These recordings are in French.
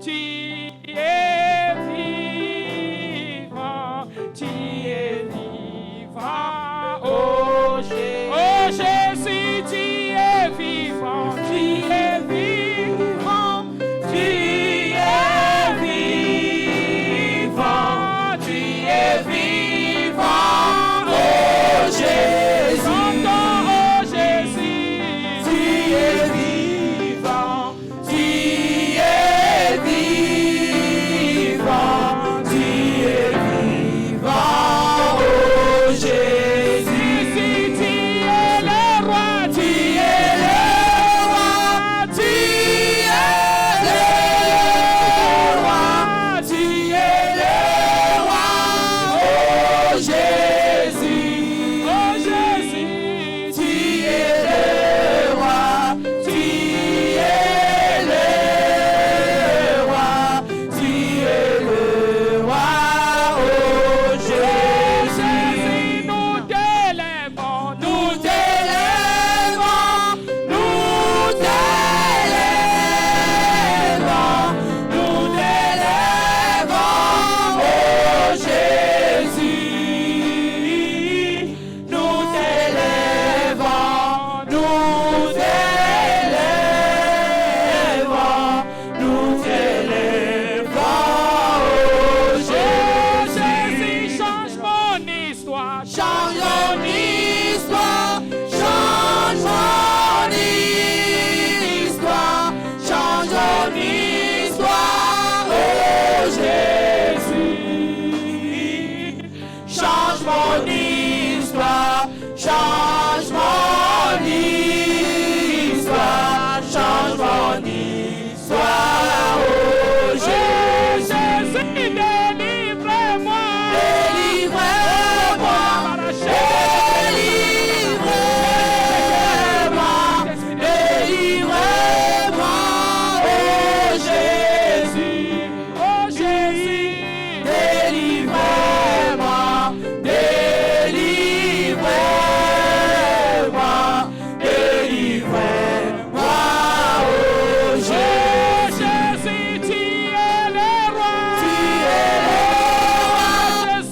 tu es vivant, tu es vivant. Oh Jésus, tu es vivant, tu es vivant, tu es vivant, tu es vivant. Oh Jésus, oh Jésus, tu es vivant, tu es vivant, tu es vivant. Oh Jésus, tu es le roi, tu es le roi, tu es le roi, tu es le roi. Oh Jésus, tu es le roi, tu es le roi, tu es le roi. Oh Jésus, nous t'élèvons, nous t'élèvons, nous t'élèvons, nous t'élèvons. Oh Jésus, nous t'élèvons, nous t'élèvons, nous t'élèvons. Oh Jésus, change mon histoire, change mon histoire, change mon histoire, change mon histoire. Oh Jésus, change mon histoire, change mon histoire, change mon histoire. Oh Jésus, délivre-moi, délivre-moi, délivre-moi, délivre-moi. Oh Jésus, délivre-moi, délivre-moi, délivre-moi. Oh Jésus, tu es le roi, tu es le roi,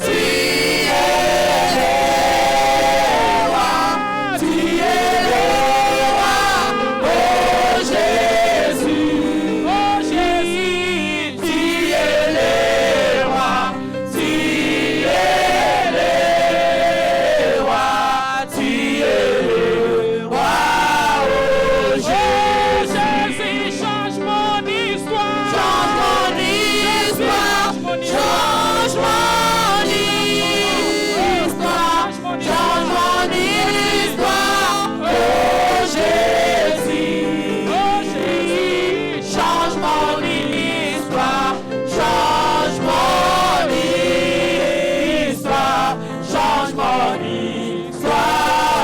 tu es le roi, tu es le roi. Oh Jésus, tu es le roi, tu es le roi, tu es le roi. Oh Jésus, change mon histoire, change mon histoire, change mon histoire, change mon histoire. Oh Jésus, change mon histoire, change mon histoire, change mon histoire. Oh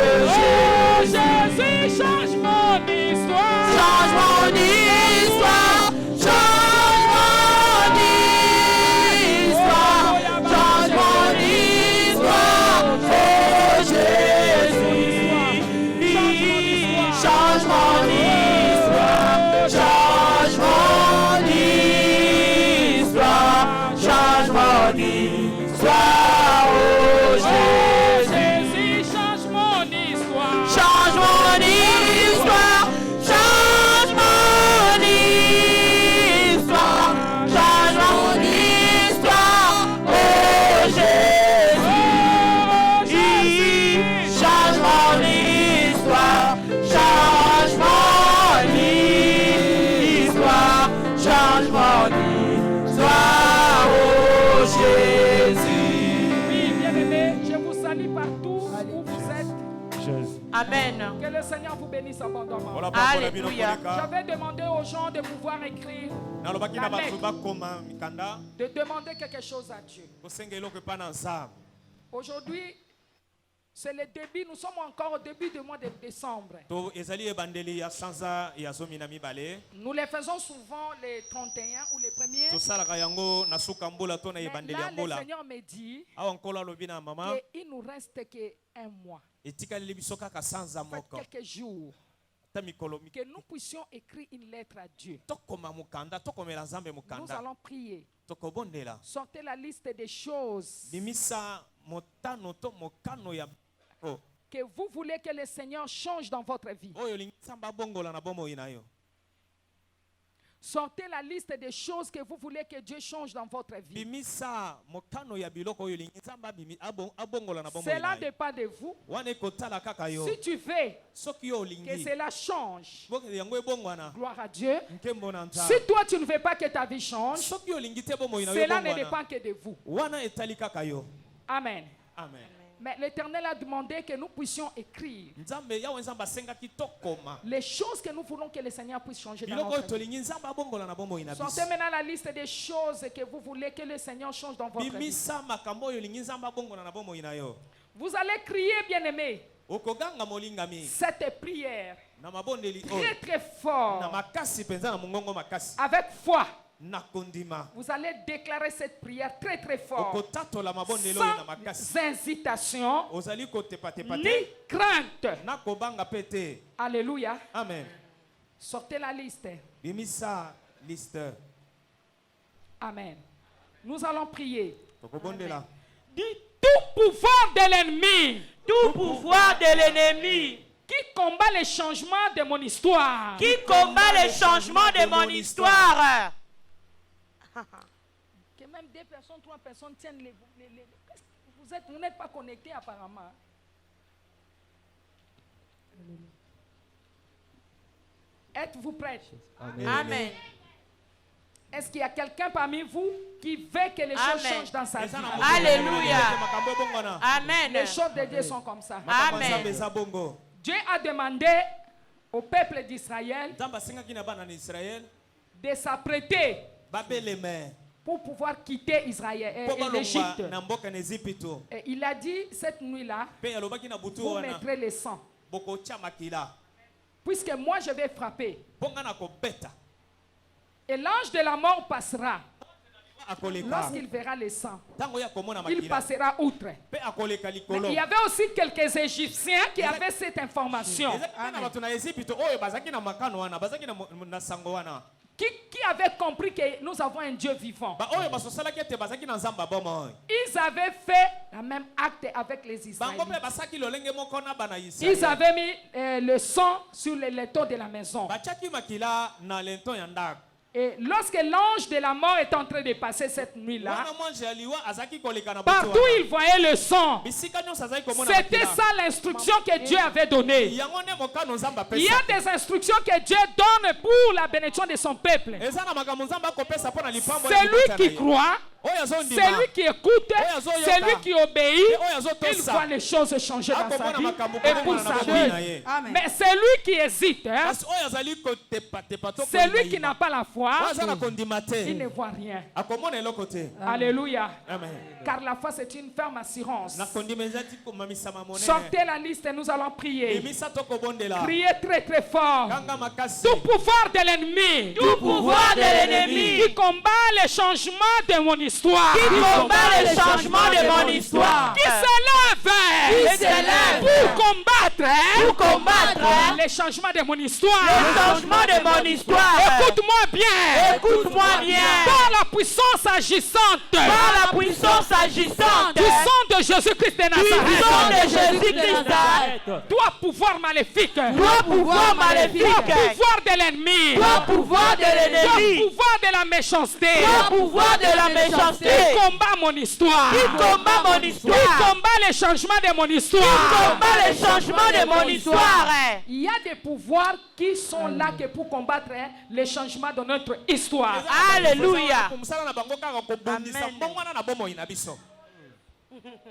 Jésus, change mon histoire, change mon histoire, change mon histoire, change mon histoire. Oh Jésus, change mon histoire, change mon histoire, change mon histoire. Oh Jésus, change mon histoire, change mon histoire, change mon histoire, change mon histoire. Oh Jésus, change mon histoire, change mon histoire, change mon histoire. Oh Jésus. Oui, bien-aimés, je vous salue partout où vous êtes. Amen. Que le Seigneur vous bénisse abondamment. Alléluia. J'avais demandé aux gens de pouvoir écrire la lettre, de demander quelque chose à Dieu. Aujourd'hui, c'est le début, nous sommes encore au début du mois de décembre. Nous les faisons souvent les 31 ou les 1er. Mais là, le Seigneur me dit qu'il nous reste qu'un mois. Quelques jours. que nous puissions écrire une lettre à Dieu. Nous allons prier. Sortez la liste des choses que vous voulez que le Seigneur change dans votre vie. Sortez la liste des choses que vous voulez que Dieu change dans votre vie. Cela dépend de vous. Si tu veux que cela change, gloire à Dieu. Si toi tu ne veux pas que ta vie change, cela ne dépend que de vous. Amen. Amen. Mais l'Éternel a demandé que nous puissions écrire les choses que nous voulons que le Seigneur puisse changer dans notre vie. Sortez maintenant la liste des choses que vous voulez que le Seigneur change dans votre vie. Vous allez crier, bien-aimés, cette prière très très fort, avec foi. Vous allez déclarer cette prière très très fort, sans hésitation ni crainte. Alléluia. Amen. Sortez la liste. Amen. Nous allons prier. Dis tout pouvoir de l'ennemi. Tout pouvoir de l'ennemi. Qui combat les changements de mon histoire. Qui combat les changements de mon histoire. Que même 2 personnes, 3 personnes tiennent les vous n'êtes pas connectés apparemment. Êtes-vous prêts? Amen. Est-ce qu'il y a quelqu'un parmi vous qui veut que les choses changent dans sa vie? Alléluia. Amen. Les choses de Dieu sont comme ça. Amen. Dieu a demandé au peuple d'Israël de s'apprêter pour pouvoir quitter Israël et l'Égypte. Et il a dit cette nuit-là, vous mettrez le sang. Puisque moi je vais frapper. Et l'ange de la mort passera. Lorsqu'il verra le sang, il passera outre. Mais il y avait aussi quelques Égyptiens qui avaient cette information. Qui avait compris que nous avons un Dieu vivant. Ils avaient fait le même acte avec les Israélites. Ils avaient mis le sang sur les linteaux de la maison. Et lorsque l'ange de la mort est en train de passer cette nuit-là, partout il voyait le sang. C'était ça l'instruction que Dieu avait donnée. Il y a des instructions que Dieu donne pour la bénédiction de son peuple. Celui qui croit, celui qui écoute, celui qui obéit, il voit les choses changer dans sa vie et pour sa vie. Mais celui qui hésite, celui qui n'a pas la foi, il ne voit rien. Alléluia. Car la foi c'est une ferme assurance. Sortez la liste et nous allons prier. Priez très très fort. Tout pouvoir de l'ennemi, tout pouvoir de l'ennemi qui combat les changements de mon histoire, qui combat les changements de mon histoire, qui s'élève pour combattre les changements de mon histoire, les changements de mon histoire. Écoute-moi bien. Écoute-moi bien. Par la puissance agissante. Par la puissance agissante. Du sang de Jésus-Christ de Nazareth. Du sang de Jésus-Christ de Nazareth. Toi pouvoir maléfique. Toi pouvoir maléfique. Toi pouvoir de l'ennemi. Toi pouvoir de l'ennemi. Toi pouvoir de la méchanceté. Toi pouvoir de la méchanceté. Qui combat mon histoire. Qui combat mon histoire. Qui combat les changements de mon histoire. Qui combat les changements de mon histoire. Il y a des pouvoirs qui sont là que pour combattre les changements de notre histoire. Alléluia.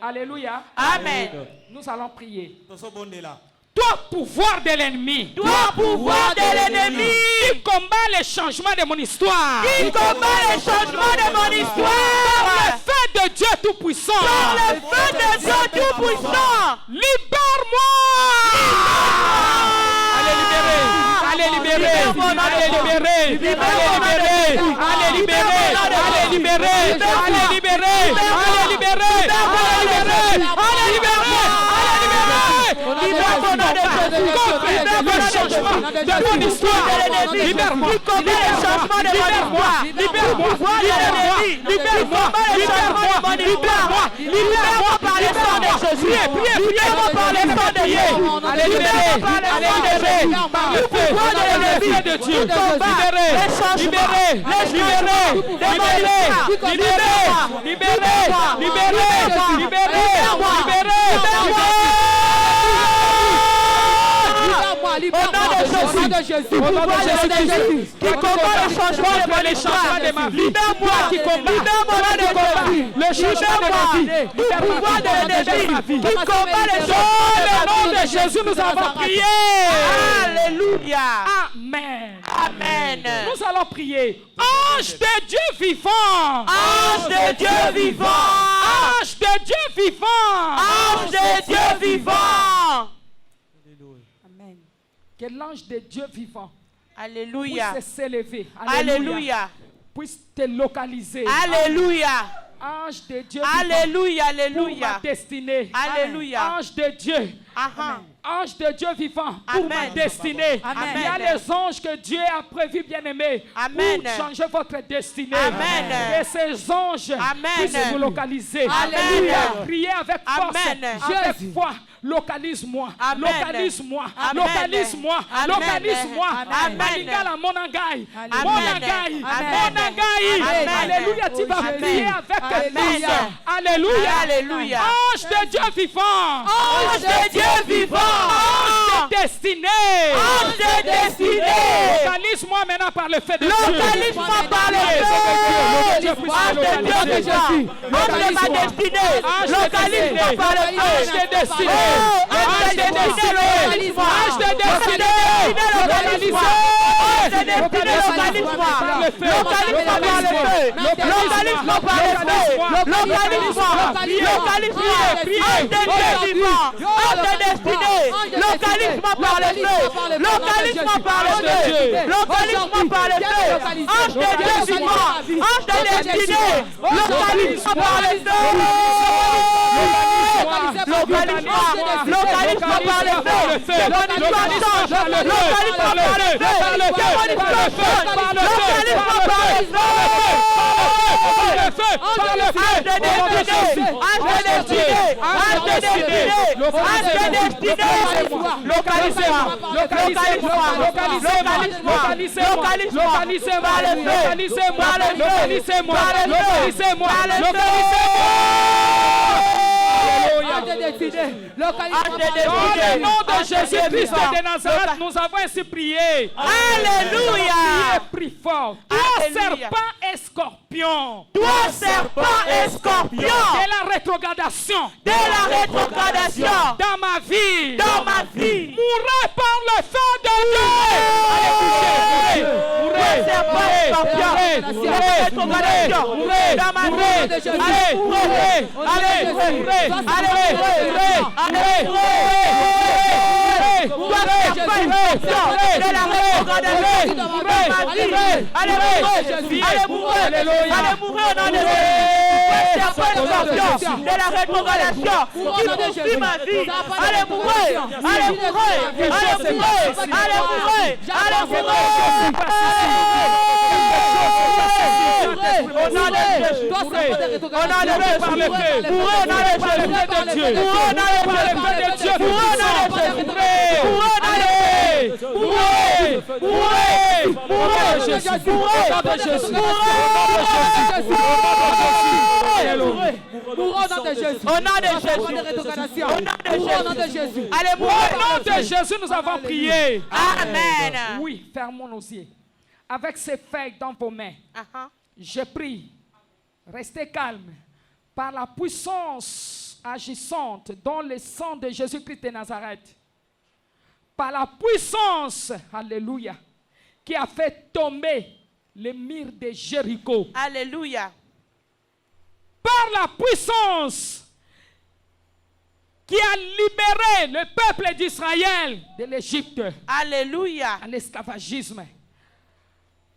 Alléluia. Amen. Nous allons prier. Toi pouvoir de l'ennemi. Toi pouvoir de l'ennemi. Qui combat les changements de mon histoire. Qui combat les changements de mon histoire. Par le feu de Dieu Tout-Puissant. Par le feu de Dieu Tout-Puissant. Libère-moi. Allez libérer. Allez libérer. Allez libérer. Allez libérer. Allez libérer. Allez libérer. Allez libérer. Allez libérer. Allez libérer. Allez libérer. changement de mon histoire. Libère-moi. Qui combat le changement de mon histoire. Libère-moi. Libère-moi. Libère-moi. Libère-moi. Libère-moi par le sang de Jésus. Libère-moi par le sang de Jésus. Allez libérer. Allez libérer. Par le feu. Par le feu de Dieu. Libérer. Libérer. Libérer. Libérer. Libérer. Libérer. Libérer. Au nom de Jésus, qui combat le changement de mon histoire. Libère-moi, qui combat le changement de ma vie. Le pouvoir de l'ennemi qui combat le changement. Au nom de Jésus, nous avons prié. Alléluia. Amen. Amen. Nous allons prier. Ange de Dieu vivant. Ange de Dieu vivant. Ange de Dieu vivant. Ange de Dieu vivant. Amen. Que l'ange de Dieu vivant Alléluia. puisse s'élever. Alléluia. Puisse te localiser. Alléluia. Ange de Dieu Alléluia. vivant pour Alléluia. ma destinée. Alléluia. Ange de Dieu. Ange de Dieu vivant pour ma Amen. destinée. Amen. Il y a les anges que Dieu a prévus, bien-aimés, Amen. pour changer votre destinée. Amen. Que ces anges Amen. puissent vous localiser. Alléluia. Priez avec force, Amen. avec foi. Localise-moi, Amen. localise-moi, Amen. localise-moi, Amen. localise-moi. Amen. Malingala monangai, Amen. monangai, Amen. monangai. Amen. Alléluia, tu vas Amen. prier avec Amen. force. Alléluia. Alléluia. Ange de Dieu vivant. Ange de Dieu vivant. Ange de destinée. Ange de destinée. Localise-moi maintenant par le fait de Dieu. Localise-moi par le feu. Ange de Dieu vivant. Ange de ma destinée. Localise-moi par le feu. Ange de destinée. Ange de destinée. Ange de destinée. Localise-moi. Ange de destinée. Localise-moi. Localise-moi par le feu. Localise-moi par le feu. Localise-moi. Localise-moi. Ange de Dieu vivant. Ange de destinée. Localise-moi par le feu. Localise-moi par le feu. Localise-moi par le feu. Ange de Dieu vivant. Ange de destinée. Localise-moi par le feu. Localise-moi. Localise-moi par le feu. Que mon histoire change. Localise-moi par le feu. Que mon histoire change. Localise-moi par le feu. Ange de destinée. Ange de destinée. Ange de destinée. Ange de destinée. Localise-moi. Localise-moi. Localise-moi. Localise-moi. Par le feu. Par le feu. Par le feu. Par le feu. Dans le nom de Jésus-Christ de Nazareth, nous avons ainsi prié. Alléluia. Priez fort. Toi, serpent et scorpion. Toi, serpent et scorpion. De la rétrogradation. De la rétrogradation. Dans ma vie. Dans ma vie. Mourrez par le feu de Dieu. Allez, couchez. Mourrez. Serpent et scorpion. De la rétrogradation. Dans ma vie. Allez, mourrez. Allez, mourrez. Allez, de la rétrogradation qui poursuit ma vie. Allez mourir. Allez mourir. Allez mourir. Allez mourir. Allez mourir. Au nom de Jésus. Au nom de Jésus. Au nom de Jésus. Allez, au nom de Jésus, nous avons prié. Amen. Oui, fermons nos yeux. Avec ces feuilles dans vos mains, je prie, restez calme. Par la puissance agissante dans le sang de Jésus-Christ de Nazareth, par la puissance, alléluia, qui a fait tomber les murs de Jéricho. Alléluia. Par la puissance qui a libéré le peuple d'Israël de l'Égypte. Alléluia. À l'esclavagisme.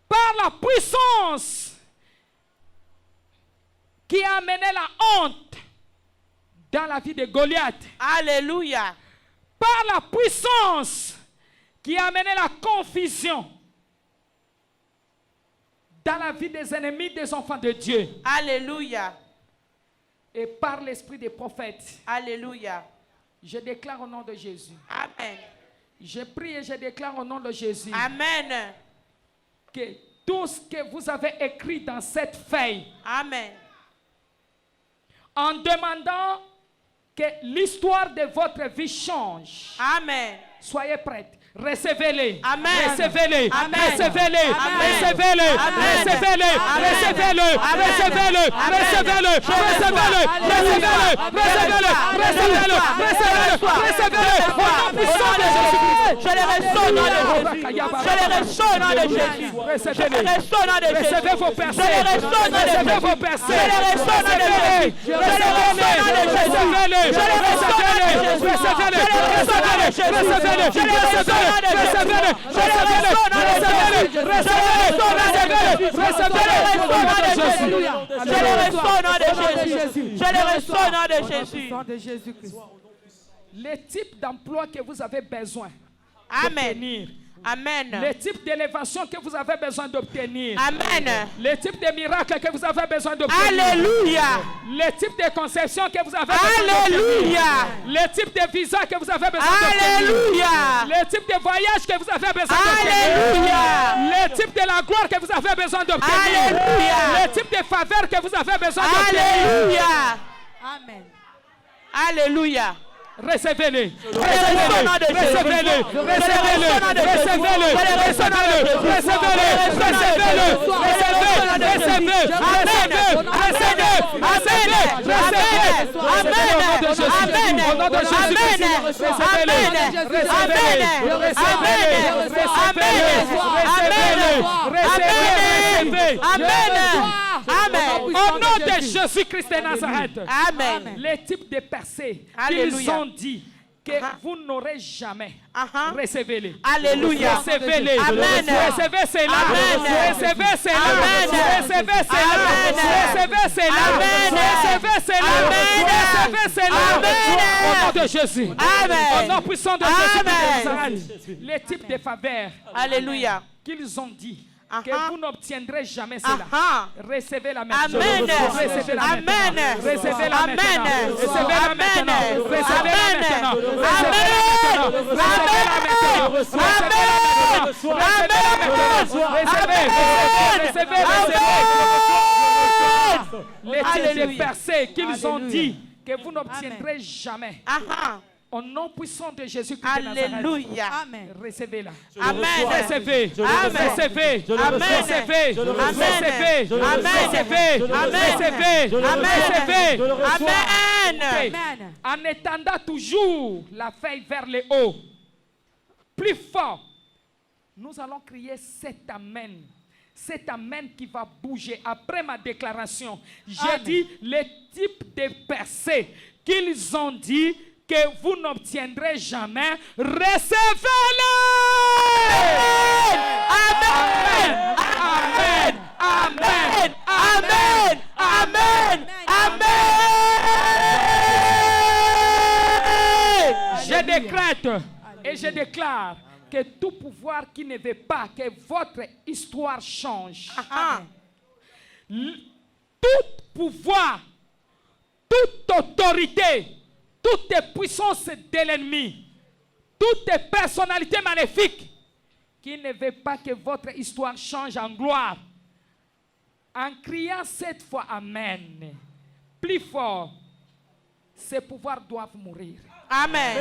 Par la puissance qui a amené la honte dans la vie de Goliath. Alléluia. Par la puissance qui a amené la confusion dans la vie des ennemis des enfants de Dieu. Alléluia. Et par l'esprit des prophètes, Alléluia. je déclare au nom de Jésus. Amen. Je prie et je déclare au nom de Jésus Amen. que tout ce que vous avez écrit dans cette feuille, Amen. en demandant que l'histoire de votre vie change, Amen. soyez prêts. Recevez-les. Amen. Recevez-les. Amen. Recevez-les. Amen. Recevez-les. Amen. Recevez-les. Amen. Recevez-les. Amen. Recevez-les. Amen. Recevez-les. Recevez-les. Recevez-les. Recevez-les. Recevez-les. Recevez-les. Recevez-les. Au nom puissant de Jésus. Je les reçois au nom de Jésus. Je les reçois au nom de Jésus. Je les reçois au nom de Jésus. Recevez vos percées. Je les reçois au nom de Recevez Jésus. vos percées. Je les reçois au nom de Jésus. Je les reçois au nom de Jésus. Recevez-les. Je les reçois au nom de Jésus. Recevez-les. Recevez-les. Recevez-les. Je les reçois au nom de Jésus. Recevez-les. Les types d'emploi que vous avez besoin d'obtenir. Amen. Les types d'élévation que vous avez besoin d'obtenir. Amen. Les types de miracles que vous avez besoin d'obtenir. Alléluia. Les types de conception que vous avez besoin d'obtenir. Alléluia. Les types de visa que vous avez besoin d'obtenir. Alléluia. Les types de voyages que vous avez besoin d'obtenir. Alléluia. Les types de la gloire que vous avez besoin d'obtenir. Alléluia. Les types de faveurs que vous avez besoin d'obtenir. Alléluia. Amen. Alléluia. Recevez-les. Recevez-les. Recevez-les. Recevez-les. Recevez-les. Recevez-les. Recevez-les. Recevez-les. Recevez-les. Au nom de Jésus-Christ de Nazareth. Amen. Les types de percées Alléluia. qu'ils ont dit que vous n'aurez jamais. Recevez-les. Alléluia. Recevez-les. Amen. Recevez cela. Amen. Recevez cela. Amen. Recevez cela. Amen. Recevez cela. Amen. Recevez cela. Amen. Recevez cela. Amen. Au nom de Jésus. Amen. Au nom puissant de Jésus. Amen. Les types de faveurs Alléluia. qu'ils ont dit que vous n'obtiendrez jamais cela. Recevez-la maintenant. Amen. Recevez-la maintenant. Amen. Recevez-la Amen. maintenant. Recevez-la Amen. maintenant. Recevez-la Amen. maintenant. Amen. Recevez-la maintenant. Recevez-la maintenant. Les types de percées qu'ils ont dit que vous n'obtiendrez jamais. Au nom puissant de Jésus-Christ de Nazareth. Alléluia. Amen. Recevez-la. Amen. Recevez. Amen. Recevez. Amen. Recevez. Amen. Recevez. Amen. Recevez. Amen. Recevez. Amen. Recevez. Amen. En étendant toujours la feuille vers le haut, plus fort, nous allons crier cet Amen. Cet Amen qui va bouger après ma déclaration. J'ai dit les types de percées qu'ils ont dit que vous n'obtiendrez jamais. Recevez-les! Amen! Amen! Amen! Amen! Amen! Amen! Je décrète et je déclare que tout pouvoir qui ne veut pas que votre histoire change, tout pouvoir, toute autorité, toute puissance de l'ennemi, toute personnalité maléfique qui ne veut pas que votre histoire change en gloire, en criant cette fois Amen, plus fort, ces pouvoirs doivent mourir. Amen.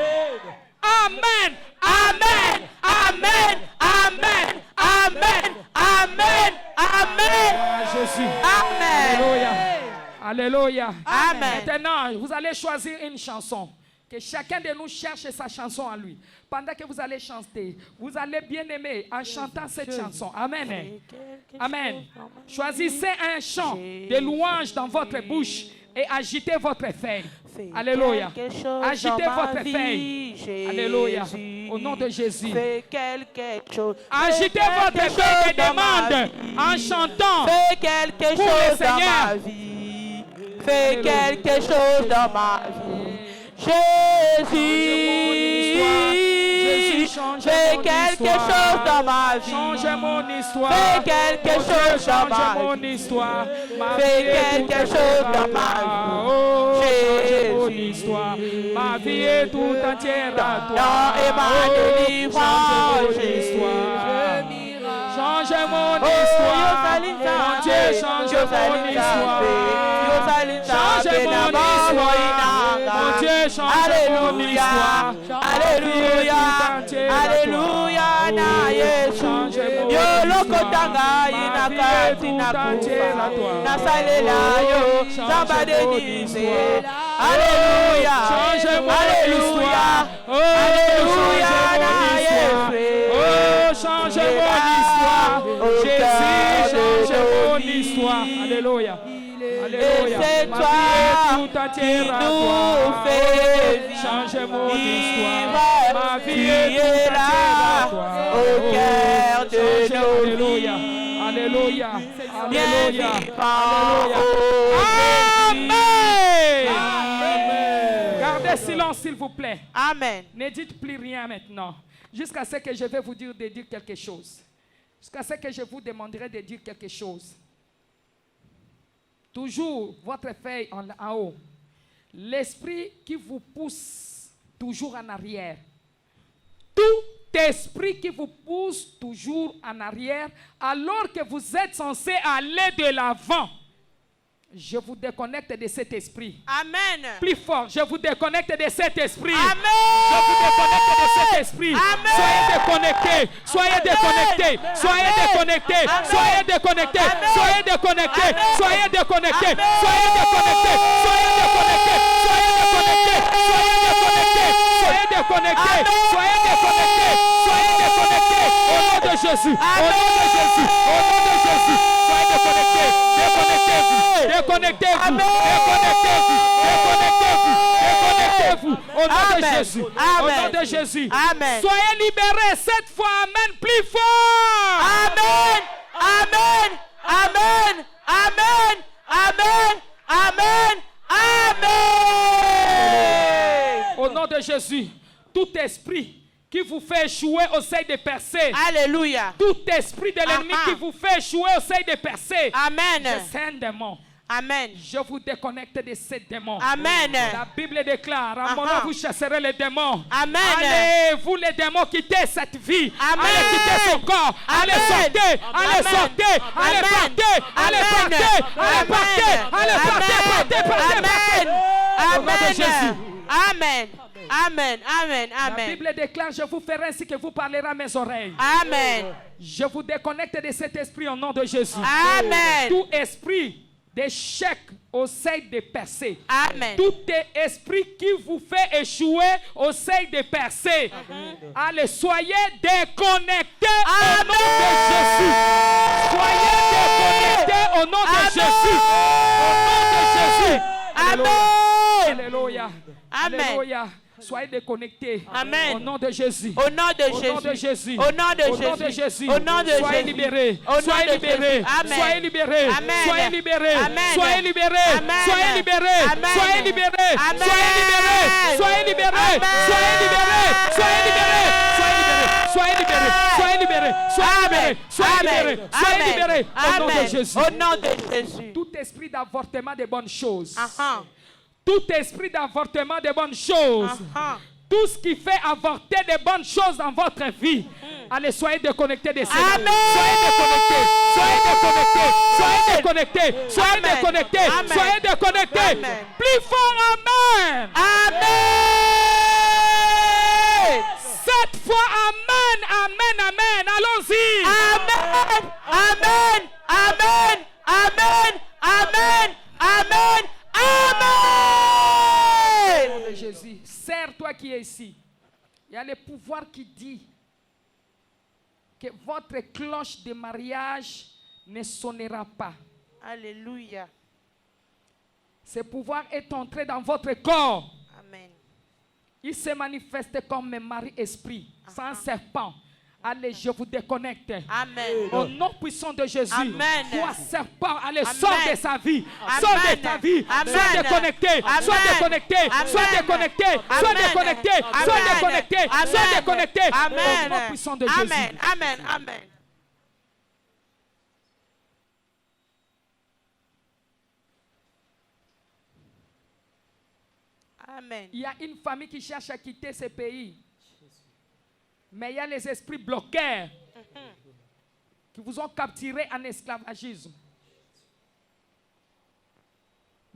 Amen. Amen. Amen. Amen. Amen. Amen. Amen. Jésus. Amen. Alléluia. Alléluia. Amen. Maintenant, vous allez choisir une chanson. Que chacun de nous cherche sa chanson à lui. Pendant que vous allez chanter, vous allez bien aimer en chantant cette chanson. Amen. Amen. Choisissez un chant de louange dans votre bouche et agitez votre feuille. Alléluia. Agitez votre feuille. Alléluia. Au nom de Jésus. Fais quelque chose. Agitez votre feuille de demande en chantant. Fais quelque Pour le chose dans Seigneur. ma vie. Fais quelque chose dans ma vie. Jésus, Fais quelque chose dans ma vie. Change mon histoire. Fais quelque chose dans Change ma mon vie. histoire. Ma Fais vie est quelque tout chose entière à dans ma toi. vie. Oh, change mon Jésus. histoire. Ma vie est tout entière à toi. Dans et ma Oh, délivrance, change mon Jésus. histoire. Change mon Oh, histoire. yo Mon Dieu, change mon histoire. Change mon histoire. Mon Dieu, change mon histoire. Alléluia, Alléluia, na Yesu. Yo lokotanga inakati nakufa. Nasalela yo, samba denise. Alléluia, Alléluia, Alléluia, na Yesu. Oh, change mon histoire. Jésus, change mon histoire. Alléluia. Alléluia. C'est Ma toi vie est tout qui entière à nous toi. fait vivre. Change mon histoire. Ma vie est Tu tout es entière à là toi. au cœur de Change, nos Alléluia. vies. Alléluia. Bien Alléluia. vivant, Alléluia. oh Jésus. Amen. Gardez silence, s'il vous plaît. Amen. Ne dites plus rien maintenant. Jusqu'à ce que je vais vous dire de dire quelque chose. Jusqu'à ce que je vous demanderai de dire quelque chose. Toujours votre feuille en haut. L'esprit qui vous pousse toujours en arrière. Tout esprit qui vous pousse toujours en arrière, alors que vous êtes censé aller de l'avant. Je vous déconnecte de cet esprit. Amen. Plus fort, je vous déconnecte de cet esprit. Amen. Je vous déconnecte de cet esprit. Amen. Soyez déconnectés. Soyez déconnectés. Soyez déconnectés. Soyez déconnectés. Soyez déconnectés. Soyez déconnectés. Soyez déconnectés. Soyez déconnectés. Soyez déconnectés. Soyez déconnectés. Soyez déconnectés. Soyez déconnectés. Soyez déconnectés. Au nom de Jésus. Au nom de Jésus. Au nom de Jésus. Soyez déconnectés. Déconnectez-vous. Déconnectez-vous. Déconnectez-vous. Déconnectez-vous. Déconnectez-vous. Au nom de Jésus. Au nom de Jésus. Amen. Soyez libérés cette fois. Amen. Plus fort. Amen. Amen. Amen. Amen. Amen. Amen. Amen. Au nom de Jésus. Tout esprit qui vous fait échouer au seuil de percée. Alléluia. Tout esprit de l'ennemi qui vous fait échouer au seuil de percée. Amen. C'est un démon. Amen. Je vous déconnecte de ces démons. Amen. La Bible déclare, en mon nom vous chasserez les démons. Amen. Allez, vous les démons, quittez cette vie. Amen. Allez quitter son corps. Allez sortez. Allez sortez. Allez partez. Allez partez. Allez partez. Allez partez. Partez. Au nom de Jésus. Amen. Amen. Amen. La Amen. Bible déclare, je vous ferai ainsi que vous parlerez à mes oreilles. Amen. Je vous déconnecte de cet esprit au nom de Jésus. Amen. Tout esprit d'échec au seuil de percée. Amen. Tout esprit qui vous fait échouer au seuil de percée. Allez, soyez déconnectés au nom de Jésus. Soyez déconnectés au nom de Jésus. Au nom de Jésus. Amen. Alléluia. Amen. Alléluia. Soyez déconnectés. Amen. Au nom de Jésus. Au nom de Au nom de Jésus. Jésus. Au nom de Au nom de Jésus. Jésus. Au nom de Soyez Jésus. libérés. Au nom Soyez de libérés. Jésus. Amen. Soyez libérés. Amen. Soyez libérés. Amen. Soyez libérés. Amen. Soyez libérés. Amen. Soyez libérés. Amen. Soyez libérés. Soyez libérés. Amen. Soyez libérés. Soyez libérés. Soyez libérés. Soyez libérés. Soyez libérés. Soyez libérés. Soyez libérés. Au nom de Jésus. Au nom de Jésus. Tout esprit d'avortement de bonnes choses. Uh-huh. Tout esprit d'avortement de bonnes choses. Uh-huh. Tout ce qui fait avorter de bonnes choses dans votre vie. Allez, soyez déconnectés de ces Amen. Soyez déconnectés. Soyez déconnectés. Soyez déconnectés. Soyez Amen. déconnectés. Amen. Soyez déconnectés. Amen. Plus fort, amen. Amen. Cette fois, amen, amen, amen. Allons-y. Amen. Amen. Amen. Amen. Amen. Amen. Amen. Au nom de Jésus, serre-toi qui est ici. Il y a le pouvoir qui dit que votre cloche de mariage ne sonnera pas. Alléluia. Ce pouvoir est entré dans votre corps. Amen. Il se manifeste comme un mari-esprit, sans serpent. Allez, je vous déconnecte. Amen. Au nom puissant de Jésus. Amen. Toi, serpent, allez, Amen. sors de sa vie. Amen. Sors de ta vie. Amen. Sois déconnecté. Amen. Sois déconnecté. Amen. Sois déconnecté. Sois Amen. déconnecté. Amen. Sois déconnecté. Amen. Sois déconnecté. Amen. Au nom puissant de Jésus. Amen. Amen. Amen. Amen. Il y a une famille qui cherche à quitter ce pays. Mais il y a les esprits bloqués qui vous ont capturé en esclavagisme.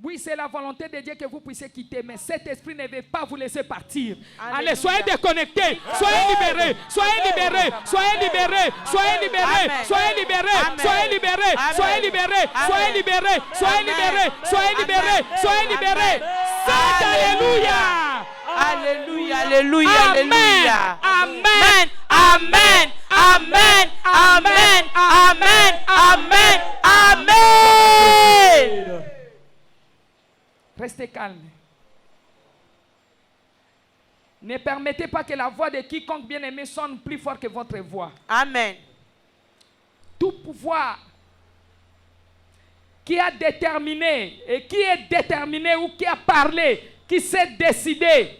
Oui, c'est la volonté de Dieu que vous puissiez quitter, mais cet esprit ne veut pas vous laisser partir. Alléluia. Allez, soyez déconnectés, soyez libérés, soyez libérés, soyez libérés, soyez libérés, Amen. soyez libérés, Amen. soyez libérés, Amen. soyez libérés, soyez Amen. libérés, soyez Amen. libérés, soyez Amen. libérés, soyez libérés. Saint Alléluia. Alléluia, alléluia, Amen. alléluia. Amen. Amen. Amen. Amen. Amen. Amen. Amen. Restez calme. Ne permettez pas que la voix de quiconque bien-aimé sonne plus fort que votre voix. Amen. Tout pouvoir qui a déterminé et qui est déterminé ou qui a parlé, qui s'est décidé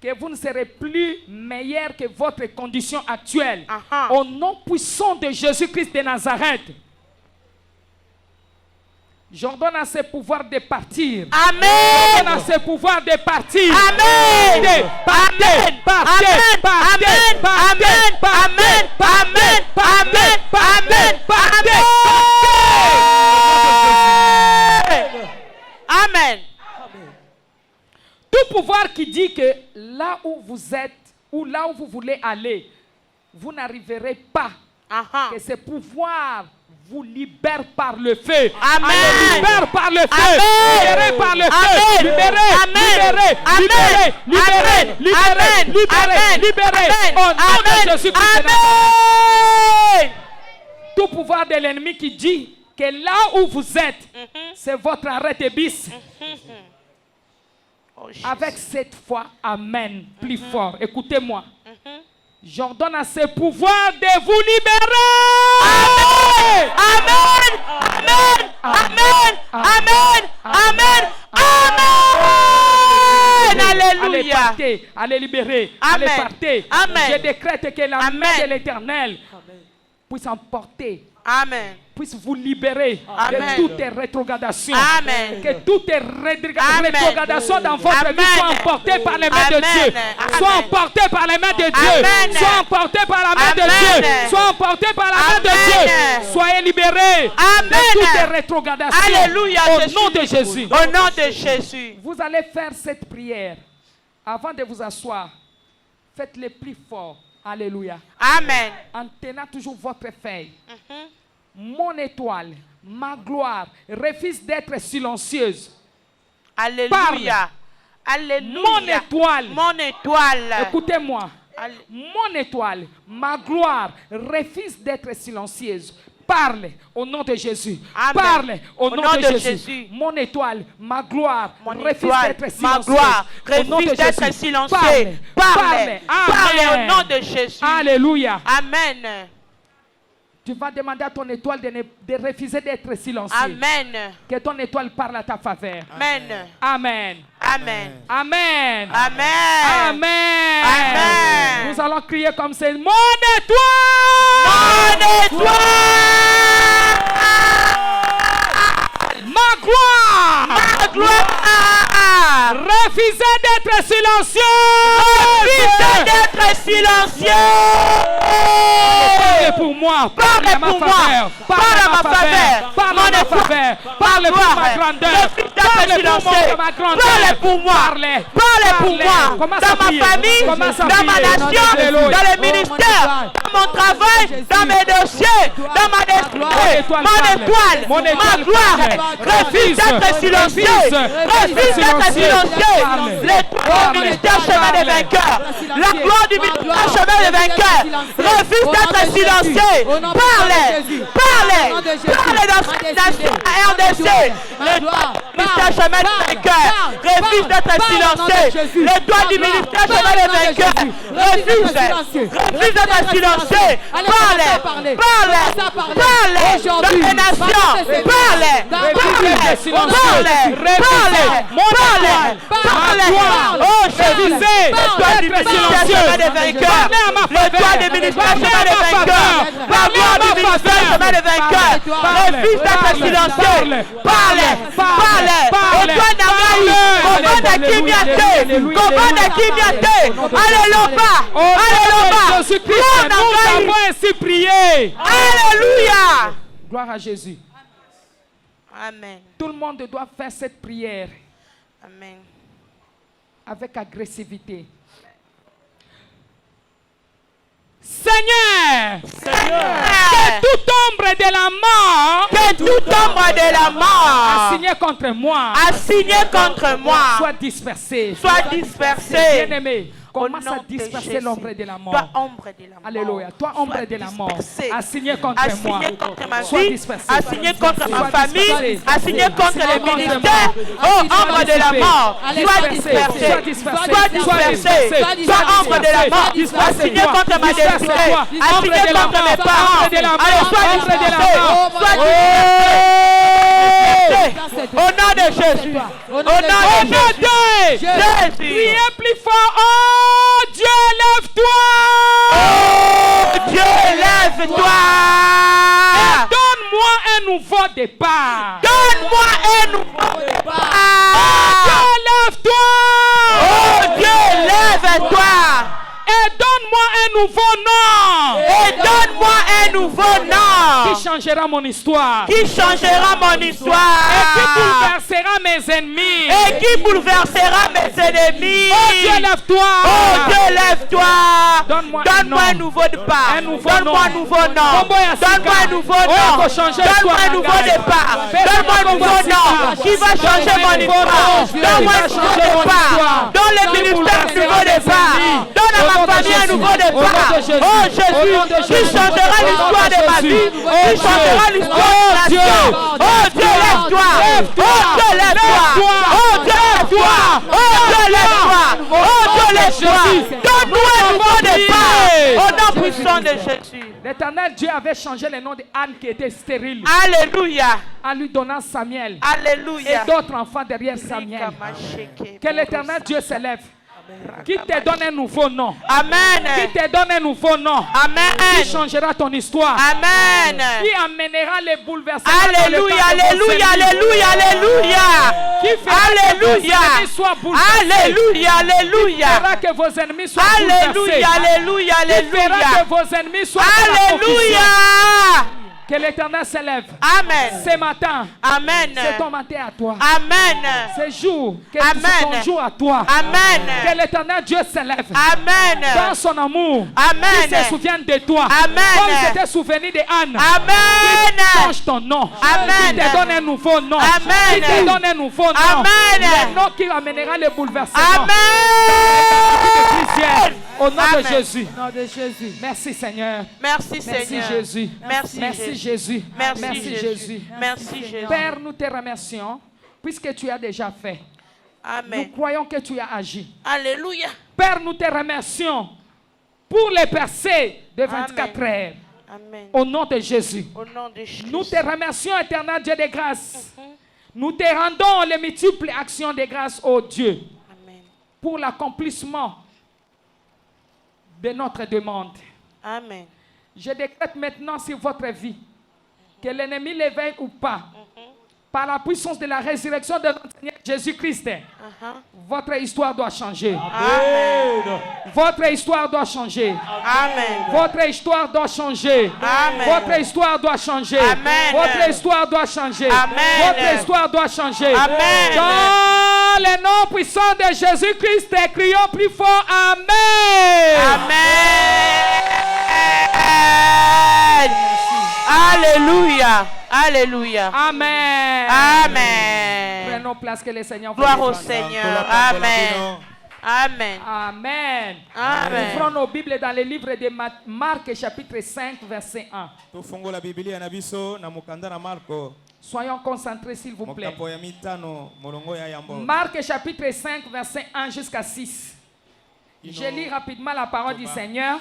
que vous ne serez plus meilleur que votre condition actuelle. Aha. Au nom puissant de Jésus-Christ de Nazareth, j'ordonne à ce pouvoir de partir. Amen. J'ordonne à ce pouvoir de partir. Amen. Partez, partez, Amen. partez, Amen. partez, Amen. partez, Amen. partez, Amen. partez, Amen. partez, partez, partez. Amen. Tout pouvoir qui dit que là où vous êtes ou là où vous voulez aller, vous n'arriverez pas. Aha. Que ce pouvoir vous libère par le feu. Amen. Allez, libère par le feu. Amen. Libérez par le feu. Amen. Libérez, Amen. libérez, Amen. libérez, Amen. libérez, Amen. libérez, Amen. libérez. Amen. Au nom de Amen. Jésus-Christ. Amen. Tout pouvoir de l'ennemi qui dit que là où vous êtes, c'est votre arrêt de bis. Oh, Jesus. Avec cette foi, amen, plus fort. Écoutez-moi. J'ordonne à ce pouvoir de vous libérer. Amen. Amen. Amen. Amen. Amen. Amen. Allez Alléluia. partez, allez libérer, allez Amen. partez. Amen. Je décrète que la Amen. main de l'Éternel puisse emporter, Amen. puisse vous libérer Amen. de toute rétrogradation. Amen. Que toute Amen. rétrogradation dans votre Amen. vie soit emportée par les mains de Amen. Dieu. Amen. Soit emportée par les mains de Dieu. Amen. Soit emportée par la main de Amen. Dieu. Soit emportée par la main de Amen. Dieu. Soyez libérés Amen. de toute rétrogradation. Alléluia. Au Je nom suis- de Jésus. Au nom de Jésus. Vous allez faire cette prière. Avant de vous asseoir, faites-le plus fort. Alléluia. Amen. En tenant toujours votre feuille. Mon étoile, ma gloire, refuse d'être silencieuse. Alléluia. Alléluia. Mon étoile. Mon étoile. Écoutez-moi. Allé- Mon étoile, ma gloire, refuse d'être silencieuse. Parle au nom de Jésus. Amen. Parle au nom de Jésus. Jésus. Mon étoile, ma gloire, Mon refuse étoile, d'être ma silencieuse. gloire, Au nom de refuse d'être Jésus. silencieux. Parle. Parle. Parle au Amen. nom de Jésus. Alléluia. Amen. Tu vas demander à ton étoile de refuser d'être silencieux. Amen. Que ton étoile parle à ta faveur. Amen. Amen. Amen. Amen. Amen. Amen. Amen. Nous allons crier comme c'est mon étoile. Mon étoile. Ma gloire. Ma gloire. Refusez d'être silencieux. Refuse d'être silencieux. Parlez pour moi. Parlez à ma pour moi. faveur. Parle à ma faveur. Parle à Mon ma étoile. faveur. Ma Parlez pour ma gloire. grandeur. Refuse d'être Parlez pour silencieux. ma grandeur. Parlez pour moi. Parlez. Parlez pour moi. Commence à Dans ma prier. famille, Commence à dans ma prier. nation, Alléluia. dans les ministères, dans mon travail, dans mes dossiers, dans ma destinée. Mon étoile, Mon ma étoile gloire, parle. refuse d'être silencieux. Refuse d'être silencieux. L'étoile du ministère chemin des vainqueurs. La gloire du ministère chemin des vainqueurs. Refuse d'être silencieux. Parlez. Parlez. Parlez dans cette nation RDC. L'étoile du ministère chemin des vainqueurs. Refuse d'être silencieux. L'étoile du ministère chemin des vainqueurs. Refuse d'être silencieux. changer. Parlez dans les nations. Parlez. Oh Jésus, le toit du ministère chemin des vainqueurs. Le toit du ministère chemin des vainqueurs. La gloire du ministère chemin des vainqueurs. Le fils d'être silencieux. Parlez. Et toi Namaï, comment d'Akimiate. Alléluia. Jésus-Christ, nous avons ainsi prié. Alléluia. Gloire à Jésus. Amen. Tout le monde doit faire cette prière Amen. avec agressivité. Seigneur, que toute ombre de la mort assigné contre moi soit dispersée. Bien-aimé, commence à disperser l'ombre de la mort. Alléluia. Toi, ombre de la mort, assigné contre moi, sois dispersé. Assigné contre ma famille, assigné contre les ministères. Oh, ombre de la mort, sois dispersé. Sois ombre de la mort, assigné contre ma destinée, assigné contre mes parents. Allez, sois dispersé. Au nom de Jésus. Au nom de Jésus. Priez plus fort. Oh Dieu, lève-toi. Oh Dieu, lève-toi. Et donne-moi un nouveau départ. Oh Dieu, lève-toi. Oh Dieu, lève-toi. Et donne-moi un nouveau nom. Qui changera mon histoire. Et qui bouleversera mes ennemis. Oh Dieu, lève-toi. Donne-moi un nouveau départ. Donne-moi un nouveau nom. Qui va changer mon histoire. Donne-moi un nouveau départ. Donne le ministère un nouveau départ. Donne à ma famille un nouveau départ. Oh Jésus, qui changera l'histoire de ma vie. Qui changera l'histoire de la nation. Oh Dieu, lève-toi. Oh Dieu, lève-toi. Oh Dieu, lève-toi. Oh Dieu, lève-toi. Oh Dieu, lève-toi. Donne-nous un nouveau départ. Au nom puissant de Jésus. L'Éternel Dieu avait changé le nom de Anne qui était stérile. Alléluia. En lui donnant Samuel. Alléluia. Et d'autres enfants derrière Samuel. Que l'Éternel Dieu s'élève. Qui te donne un nouveau nom. Amen. Qui te donne un nouveau nom. Amen. Qui changera ton histoire. Amen. Qui amènera les bouleversements. Alléluia, alléluia, alléluia, alléluia. Qui fera que vos ennemis soient bouleversés. Alléluia, alléluia. Qui fera que vos ennemis soient alléluia, bouleversés. alléluia, alléluia. Qui fera que vos ennemis soient alléluia. Que l'Éternel s'élève. Amen. Ce matin. Amen. C'est ton matin à toi. Amen. Ce jour. Que c'est ton jour à toi. Amen. Que l'Éternel Dieu s'élève. Amen. Dans son amour. Amen. Qu'il se souvienne de toi. Amen. Comme il s'était souvenu de Anne. Amen. Qu'il change ton nom. Amen. Qu'il te donne un nouveau nom. Amen. Qu'il te donne un nouveau nom. Amen. Le nom qui amènera le bouleversement. Amen. Au nom Amen. de Jésus. Au nom de Jésus. Merci Seigneur. Merci Seigneur. Jésus. Merci Jésus. Merci Jésus. Merci Jésus. Père, nous te remercions puisque tu as déjà fait. Amen. Nous croyons que tu as agi. Alléluia. Père, nous te remercions pour les percées de 24 heures. Amen. Au nom de Jésus. Au nom de Jésus. Nous te remercions, éternel Dieu de grâce. Nous te rendons les multiples actions de grâce, ô Dieu, Amen. pour l'accomplissement de notre demande. Amen. Je décrète maintenant sur votre vie que l'ennemi l'éveille ou pas, par la puissance de la résurrection de notre Seigneur Jésus-Christ, votre histoire doit changer. Amen. Votre histoire doit changer. Amen. Votre histoire doit changer. Amen. Votre histoire doit changer. Amen. Votre histoire doit changer. Amen. Votre histoire doit changer. Amen. Dans le nom puissant de Jésus-Christ, crions plus fort. Amen. Amen. Alléluia. Alléluia. Amen. Amen. Prenons place que le Seigneur vous Gloire au défende. Seigneur. Amen. Amen. Amen. Amen. Ouvrons nos Bibles dans le livre de Marc, chapitre 5, verset 1. Soyons concentrés, s'il vous plaît. Marc, chapitre 5, verset 1 jusqu'à 6. Je lis rapidement la parole du Seigneur.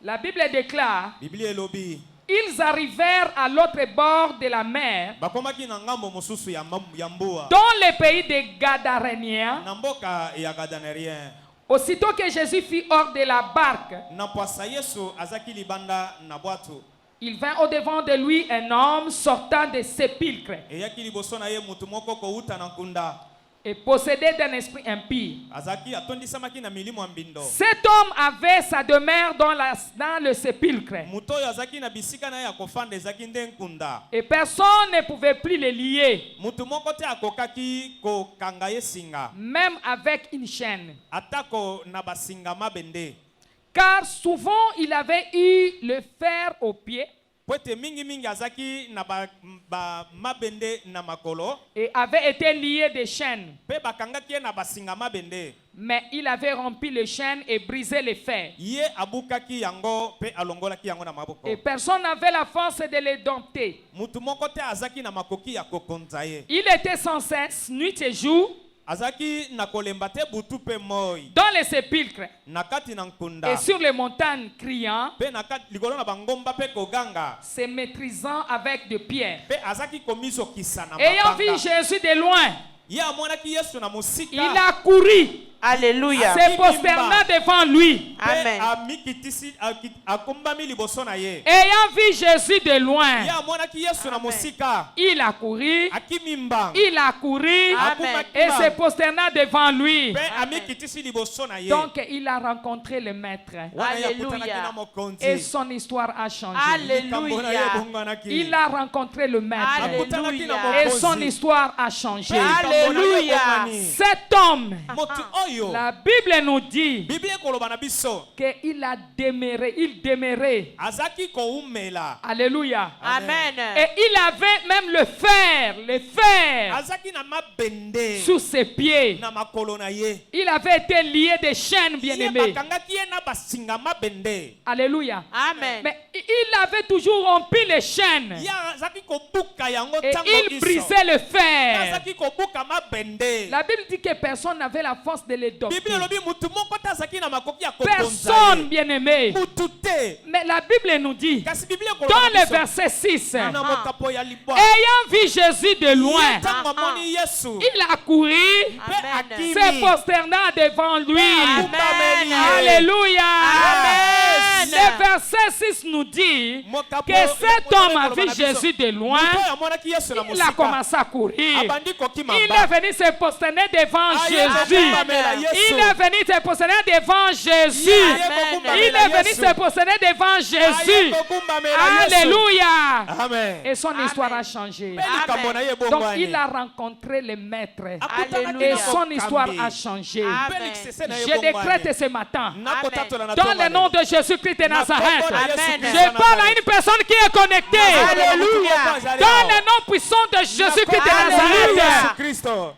La Bible déclare, Biblia elobi ils arrivèrent à l'autre bord de la mer, bakomaki na ngambo mosusu ya mboa dans le pays des Gadaréniens. na mboka ya Gadanerien. Aussitôt que Jésus fut hors de la barque, Na poasa Yesu azaki libanda na bwato il vint au-devant de lui un homme sortant des sépulcres eyaki liboso na ye mutu moko kouta na nkunda et possédé d'un esprit impie. azaki atondisamaki na milimo ya mbindo. Cet homme avait sa demeure dans le sépulcre Mutu oyo azaki na bisika na ye ya kofanda ezaki nde nkunda. et personne ne pouvait plus le lier, Mutu moko te akokaki kokanga ye singa même avec une chaîne. atako na basinga mabende. Car souvent il avait eu le fer aux pieds Po ete mingi azaki na mabende na makolo et avait été lié de chaînes. pe bakangaki ye na basinga mabende. Mais il avait rompu les chaînes et brisé les fers. Ye abukaki yango pe alongolaki yango na maboko. Et personne n'avait la force de les dompter. Mutu moko te azaki na makoki ya kokonza ye. Il était sans cesse, nuit et jour, Azaki na kolemba te butu pe moi dans les sépulcres na kati na nkunda et sur les montagnes, criant, pe na kati likolo na bangomba pe koganga se maîtrisant avec de pierres. pe azaki komisokisa na Ayant vu mabanga. Jésus de loin, Ye amonaki Yesu na mosika il a couru, Alléluia. se prosterna devant lui. pe Amen. amikitisi akumbami liboso na ye. Ayant vu Jésus de loin, Ye amonaki Yesu na mosika il a couru, akimimba il a couru Amen. et se prosterna devant lui. pe amikitisi liboso na ye. Donc il a rencontré le maître Wana ye Alléluia. akutanaki na mokonzi. et son histoire a changé. Likambo na ye Alléluia. ebongwanaki. Il a rencontré le maître Akutanaki na Alléluia. et son mokonzi. histoire a changé. Likambo na ye Alléluia. ebongwani. Cet homme, Motu oyo la Bible nous dit Biblia ekoloba na biso qu'il a demeuré, il demeurait. azaki koumela. Alléluia. Amen. Et il avait même le fer Azaki na mabende sous ses pieds. na makolo na ye. Il avait été lié de chaînes, Ye bien-aimés. bakangaki ye na basinga mabende. Alléluia. Amen. Mais il avait toujours rompu les chaînes Ye azaki kobuka yango et ntango il iso. brisait le fer. Azaki kobuka mabende. La Bible dit que personne n'avait la force de les dompter. Biblia elobi mutu moko te azaki na makoki ya kokonza Personne, ye. bien-aimé. Mutu te. Mais la Bible nous dit, Kasi Biblia ekoloba dans na le biso, verset 6, na mokapo ya libwa. ayant vu Jésus de Ye loin, ntango amoni Yesu il a couru, pe Amen. akimi. se prosterna devant lui. Akumbameli ye. Alléluia. Amen. Le verset 6 nous dit Mokapo que ya cet moto homme a ekoloba vu na biso. Jésus de loin. Mutu oyo amonaki Yesu na Il a mosika. commencé à courir. Abandi kokima Il ba. est venu se prosterner devant Aye Jésus. kokumbamela Yesu. Il est venu se prosterner devant Jésus. Amen. Il est venu se prosterner devant Aye Jésus. kokumbamela Yesu. Alléluia. Amen. Et son Amen. histoire a changé. Pe likambo na ye Donc ebongwani. il a rencontré le maître. Akutanaki Et na son kokambi. histoire a changé. Amen. Pe likisese na ye Je ebongwani. décrète ce matin, Nakotatola na dans le tombale. nom de Jésus-Christ de Nazareth, Amen. je parle à une personne qui est connectée. Alléluia. Dans le nom puissant de Jésus-Christ de Alléluia. Nazareth. Kristo.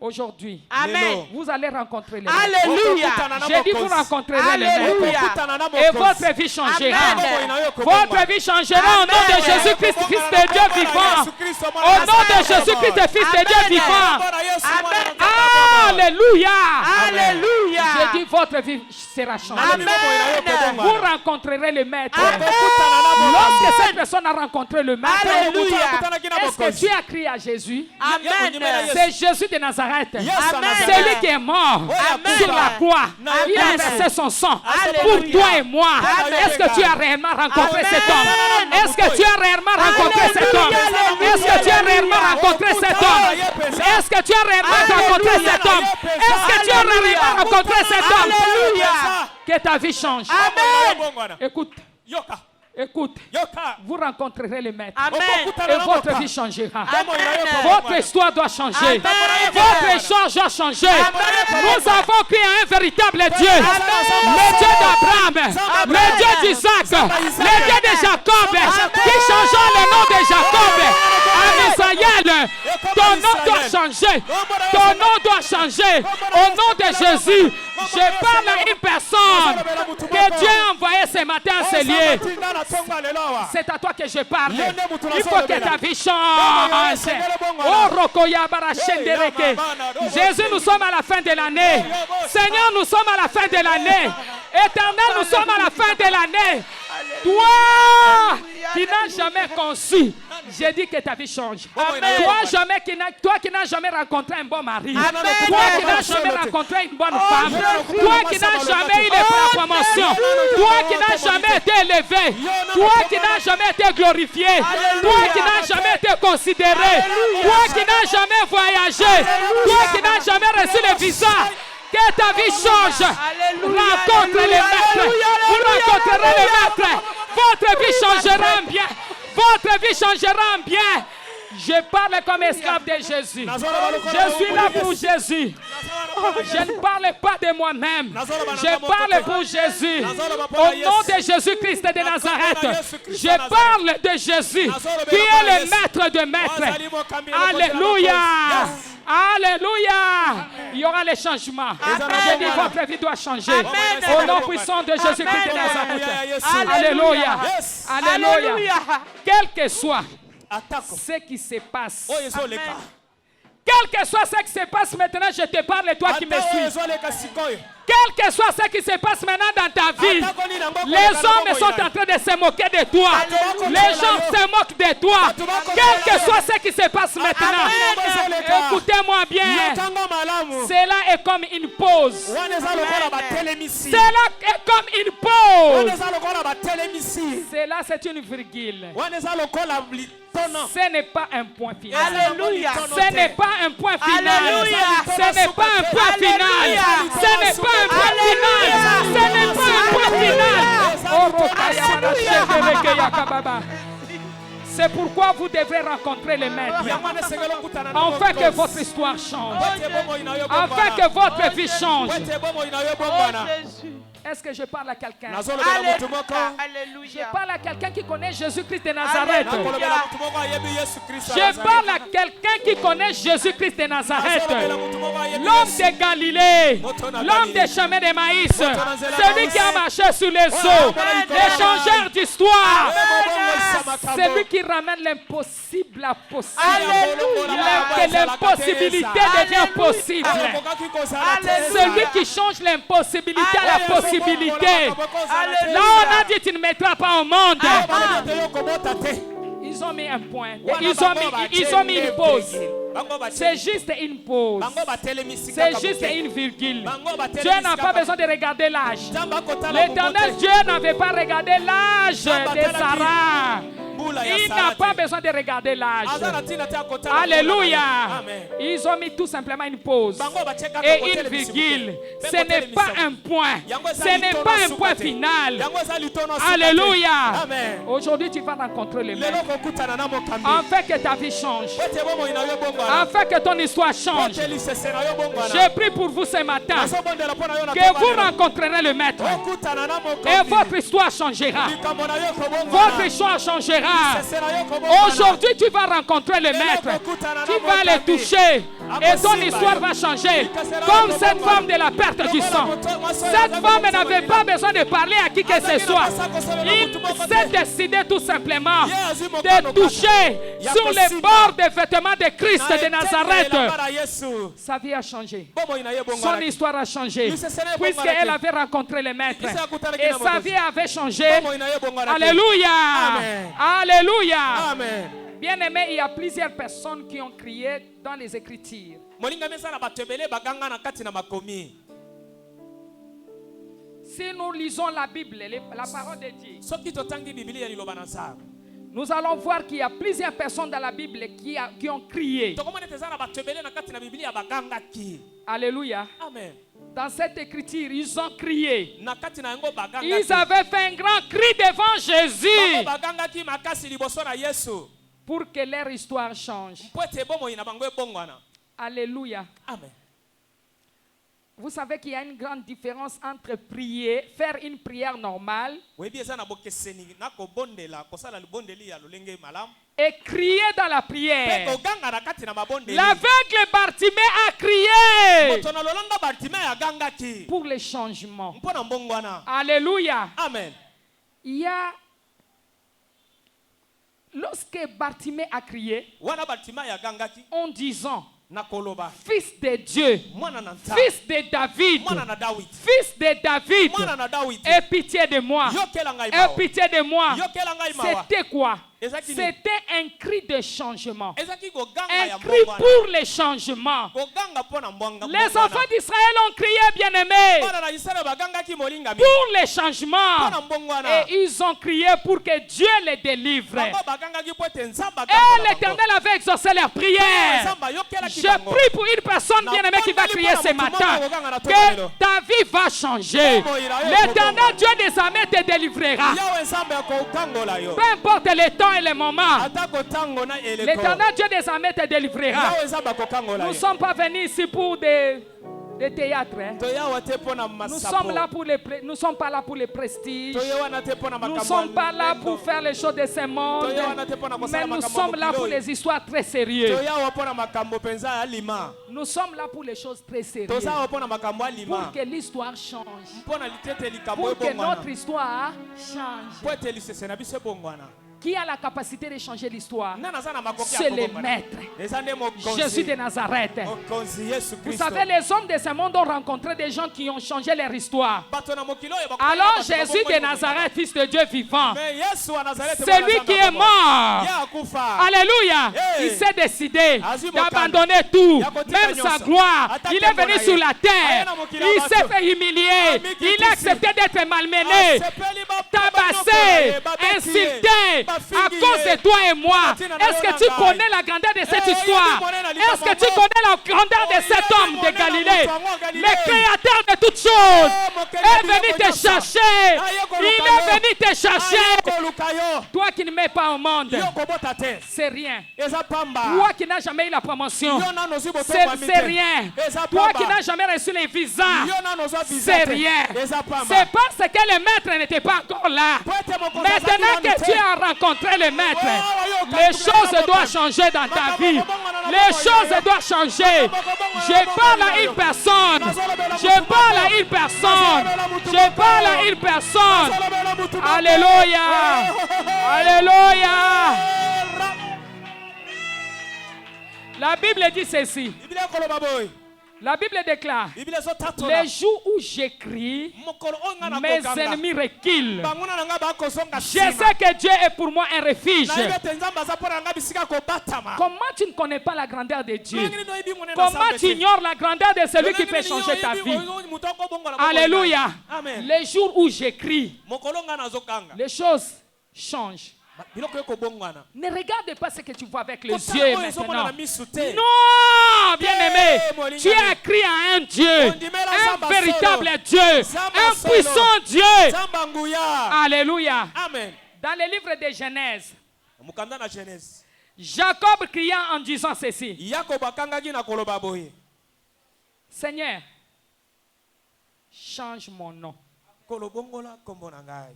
Aujourd'hui, Amen. vous allez rencontrer le maître. Alléluia. J'ai dit vous rencontrerez le Alléluia. maître. Et votre vie changera. Amen. Votre vie changera au nom de Amen. Jésus-Christ, Fils de Dieu vivant. Au nom de Jésus-Christ, Fils de Dieu Amen. vivant. Amen. Alléluia. Alléluia. J'ai dit votre vie sera changée. Amen. Vous rencontrerez le maître. Amen. Lorsque cette personne a rencontré le maître, Alléluia. est-ce que tu as crié à Jésus? Amen. C'est Jésus de Nazareth. Amen. C'est lui qui est mort Amen. sur la croix. Il a Amen. versé son sang Alléluia. pour toi et moi. Amen. Est-ce que tu as réellement rencontré Amen. cet homme? Est-ce que tu as réellement rencontré cet homme? Alléluia. Est-ce que tu as réellement rencontré cet homme? Est-ce que tu as réellement rencontré cet homme? Est-ce que tu as réellement rencontré cet homme? Alléluia. Que ta vie change. Amen. Écoute, Yoka. écoute. Yoka. Vous rencontrerez le maître. Amen. Et votre vie changera. Amen. Votre histoire doit changer. Amen. Votre échange doit changer. Amen. Nous avons cru à un véritable Dieu. Le Dieu d'Abraham, le Dieu d'Isaac, le Dieu de Jacob, qui changeant le nom de Jacob en Israël. Ton nom doit changer. Ton nom doit changer. Au nom de Jésus, je parle à une personne que Dieu a envoyée ce matin à ce lieu. C'est à toi que je parle. Il faut que ta vie change. Oh, Rokoya Barashendereke. Jésus, nous sommes à la fin de l'année. Seigneur, nous sommes à la fin de l'année. Éternel, nous sommes à la fin de l'année. Toi qui n'as jamais conçu, j'ai dit que ta vie change. Toi qui n'as jamais rencontré un bon mari. Toi qui n'as jamais rencontré une bonne femme. Toi qui n'as jamais eu de promotion. Toi qui n'as jamais été élevé. Toi qui n'as jamais été glorifié. Toi qui n'as jamais été considéré. Toi qui n'as jamais voyagé. Toi qui n'as jamais reçu le visa. Que ta vie change. Rencontre les maîtres. Vous rencontrerez les maîtres. Votre vie changera en bien. Votre vie changera en bien. Je parle comme esclave de Jésus. Je suis là pour Jésus. Je ne parle pas de moi-même. Je parle pour Jésus. Au nom de Jésus-Christ de Nazareth. Je parle de Jésus qui est le maître de maîtres. Alléluia. Alléluia. Il y aura les changements. Je dis votre vie doit changer. Au nom puissant de Jésus-Christ de Nazareth. Alléluia. Alléluia. Quel que soit ce qui se passe. Quel que soit ce qui se passe maintenant, je te parle, toi qui me suis. Quel que soit ce qui se passe maintenant dans ta vie, les hommes sont en train de se moquer de toi. Les gens se moquent de toi. Quel que soit ce qui se passe maintenant, écoutez-moi bien. Cela est comme une pause. Cela est comme une pause. Cela, c'est une virgule. Ce n'est pas un point final. Alléluia. Ce n'est pas un point final. Alléluia. Ce n'est pas un point final. Ce n'est pas un point final. Ce n'est pas un point final. C'est pourquoi vous devrez rencontrer les maîtres. Afin que votre histoire change. Afin que votre vie change. Est-ce que je parle à quelqu'un? Alléluia. Je parle à quelqu'un qui connaît Jésus-Christ de Nazareth. Je parle à quelqu'un qui connaît Jésus-Christ de Nazareth. L'homme de Galilée. L'homme des chemins de maïs. Celui qui a marché sur les eaux. L'échangeur d'histoire. Celui qui ramène l'impossible à possible. Que l'impossibilité devient possible. Celui qui change l'impossibilité à la possibilité. Là, on a dit tu ne mettras pas au monde. Ils ont mis un point. Ils ont mis une pause. C'est juste une pause. C'est juste une virgule. Dieu n'a pas besoin de regarder l'âge. L'Éternel Dieu n'avait pas regardé l'âge de Sarah. Il n'a pas besoin de regarder l'âge. Alléluia. Ils ont mis tout simplement une pause et une virgule. Ce n'est pas un point. Ce n'est pas un point final. Alléluia. Aujourd'hui, tu vas rencontrer les maîtres. Afin que ta vie change. Afin que ton histoire change. Je prie pour vous ce matin que vous rencontrerez le maître. Et votre histoire changera. Votre histoire changera. Aujourd'hui, tu vas rencontrer le maître. Tu vas le toucher. Et ton histoire va changer. Comme cette femme de la perte du sang. Cette femme n'avait pas besoin de parler à qui que ce soit. Il s'est décidé tout simplement de toucher sur les bords des vêtements de Christ de Nazareth. Sa vie a changé. Son histoire a changé. Puisqu'elle avait rencontré le maître. Et sa vie avait changé. Alléluia. Alléluia. Bien-aimé, il y a plusieurs personnes qui ont crié dans les Écritures. Si nous lisons la Bible, la parole de Dieu, nous allons voir qu'il y a plusieurs personnes dans la Bible qui ont crié. Alléluia. Amen. Dans cette écriture, ils ont crié. Ils avaient fait un grand cri devant Jésus pour que leur histoire change. Alléluia. Amen. Vous savez qu'il y a une grande différence entre prier, faire une prière normale, et crier dans la prière. L'aveugle Bartimée a crié pour le changement. Alléluia. Amen. Il y a, lorsque Bartimée a crié en disant, nakoloba fils de Dieu, mwana na nta fils de David, mwana na David fils de David, mwana na David aie pitié de moi, yokela ngai aie mawa pitié de moi. yokela ngai mawa C'était quoi? ezaki ni C'était un cri de changement, ezaki goganga un ya cri pour les changements. goganga pona mbwanga Les enfants d'Israël ont crié, bien-aimés, bana na Israël bagangaki molingami pour les changements. pona mbongwana Et ils ont crié pour que Dieu les délivre. bango bagangaki po ete nzamba Et l'Éternel avait exaucé leur prière. nzamba yokelaki Je bango prie pour une personne bien-aimée qui va crier ce matin que ta vie va changer. L'Éternel Dieu des armées te délivrera. yawe nzamba yakokangola yo Peu importe le temps et le moment, atako tango na eleko l'Éternel Dieu des armées te délivrera. yawe nzamba akokangola Nous ne yo sommes pas venus ici pour des théâtres. Hein. toyawa te pona Nous masapo sommes là pour nous sommes pas là pour les prestiges. toyewana te pona Nous ne makambo sommes pas là pour faire les choses de ce monde. Mais nous sommes là pour les histoires très sérieuses. toyawa pona makambo penza ya lima Nous sommes là pour les choses très sérieuses. tozawa pona makambo ya lima Pour que l'histoire change. mpona litete likambo Pour que ebongwana notre histoire change. po ete lisese na biso ebongwana Qui a la capacité de changer l'histoire? nana aza na makoki C'est ya le kobongwana maître. eza nde Jésus de mokonzi Nazareth. mokonzi yesu Vous kristo savez, les hommes de ce monde ont rencontré des gens qui ont changé leur histoire. bato na mokili oyo bakokaka Alors bato Jésus de bakokaka. Nazareth, fils de Dieu vivant, Mais Yesu wa Nazareth c'est lui qui est mort. ye akufa Alléluia. Hey. Il s'est décidé Azui d'abandonner tout, Yakotika même nyonso. sa gloire. Atake Il est venu mbona sur ye. la terre. Ayena mokili Il ya s'est bato. fait humilier. Amiki Il a kisi. accepté d'être malmené, Asepeli ba- tabassé, ba- ba- insulté ba- à cause de toi et moi. Est-ce que tu connais la grandeur de cette Eh, histoire? Est-ce que tu connais la grandeur de cet homme de Galilée? Le créateur de toutes choses est venu te chercher. Il est venu te chercher. Ayokoluka yo Toi qui ne mets pas au monde, yo kobota te c'est rien. eza pamba Toi qui n'as jamais eu la promotion, yo nano ozwi botokwami c'est te rien. eza Toi qui pamba n'as jamais reçu les visas, yo nano ozwa visa c'est te rien. eza pamba C'est parce que le maître n'était pas encore là. po ete mokonzi Maintenant azalaki nanu que tu te. as rencontré le maître, les choses doivent changer dans ta vie. Les choses doivent changer. Je parle à une personne. Je parle à une personne. Je parle à une personne. Alléluia. Alléluia. La Bible dit ceci. Biblia ekoloba boye La Bible déclare, Biblia ezotatola les jours où j'écris, mokolo oyo nga na mes kokanga ennemis reculent. banguna na nga bakozonga Je sais que Dieu est pour moi un refuge. nayebi ete nzambe aza mpo na nga bisika kobatama Comment tu ne connais pas la grandeur de Dieu? ndenge nini oyebi monene na Comment Nzambe tu te? ignores la grandeur de celui qui Ndenge peut nini changer ta oyebi vie? moto akobongola mokolo na Alléluia. ye? Amen. Les jours où j'écris, mokolo nga nazokanga les choses changent. biloko ekobongwana Ne regarde pas ce que tu vois avec les kotala yeux oyo ezomona na maintenant. misu te Non, bien-aimé, mon tu as crié à un Dieu, un véritable Dieu, un puissant Dieu. nzambe nguya Alléluia. amen Dans le livre de Genèse, mokanda na genèse Jacob cria en disant ceci: yakobo akangaki na koloba boye Seigneur, change mon nom. kolobongola kombo na ngai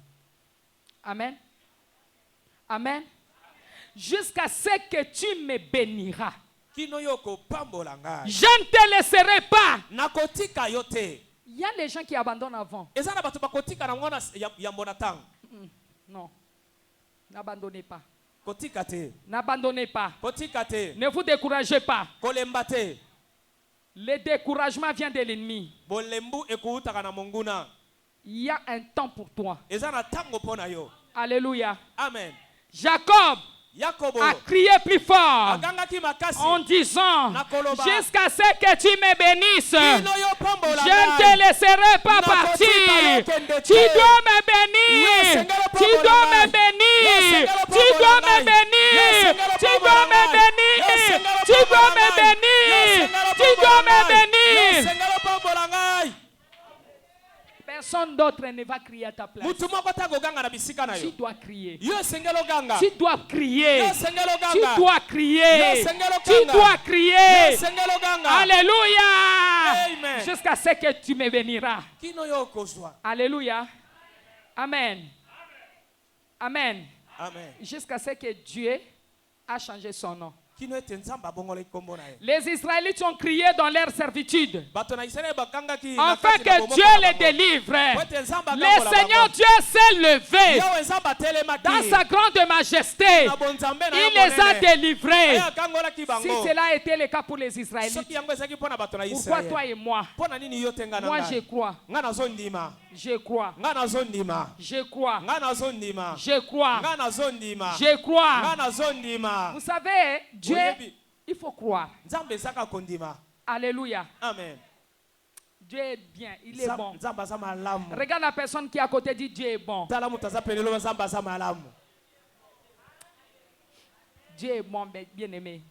Amen. Amen. Jusqu'à ce que tu me béniras. kino yo kopambola ngai Je ne te laisserai pas. nakotika yo te Il y a les gens qui abandonnent avant. eza na bato bakotika na ngwana yambo na ntango Non. N'abandonnez pas. kotika te N'abandonnez pas. kotika te Ne vous découragez pas. kolemba te Le découragement vient de l'ennemi. bolembu ekuutaka na monguna Il y a un temps pour toi. eza na ntango mpo na yo Alléluia. amen Jacob yakobo a crié plus fort agangaki makasi en disant, Nakoloba. jusqu'à ce que tu me bénisses, kino yo pambola je ne te laisserai pas partir. Tu dois me bénir. Tu dois me bénir. Tu dois me bénir. Tu dois me bénir. Tu dois me bénir. Tu dois me bénir. sengelo pambola ngai Personne d'autre ne va crier à ta place. mutu moko ta koganga na bisika na Tu yo dois crier. yo esengeli oganga Tu dois crier. yo esengeli Tu oganga dois crier. Yo, Seigneur, Tu Okanga. dois yo crier. esengeli oganga Alléluia. Amen. Jusqu'à ce que tu me béniras. kino yo okozwa Alléluia. Amen. Amen. amen Jusqu'à ce que Dieu a changé son nom. Les Israélites ont crié dans leur servitude afin afin que Dieu les délivre. Le Seigneur Dieu s'est levé dans sa grande majesté. Il les a délivrés. Si cela a été le cas pour les Israélites, pourquoi toi et moi? Moi je crois. Je crois. Je crois. Je crois. Je crois. Vous savez, Dieu, il faut croire. Alléluia. Amen. Dieu est bien, il est bon. Regarde la personne qui est à côté, dit Dieu est bon. Dieu est bon, bien aimé.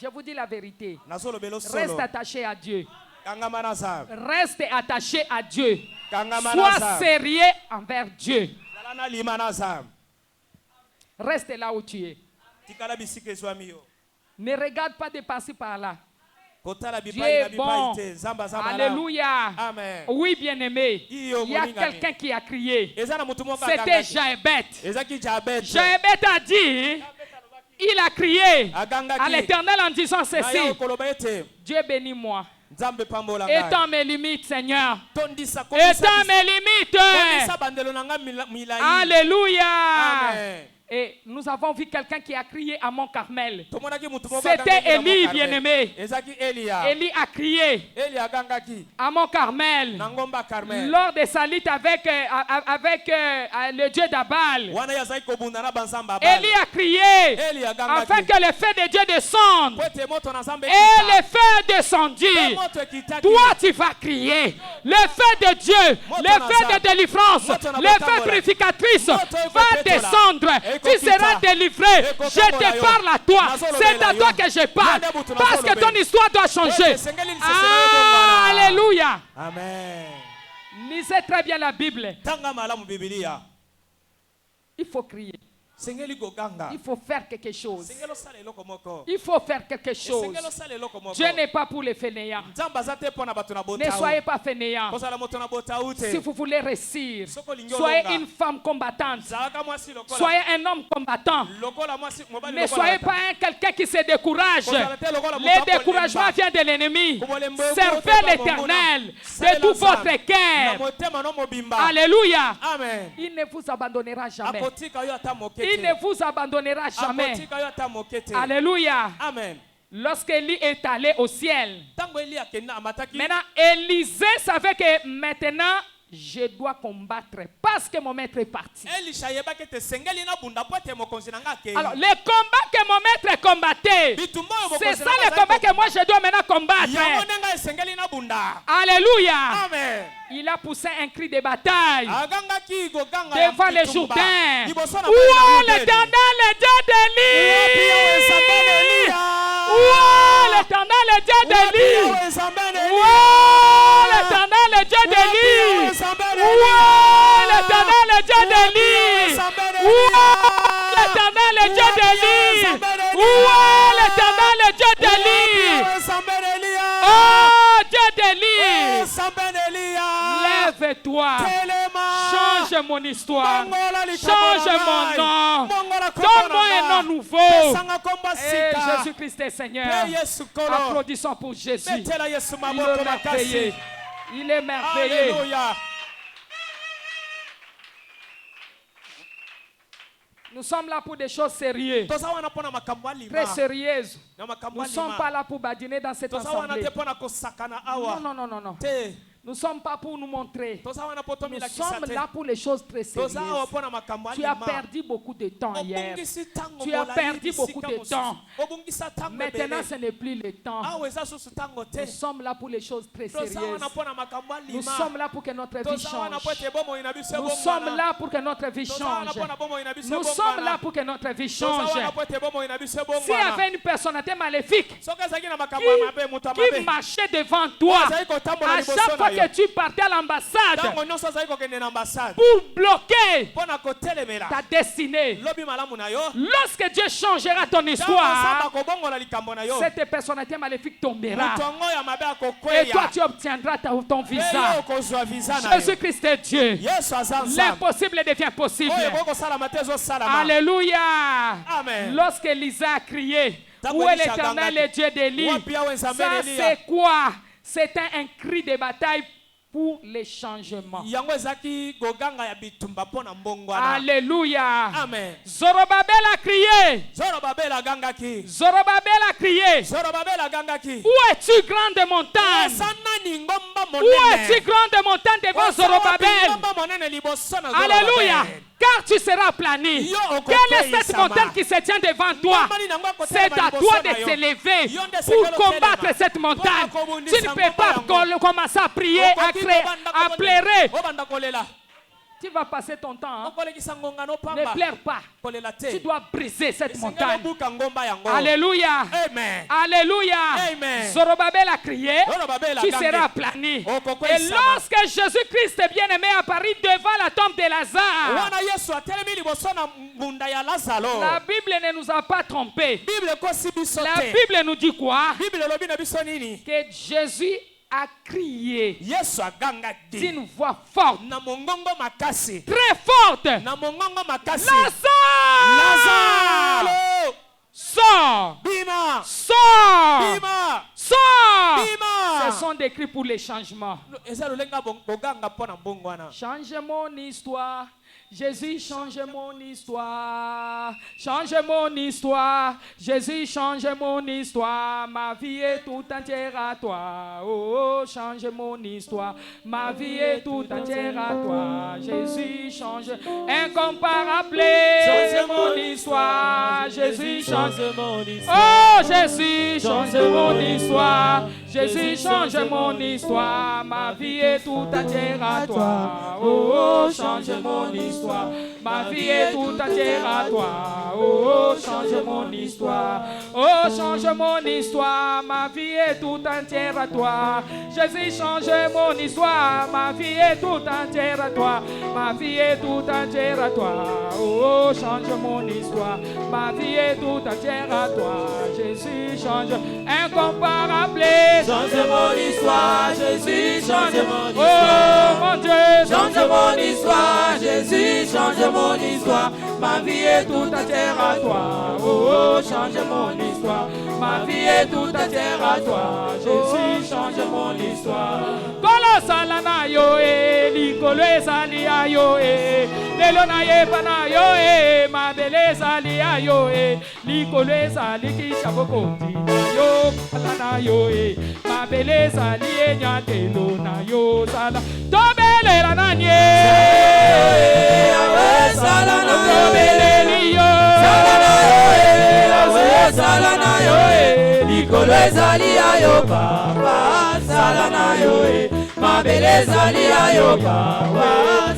Je vous dis la vérité. Reste attaché à Dieu. Reste attaché à Dieu. Sois sérieux envers Dieu. Reste là où tu es. Ne regarde pas de passer par là. Dieu est bon. Alléluia. Amen. Oui, bien-aimé. Il y a quelqu'un qui a crié. C'était Jaébet. Jaébet a dit, il a crié à l'Éternel en disant ceci: Dieu bénis moi. Étends mes limites, Seigneur. Étends mes limites. Alléluia. Amen. Et nous avons vu quelqu'un qui a crié à Mont Carmel. C'était Élie, bien-aimé. Élie a crié à Mont Carmel lors des sa lutte avec le dieu d'Abal. Élie a crié afin que le feu de Dieu descende. Et le feu est descendu. Toi, tu vas crier. Le feu de Dieu, le feu de délivrance, le feu purificatrice va descendre. Tu seras délivré. Je te parle à toi. C'est à toi que je parle. Parce que ton histoire doit changer. Alléluia. Amen. Lisez très bien la Bible. Il faut crier. Il faut faire quelque chose. Il faut faire quelque chose. Dieu n'est pas pour les fainéants. Ne soyez pas fainéants. Si vous voulez réussir, soyez une femme combattante. Soyez un homme combattant. Ne soyez pas quelqu'un qui se décourage. Le découragement vient de l'ennemi. Servez l'Éternel de tout votre cœur. Alléluia. Il ne vous abandonnera jamais. Il ne vous abandonnera jamais. Alléluia. Amen. Lorsqu'Élie est allé au ciel, maintenant Élisée savait que maintenant je dois combattre parce que mon maître est parti. Alors, le combat que mon maître combattait, c'est ça le combat que moi je dois maintenant combattre. Alléluia. Amen. Il a poussé un cri de bataille devant les Jourdains. Où l'Éternel est Dieu d'Élie? Où l'Éternel est Dieu d'Élie? Où l'Éternel est Dieu d'Élie? Où l'Éternel est Dieu d'Élie? Où l'Éternel est Dieu d'Élie? Où l'Éternel est Dieu d'Élie? Oh Dieu d'Élie, lève-toi, change mon histoire, change mon nom, donne-moi un nom nouveau. Et Jésus-Christ est Seigneur. Applaudissons pour Jésus. Il est merveilleux. Il est merveilleux. Nous sommes là pour des choses sérieuses, très sérieuses. Nous ne sommes pas là pour badiner dans cette assemblée. Non, non, non, non. Nous ne sommes pas pour nous montrer. Nous sommes là pour les choses très sérieuses. Tu as perdu beaucoup de temps hier. Tu as perdu beaucoup de temps. Maintenant, ce n'est plus le temps. Nous sommes là pour les choses très sérieuses. Nous sommes là pour que notre vie change. Nous sommes là pour que notre vie change. Nous sommes là pour que notre vie change. S'il y avait une personnalité maléfique qui marchait devant toi, à chaque fois que tu partais à l'ambassade pour bloquer ta destinée, lorsque Dieu changera ton histoire, cette personnalité maléfique tombera et toi tu obtiendras ton visa. Jésus-Christ est Dieu. L'impossible devient possible. Alléluia. Lorsque Élisée a crié, Où est l'Éternel, le Dieu d'Élie? Ça, c'est quoi? C'était un cri de bataille pour les changements. Alléluia. Amen. Zorobabel a crié. Zorobabel agangaki. Zorobabel a crié. Zorobabel agangaki. Où es-tu, grande montagne? Où es-tu, grande montagne devant Zorobabel? Alléluia. Car tu seras aplani. Quelle est cette montagne qui se tient devant toi? C'est à toi de s'élever pour combattre cette montagne. Tu ne peux pas commencer à prier, à pleurer. Tu vas passer ton temps. Ne pleure pas. Tu dois briser cette montagne. Alléluia. Amen. Alléluia. Amen. Zorobabel a crié. Tu seras aplani. Et lorsque Jésus-Christ bien-aimé apparut devant la tombe de Lazare, la Bible ne nous a pas trompés. La Bible nous dit quoi? Que Jésus a crié d'une voix forte, très forte. Lazare! Sors! Sors! Sors! Ce sont des cris pour les changements. Change mon histoire. Jésus, change mon histoire. Change mon histoire. Jésus, change mon histoire. Ma vie est tout entière à toi. Oh, change mon histoire. Ma vie est tout entière à toi. Jésus, change. Incomparable. Change mon histoire. Jésus, change mon histoire. Oh, Jésus, change mon histoire. Jésus, change mon histoire. Ma vie est tout entière à toi. Oh, change mon histoire. Ma vie est tout entière à toi. Oh, change mon histoire. Oh, change mon histoire. Ma vie est tout entière à toi. Jésus, change mon histoire. Ma vie est tout entière à toi. Ma vie est tout entière à toi. Oh, change mon histoire. Ma vie est tout entière à toi. Jésus, change. Incomparable. Change mon histoire. Jésus, change mon histoire. Oh, mon Dieu. Change mon histoire. Jésus, change mon histoire. Ma vie est tout entière à toi. Oh, change mon histoire. Ma vie est tout entière à toi. Jésus, change mon histoire. Salana yo likolo ezali ayo lelo na yebana yo mabele ezali ayo likolo ezali kisabokoti na yo salana yo mabele ezali enyatelo na yo sala tobelera nanye salana tobeleli yo salana yo likolo ezali ayo papa salana yo mabele ezali ayo papa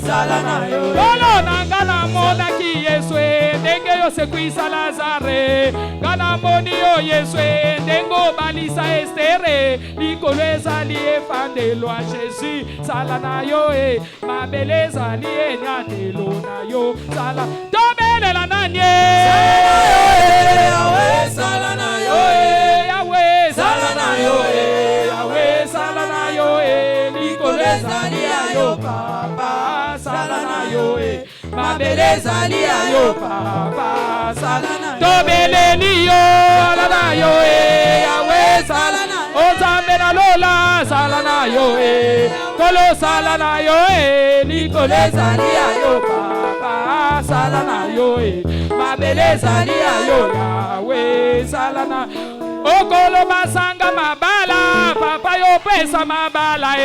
salana yo lolo nangana mona ki Yesu ndenge yo sekwisa Lazare ngana moni yo Yesu ndengo balisa Estere likolo ezali efandelo a Jésus salana yo mabele ezali enyatelo na yo sala tobelela nanye salana yo Yahweh salana yo Yahweh salana yo likolo ezali ayo papa salana yo mabele ezali ayo papa salana yo tobeleli yo salana yo Yahweh salana ozambe na lola salana yo kolo salana yo likolo ezali ayo papa salana yo mabele ezali ayo Yahweh salana okolo basanga mabala papa yo pesa mabala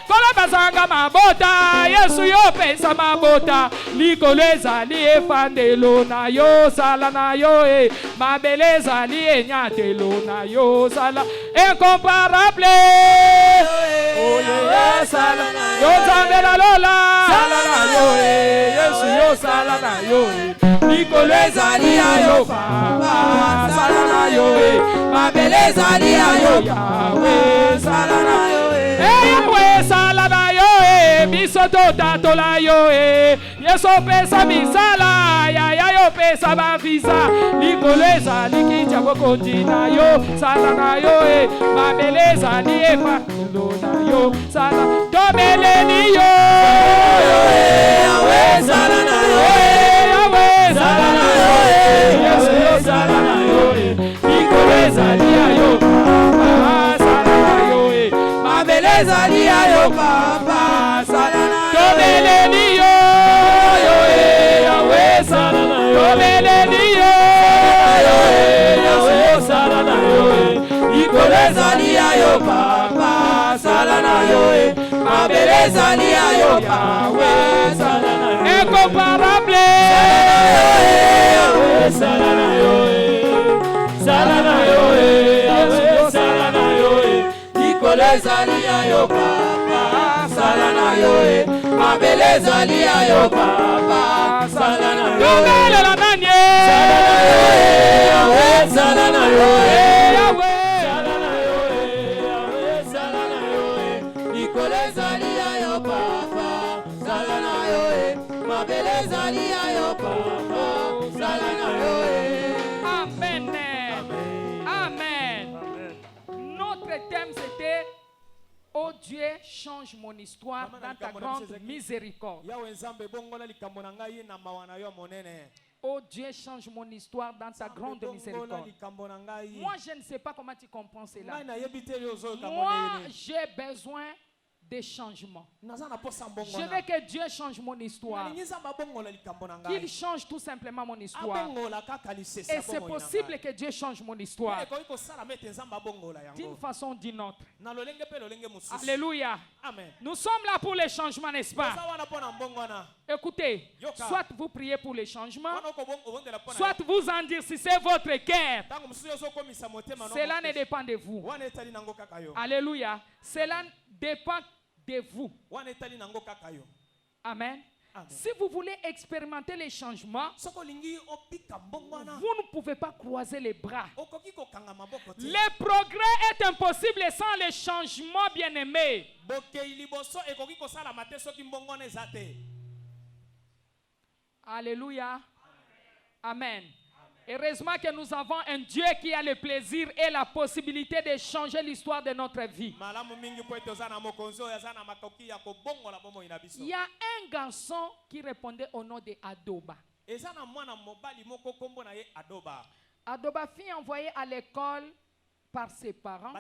kolo basanga mabota Yesu yo pesa mabota likolo ezali efandelo na yo sala na yo mabele ezali enyatelo na yo sala incomparable oh sala yo zambe na lola sala na yo Yesu yo sala na yo likolo ezali ayo papa sala na yo mabele ezali ayo Yahweh salana yo Yahweh salana yo biso totatola yo Yesu pesa misala ya yo pesa bavisa likolo ezali kitya bokonzi na yo salana yo mabele ezali efandelo na yo sala tobeleli yo Yahweh salana yo Yahweh salana yo Yesu yo salana yo likolo ezali ya yo papa sala na yo Tobeleli yo Yahweh sala na yo Tobeleli yo Yahweh sala na yo likolo ezali ya yo papa sala na yo mabele ezali ya yo Yahweh sala na yo incomparable Yahweh sala na yo sala na yo Yahweh sala na yo likolo ezali ya yo papa sala na yo mabele ezali ya yo papa sala na yo Tobelela nani Yahweh sala na yo Yahweh sala na yo Yahweh sala na yo likolo ezali ya yo papa sala na yo mabele ezali ya yo papa sala na yo Amen. Amen. Notre thème c'était oh Dieu, change mon histoire dans ta grande miséricorde. Oh Dieu, change mon histoire dans ta grande miséricorde. Moi, je ne sais pas comment tu comprends cela. Moi, j'ai besoin de changements. Je veux que Dieu change mon histoire. Qu'il change tout simplement mon histoire. Et c'est possible que Dieu change mon histoire d'une façon ou d'une autre. Alléluia. Nous sommes là pour les changements, n'est-ce pas? Écoutez, soit vous priez pour les changements, soit vous endurcissez votre cœur. Cela ne dépend de vous. Alléluia. Cela dépend de vous. Amen. Si vous voulez expérimenter les changements, vous ne pouvez pas croiser les bras. Le progrès est impossible sans les changements, bien-aimés. Alléluia. Amen. Heureusement que nous avons un Dieu qui a le plaisir et la possibilité de changer l'histoire de notre vie. Il y a un garçon qui répondait au nom de Adoba. Adoba fut envoyé à l'école par ses parents,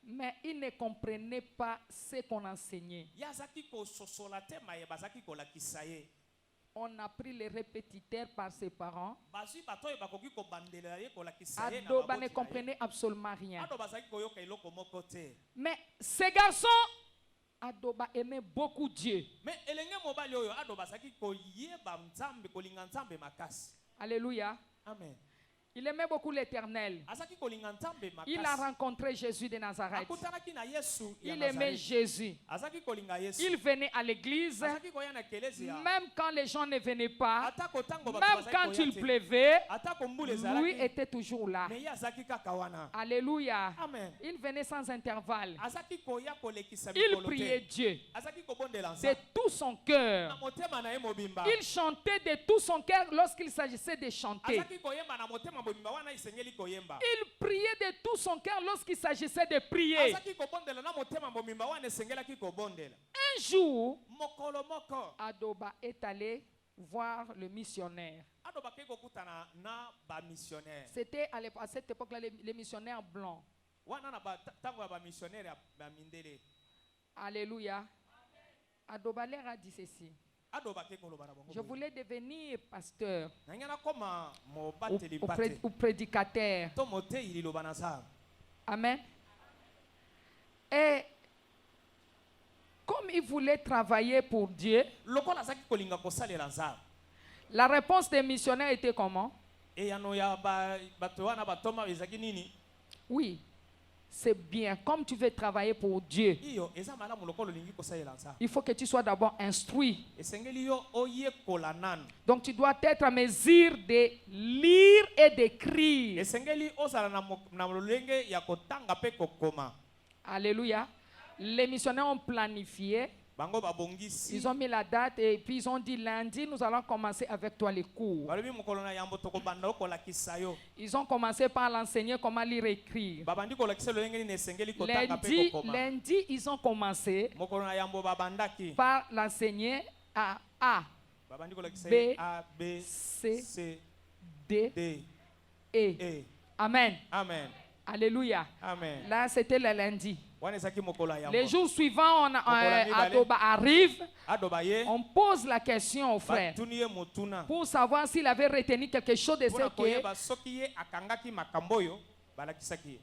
mais il ne comprenait pas ce qu'on enseignait. On a pris les répétiteurs par ses parents. Adoba ne comprenait absolument rien. Mais ce garçon, Adoba aimait beaucoup Dieu. Alléluia. Amen. Il aimait beaucoup l'Éternel. Il a rencontré Jésus de Nazareth. Il aimait Jésus. Il venait à l'église. Même quand les gens ne venaient pas, même quand il pleuvait, lui était toujours là. Alléluia. Il venait sans intervalle. Il priait Dieu de tout son cœur. Il chantait de tout son cœur lorsqu'il s'agissait de chanter. Il priait de tout son cœur lorsqu'il s'agissait de prier. Un jour, Adoba est allé voir le missionnaire. C'était à cette époque-là les missionnaires blancs. Alléluia. Adoba leur a dit ceci: je voulais devenir pasteur ou prédicateur. Amen. Et comme il voulait travailler pour Dieu, la réponse des missionnaires était comment? Oui, c'est bien. Comme tu veux travailler pour Dieu, il faut que tu sois d'abord instruit. Donc tu dois être à mesure de lire et d'écrire. Alléluia. Les missionnaires ont planifié. Ils ont mis la date et puis ils ont dit lundi, nous allons commencer avec toi les cours. Ils ont commencé par l'enseigner comment lire et écrire. Lundi, ils ont commencé par l'enseigner à A, B, C, D, E. Amen. Amen. Alléluia. Amen. Là, c'était le lundi. Wana ezaki mokolo ya Les yango. jours suivants, Adoba arrive. Adoba ye. On pose la question au frère Batuni ye motuna. pour savoir s'il avait retenu quelque chose de ce Mpona que koyeba soki ye akangaki makambo oyo balakisaki ye.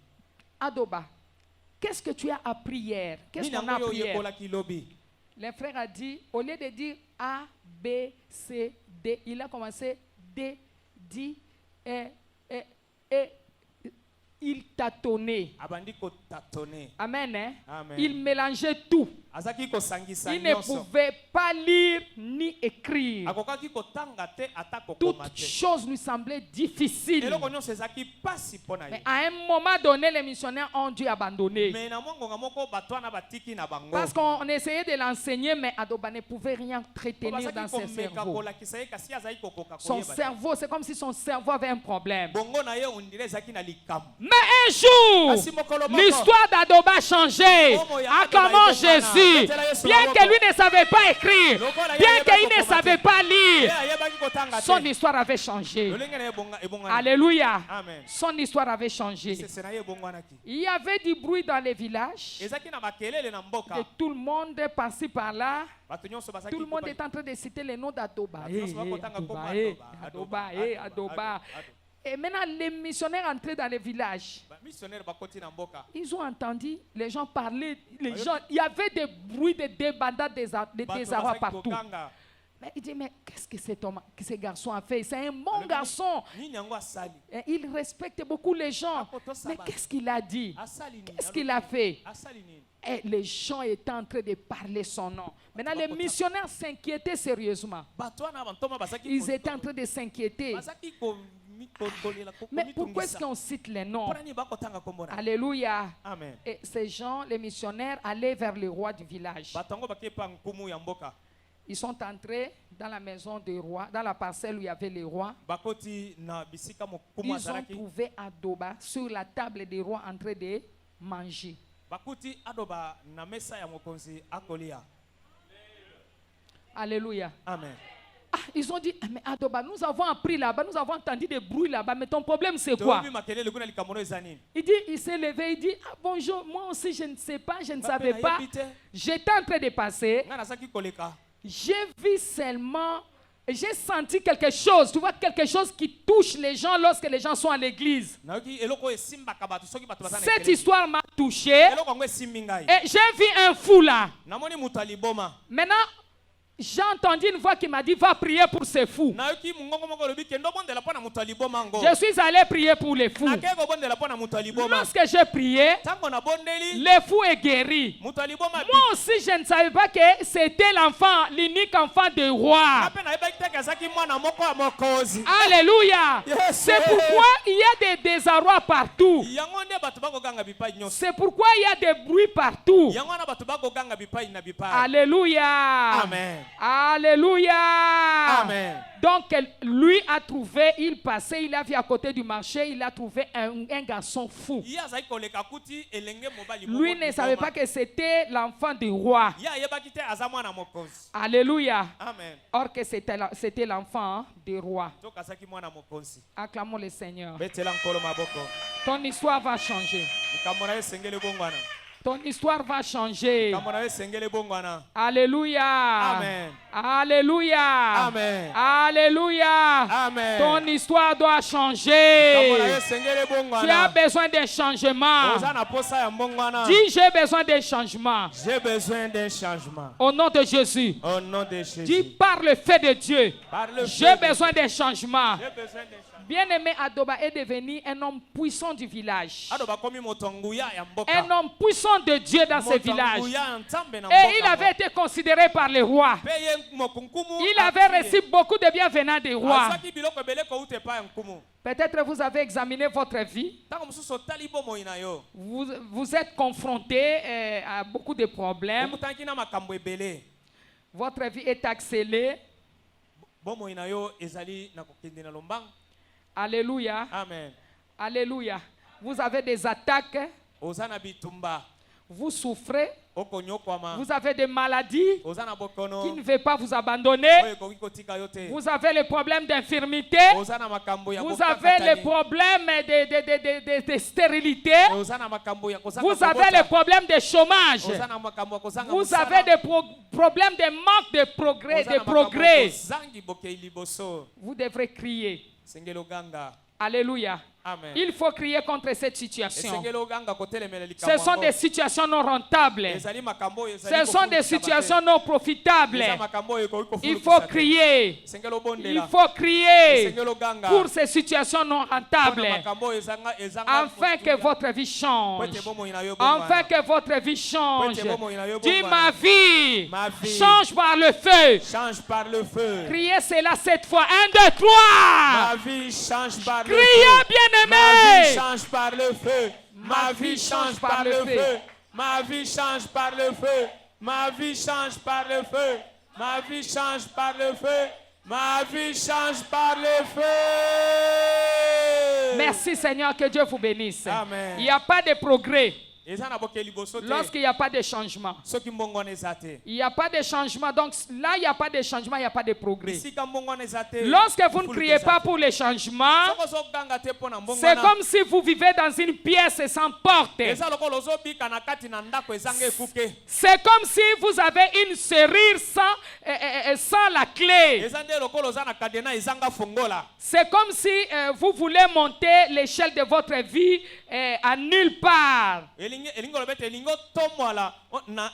Adoba. Qu'est-ce que tu as appris hier? Qu'est-ce qu'on a Nini yango appris oyo hier? yekolaki lobi. Le frère a dit, au lieu de dire A, B, C, D, il a commencé D, D, il tâtonnait. Abandi ko tâtonner. Amen, hein? Amen. Il mélangeait tout. Azaki ko sangisa Il ne nyonso. pouvait pas lire ni écrire. Akokaki kotanga te ata kokoma Toutes te. choses lui semblaient difficiles. Eloko nyonso ezaki pasi mpona Mais ye. à un moment donné, les missionnaires ont dû abandonner. Mais na mongonga moko bato wana batiki na bango. Parce qu'on essayait de l'enseigner, mais Adoba ne pouvait rien retenir dans ses komeka cerveaux. kolakisa ye kasi azali kokoka Son koyeba te. cerveau, c'est comme si son cerveau avait un problème. Bongo na ye ondire ezaki na likambo. Mais un jour, Kasi mokolo moko. l'histoire d'Adoba a changé. Acclamons Jésus. Bien que lui ne savait pas écrire, bien qu'il ne savait pas Ye lire, ayebaki kotanga son te. histoire avait changé. Lolenge na ye ebongana. Alléluia. Amen. Son histoire avait changé. Sese na ye ebongwanaki. Il y avait du bruit dans les villages. Ezaki na makelele na mboka. Et tout le monde est passé par là. Bato nyonso bazaki Tout le monde est en train de citer le nom d'Adoba. Adoba, Adoba. Et maintenant, les missionnaires entraient dans les villages. Missionnaire bakoti na mboka. Ils ont entendu les gens parler. Les gens, il y avait des bruits de débandade, de désarroi partout. Mais il dit, mais qu'est-ce que cet homme, que ce garçon a fait? C'est un bon garçon. Et il respecte beaucoup les gens. Mais qu'est-ce qu'il a dit? Qu'est-ce qu'il a fait? Et les gens étaient en train de parler son nom. Maintenant, les missionnaires s'inquiétaient sérieusement. Ils étaient en train de s'inquiéter. Mais pourquoi est-ce qu'on cite les noms? Alléluia. Amen. Et ces gens, les missionnaires, allaient vers le roi du village. Ils sont entrés dans la maison du roi, dans la parcelle où il y avait les rois. Ils ont trouvé Adoba sur la table des rois en train de manger. Alléluia. Amen. Ah, ils ont dit, mais Adoba, nous avons appris là-bas, nous avons entendu des bruits là-bas, mais ton problème c'est quoi? Il dit, il s'est levé, il dit, ah, bonjour, moi aussi je ne sais pas, je ne savais pas. J'étais en train de passer. J'ai vu seulement, j'ai senti quelque chose, tu vois, quelque chose qui touche les gens lorsque les gens sont à l'église. Cette histoire m'a touché et j'ai vu un fou là. Maintenant, j'ai entendu une voix qui m'a dit, va prier pour ces fous. Je suis allé prier pour les fous. Lorsque j'ai prié, le fou est guéri. Moi aussi, je ne savais pas que c'était l'enfant, l'unique enfant du roi. Alléluia. C'est pourquoi il y a des désarrois partout. C'est pourquoi il y a des bruits partout. Alléluia. Amen. Alléluia. Amen. Donc lui a trouvé, il passait, il a vu à côté du marché, il a trouvé un garçon fou. Lui ne savait pas que c'était l'enfant du roi. Alléluia. Amen. Or que c'était l'enfant du roi. Acclamons le Seigneur. Ton histoire va changer. Ton histoire va changer. Alléluia. Amen. Alléluia. Amen. Alléluia. Amen. Ton histoire doit changer. Tu as besoin d'un changement. Dis, j'ai besoin d'un changement. J'ai besoin d'un changement. Au nom de Jésus. Au nom de Jésus. Dis, par le fait de Dieu. J'ai besoin d'un changement. J'ai besoin d'un changement. Bien-aimé Adoba est devenu un homme puissant du village. Un homme puissant de Dieu dans ce village. Et il avait été considéré par les rois. Il avait reçu beaucoup de bienvenants des rois. Peut-être vous avez examiné votre vie. Vous êtes confronté à beaucoup de problèmes. Votre vie est accélérée. Alléluia. Amen. Alléluia. Vous avez des attaques. Vous souffrez. Vous avez des maladies oza na bokono qui ne veulent pas vous abandonner. oyo ekoki kotika yo te Vous avez les problèmes d'infirmité. oza na makambo ya Vous avez les problèmes de stérilité. oza na makambo ya kozanga Vous avez les problèmes de chômage. oza na makambo ya kozanga Vous avez des problèmes de manque de progrès. zangi bokei liboso Vous devrez crier. sengelo ganga. Alléluia. Amen. Il faut crier contre cette situation. Esengelo ganga kotelemela likambo Ce sont des situations non rentables. ezali makambo oyo ezali Ce sont des situations non profitables. eza makambo oyo ekoki Il kofuluka faut te. crier. Sengelo bondela Il faut crier sengelo ganga pour ces situations non rentables. Mpona makambo oyo ezanga Afin que votre vie change. Pwete bomoi na yo Afin bongwana. que votre vie change. Pwete bomoi na yo Dis bongwana. ma vie Ma vie change par le feu. change par le feu. Criez cela cette fois. 1, 2, 3. Ma vie change par le feu. Criez, Ma bien-aimés. vie change par le feu. Ma vie change par le feu. Ma vie change par le feu. Ma vie change par le feu. Ma vie change par le feu. Ma vie change par le feu. Merci Seigneur, que Dieu vous bénisse. Amen. Il n'y a pas de progrès Eza na boke liboso te. lorsqu'il n'y a pas de changement. Soki mbongwana eza te. Il n'y a pas de changement. Donc là, il n'y a pas de changement, il n'y a pas de progrès. Esika mbongwana eza te. Lorsque vous ne Fulu criez eza pas te. pour les changements, Soko ozoganga te mpo na c'est mbongwana. comme si vous vivez dans une pièce sans porte. Eza lokola ozobika na kati na ndako ezanga ekuke. C'est comme si vous avez une serrure sans la clé. Eza nde lokola oza na kadena ezanga fongola. C'est comme si vous voulez monter l'échelle de votre vie à nulle part. Elingi olobete elingo tomwala na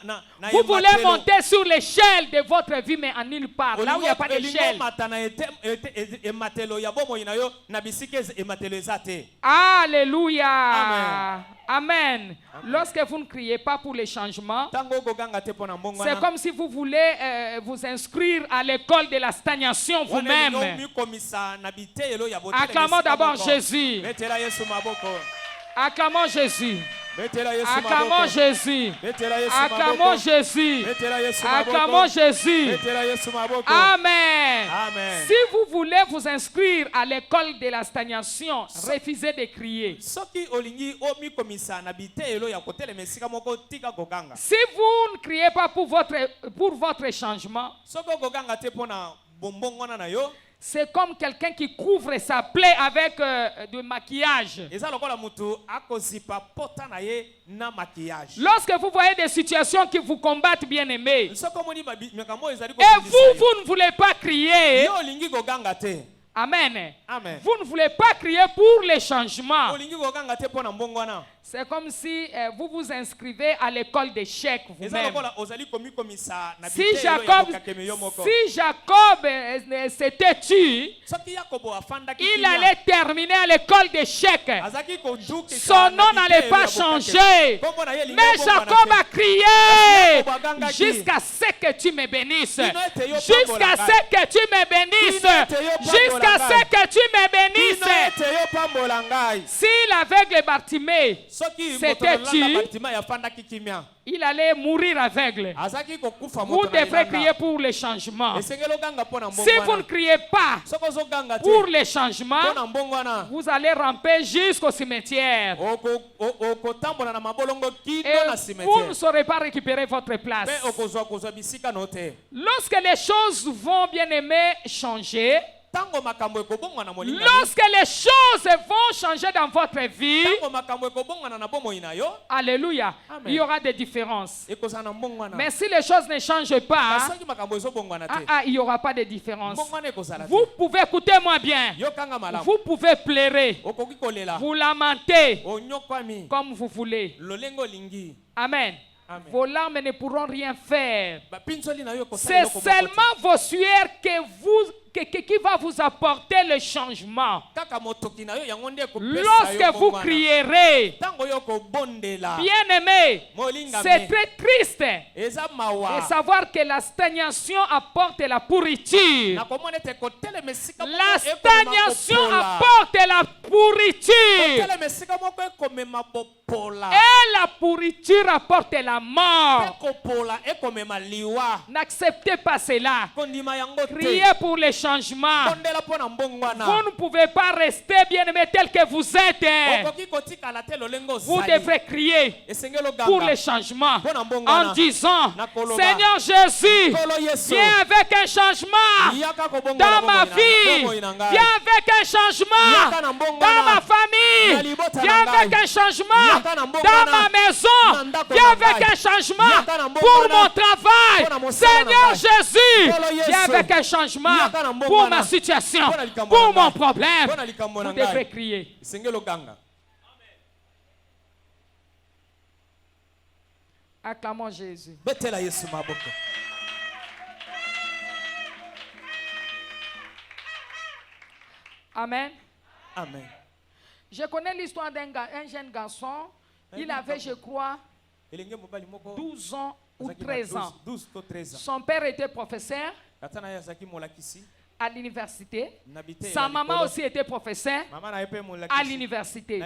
Vous voulez monter sur l'échelle de votre vie, mais à nulle part. Là où il n'y a pas d'échelle. ematelo ya bomoi na yo na bisika ematelo eza te. Alléluia. Amen. Amen. Lorsque vous ne criez pas pour les changements, Tango okoganga te mpo na c'est mbongwana. comme si vous voulez vous inscrire à l'école de la stagnation vous-même. mikomisa na biteyelo ya botelema Acclamons esika d'abord moko. Jésus. Betela Yesu maboko. Acclamons Jésus. Betela Yesu Acclamons maboko. Jésus. Betela Yesu Acclamons maboko. Jésus. Betela Yesu maboko. Acclamons Jésus. Betela Yesu maboko. Amen. Amen. Si vous voulez vous inscrire à l'école de la stagnation, refusez de crier. Soki olingi omikomisa na biteyelo ya kotelema esika moko tika kokanga. Si vous ne criez pas pour votre changement, Soki okoganga te mpo na bombongwana na yo. c'est comme quelqu'un qui couvre sa plaie avec du maquillage. Eza lokola mutu akozipa pota na ye na maquillage. Lorsque vous voyez des situations qui vous combattent, bien aimés, Soko moni makambo ezali ko. et vous ne voulez pas crier, yo olingi koganga te. amen. Amen. Vous ne voulez pas crier pour les changements. Olingi koganga te mpo na mbongwana. C'est comme si vous vous inscrivez à l'école d'échecs Eza vous-même. lokola ozali komikomisa na Si biteyelo ya Jacob, kokakeme yo moko. si Jacob s'était tu, Soki Yakobo afandaki il allait terminer à l'école d'échecs. azaki kojuki Son nom n'allait pas changer. Mais Jacob a crié jusqu'à ce que tu me bénisses. Jusqu'à ce que tu me bénisses. Jusqu'à ce que tu me bénisses. Si l'aveugle Bartimée, c'était tu, il allait mourir aveugle. Vous devrez crier pour les changements. Si vous ne criez pas pour les changements, vous allez ramper jusqu'au cimetière. Et vous ne saurez pas récupérer votre place. Lorsque les choses vont, bien aimés, changer, lorsque les choses vont changer dans votre vie, alléluia, il y aura des différences. Mais si les choses ne changent pas, il n'y aura pas de différence. Vous pouvez, écoutez-moi bien, vous pouvez pleurer, vous lamenter comme vous voulez. Amen. Amen. Vos larmes ne pourront rien faire. C'est seulement vos sueurs qui va vous apporter le changement. Lorsque vous crierez, bien aimé, c'est très triste de savoir que la stagnation apporte la pourriture. La stagnation apporte la pourriture. Et la pourriture apporte la mort. N'acceptez pas cela. Criez pour les changements. Vous ne pouvez pas rester bien aimé tel que vous êtes. vous devrez crier pour les changements en disant, Seigneur Jésus, viens avec un changement dans ma vie, viens avec un changement dans ma famille, viens avec un changement dans ma maison, viens avec un changement pour mon travail. Seigneur Jésus, viens avec un changement pour ma situation, pour mon problème. Vous devrez crier. Acclamons Jésus. Amen. Amen. Je connais l'histoire d'un jeune garçon. Il avait, je crois, 12 ans ou 13 ans. Son père était professeur à l'université. Sa maman aussi était professeure à l'université.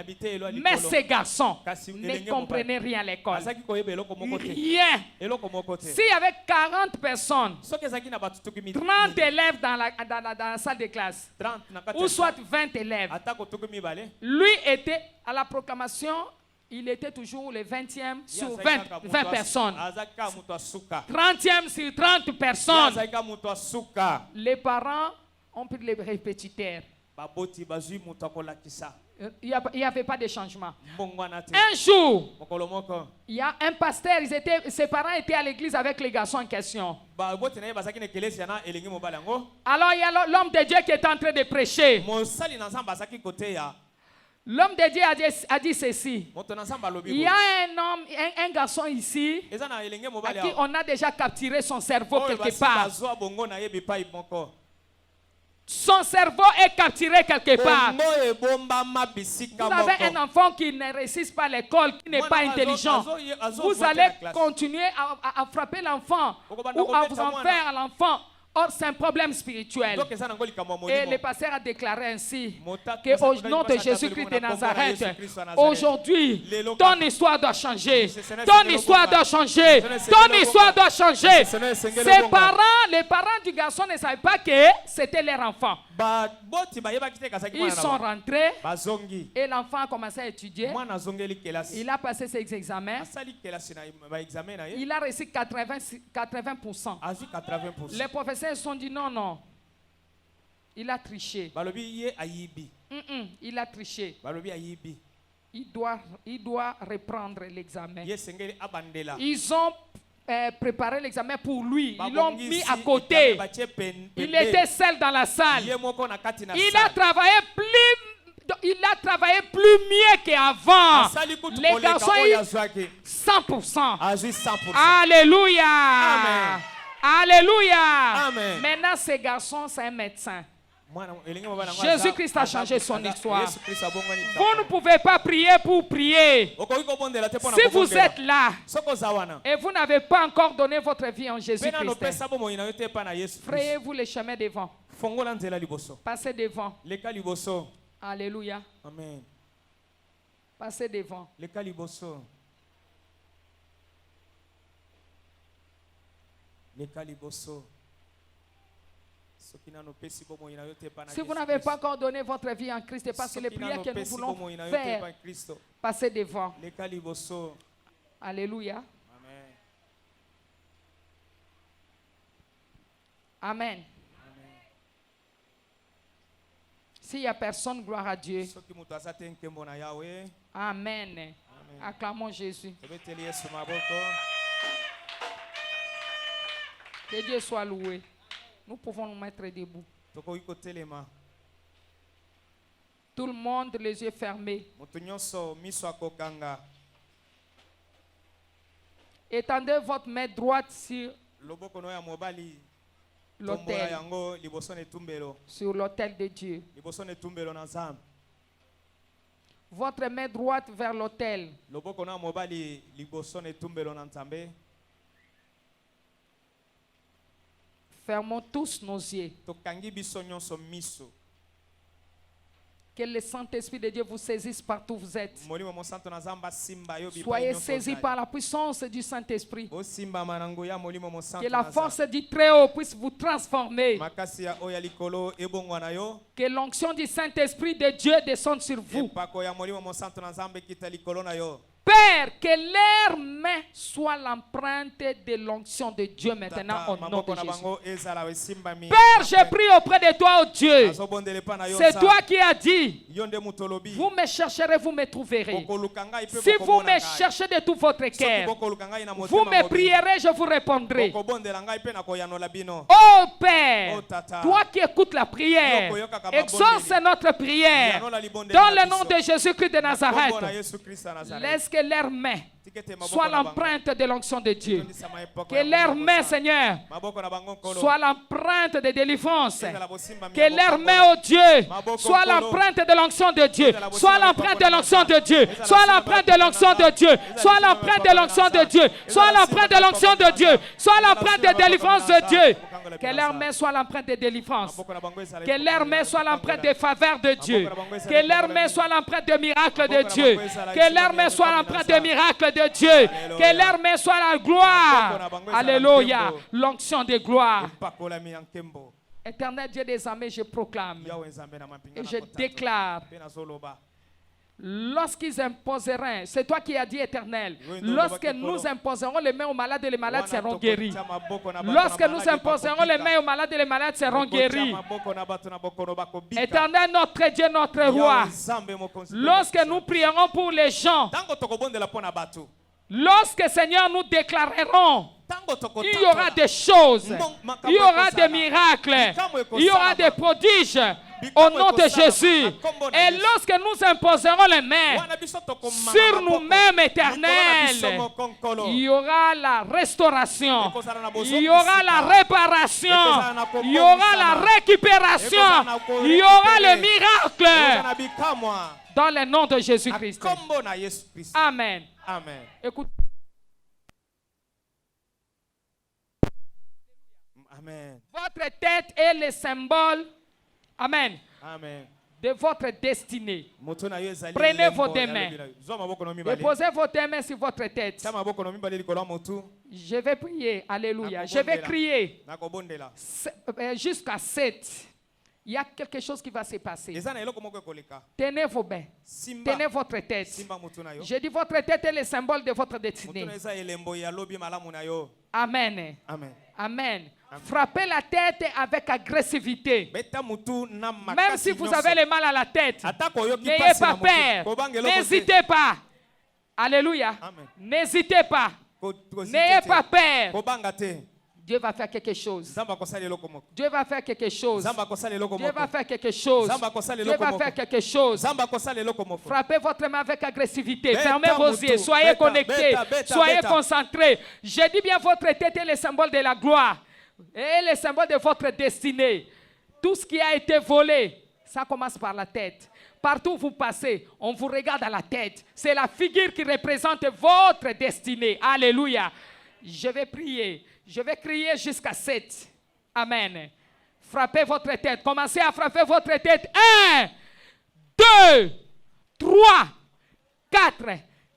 Mais ces garçons ne comprenaient rien à l'école. Rien. S'il y avait 40 personnes, 30 élèves dans la salle de classe, ou soit 20 élèves, lui était à la proclamation. Il était toujours le 20e sur 20 personnes. 30e sur 30 personnes. Les parents ont pris les répétiteurs. Il n'y avait pas de changement. Un jour, il y a un pasteur, ses parents étaient à l'église avec les garçons en question. Alors il y a l'homme de Dieu qui est en train de prêcher. L'homme de Dieu a dit ceci. Il y a un homme, un garçon ici, à qui on a déjà capturé son cerveau quelque part. Son cerveau est capturé quelque part. Vous avez un enfant qui ne réussit pas à l'école, qui n'est pas intelligent. Vous allez continuer à frapper l'enfant ou à vous en faire à l'enfant. Or, c'est un problème spirituel. Et le pasteur a déclaré ainsi qu'au nom de Jésus-Christ de Nazareth, aujourd'hui, ton histoire doit changer. Ton histoire doit changer. Ton histoire doit changer. Les parents du garçon ne savaient pas que c'était leur enfant. Ils sont rentrés et l'enfant a commencé à étudier. Il a passé ses examens. Il a reçu 80%. Les professeurs se sont dit non. Il a triché. Il a triché. Il doit reprendre l'examen. Ils ont préparé l'examen pour lui. Ils l'ont mis à côté. Il était seul dans la salle. Il a travaillé plus mieux qu'avant. Les garçons ont eu 100%. Alléluia. Amen. Alléluia. Amen. Maintenant, ce garçon, c'est un médecin. Jésus-Christ a changé son histoire. Vous ne pouvez pas prier pour prier. Si vous êtes là et vous n'avez pas encore donné votre vie en Jésus-Christ, frayez-vous les chemins devant. Passez devant. Alléluia. Amen. Passez devant. Si vous n'avez pas encore donné votre vie en Christ, parce que les prières que nous voulons faire, passez devant. Alléluia. Amen. S'il n'y a personne, gloire à Dieu. Amen. Acclamons Jésus. Que Dieu soit loué. Nous pouvons nous mettre debout. Tout le monde, les yeux fermés. Étendez votre main droite sur l'autel. Sur l'autel de Dieu. Votre main droite vers l'autel. Fermons tous nos yeux. Que le Saint-Esprit de Dieu vous saisisse partout où vous êtes. Soyez saisis par la puissance du Saint-Esprit. Que la force du Très-Haut puisse vous transformer. Que l'onction du Saint-Esprit de Dieu descende sur vous. Père, que leur main soit l'empreinte de l'onction de Dieu maintenant au nom de Jésus. Père, je prie auprès de toi, oh Dieu. C'est toi qui as dit, vous me chercherez, vous me trouverez. Si vous me cherchez de tout votre cœur, vous me prierez, je vous répondrai. Oh Père, toi qui écoutes la prière, exauce notre prière dans le nom de Jésus-Christ de Nazareth. Laisse que leur main soit l'empreinte de l'onction de Dieu. Que leur main, Seigneur, soit l'empreinte de délivrance. Que leur main, oh Dieu, soit l'empreinte de l'onction de Dieu. Soit l'empreinte de l'onction de Dieu. Soit l'empreinte de l'onction de Dieu. Soit l'empreinte de l'onction de Dieu. Soit l'empreinte de l'onction de Dieu. Soit l'empreinte de délivrance de Dieu. Que leur main soit l'empreinte de délivrance. Que leur main soit l'empreinte de faveur de Dieu. Que leur main soit l'empreinte de miracle de Dieu. Que leur main soit l'empreinte de miracle de Dieu. Que leur main soit la gloire. Alléluia. L'onction de gloire. Éternel Dieu des armées, je proclame et je déclare, lorsqu'ils imposeront, c'est toi qui as dit, Éternel, lorsque nous imposerons les mains aux malades, les malades seront guéris. Lorsque nous imposerons les mains aux malades, les malades seront guéris. Éternel, notre Dieu, notre roi, lorsque nous prierons pour les gens, lorsque, Seigneur, nous déclarerons, il y aura des choses, il y aura des miracles, il y aura des prodiges au nom de Jésus. Et lorsque nous imposerons les mains sur nous-mêmes, Éternel, il y aura la restauration, il y aura la réparation, il y aura la récupération, il y aura le miracle dans le nom de Jésus-Christ. Amen. Amen. Écoute. Amen. Votre tête est le symbole, amen, Amen, de votre destinée. Prenez vos deux mains. Déposez vos deux mains sur votre tête. Je vais prier. Alléluia. Je vais crier jusqu'à 7. Il y a quelque chose qui va se passer. Tenez vos mains. Tenez votre tête. Je dis votre tête est le symbole de votre destinée. Amen. Amen. Amen. Frappez la tête avec agressivité. Même si vous avez le mal à la tête, n'ayez pas peur. N'hésitez pas. Alléluia. N'hésitez pas. N'ayez pas peur. Dieu va faire quelque chose. Dieu va faire quelque chose. Dieu va faire quelque chose. Dieu va faire quelque chose. Frappez votre main avec agressivité. Fermez vos yeux. Soyez connectés. Soyez concentrés. Je dis bien votre tête est le symbole de la gloire. Et le symbole de votre destinée. Tout ce qui a été volé, ça commence par la tête. Partout où vous passez, on vous regarde à la tête. C'est la figure qui représente votre destinée. Alléluia. Je vais prier. Je vais crier jusqu'à 7. Amen. Frappez votre tête. Commencez à frapper votre tête. 1, 2, 3, 4,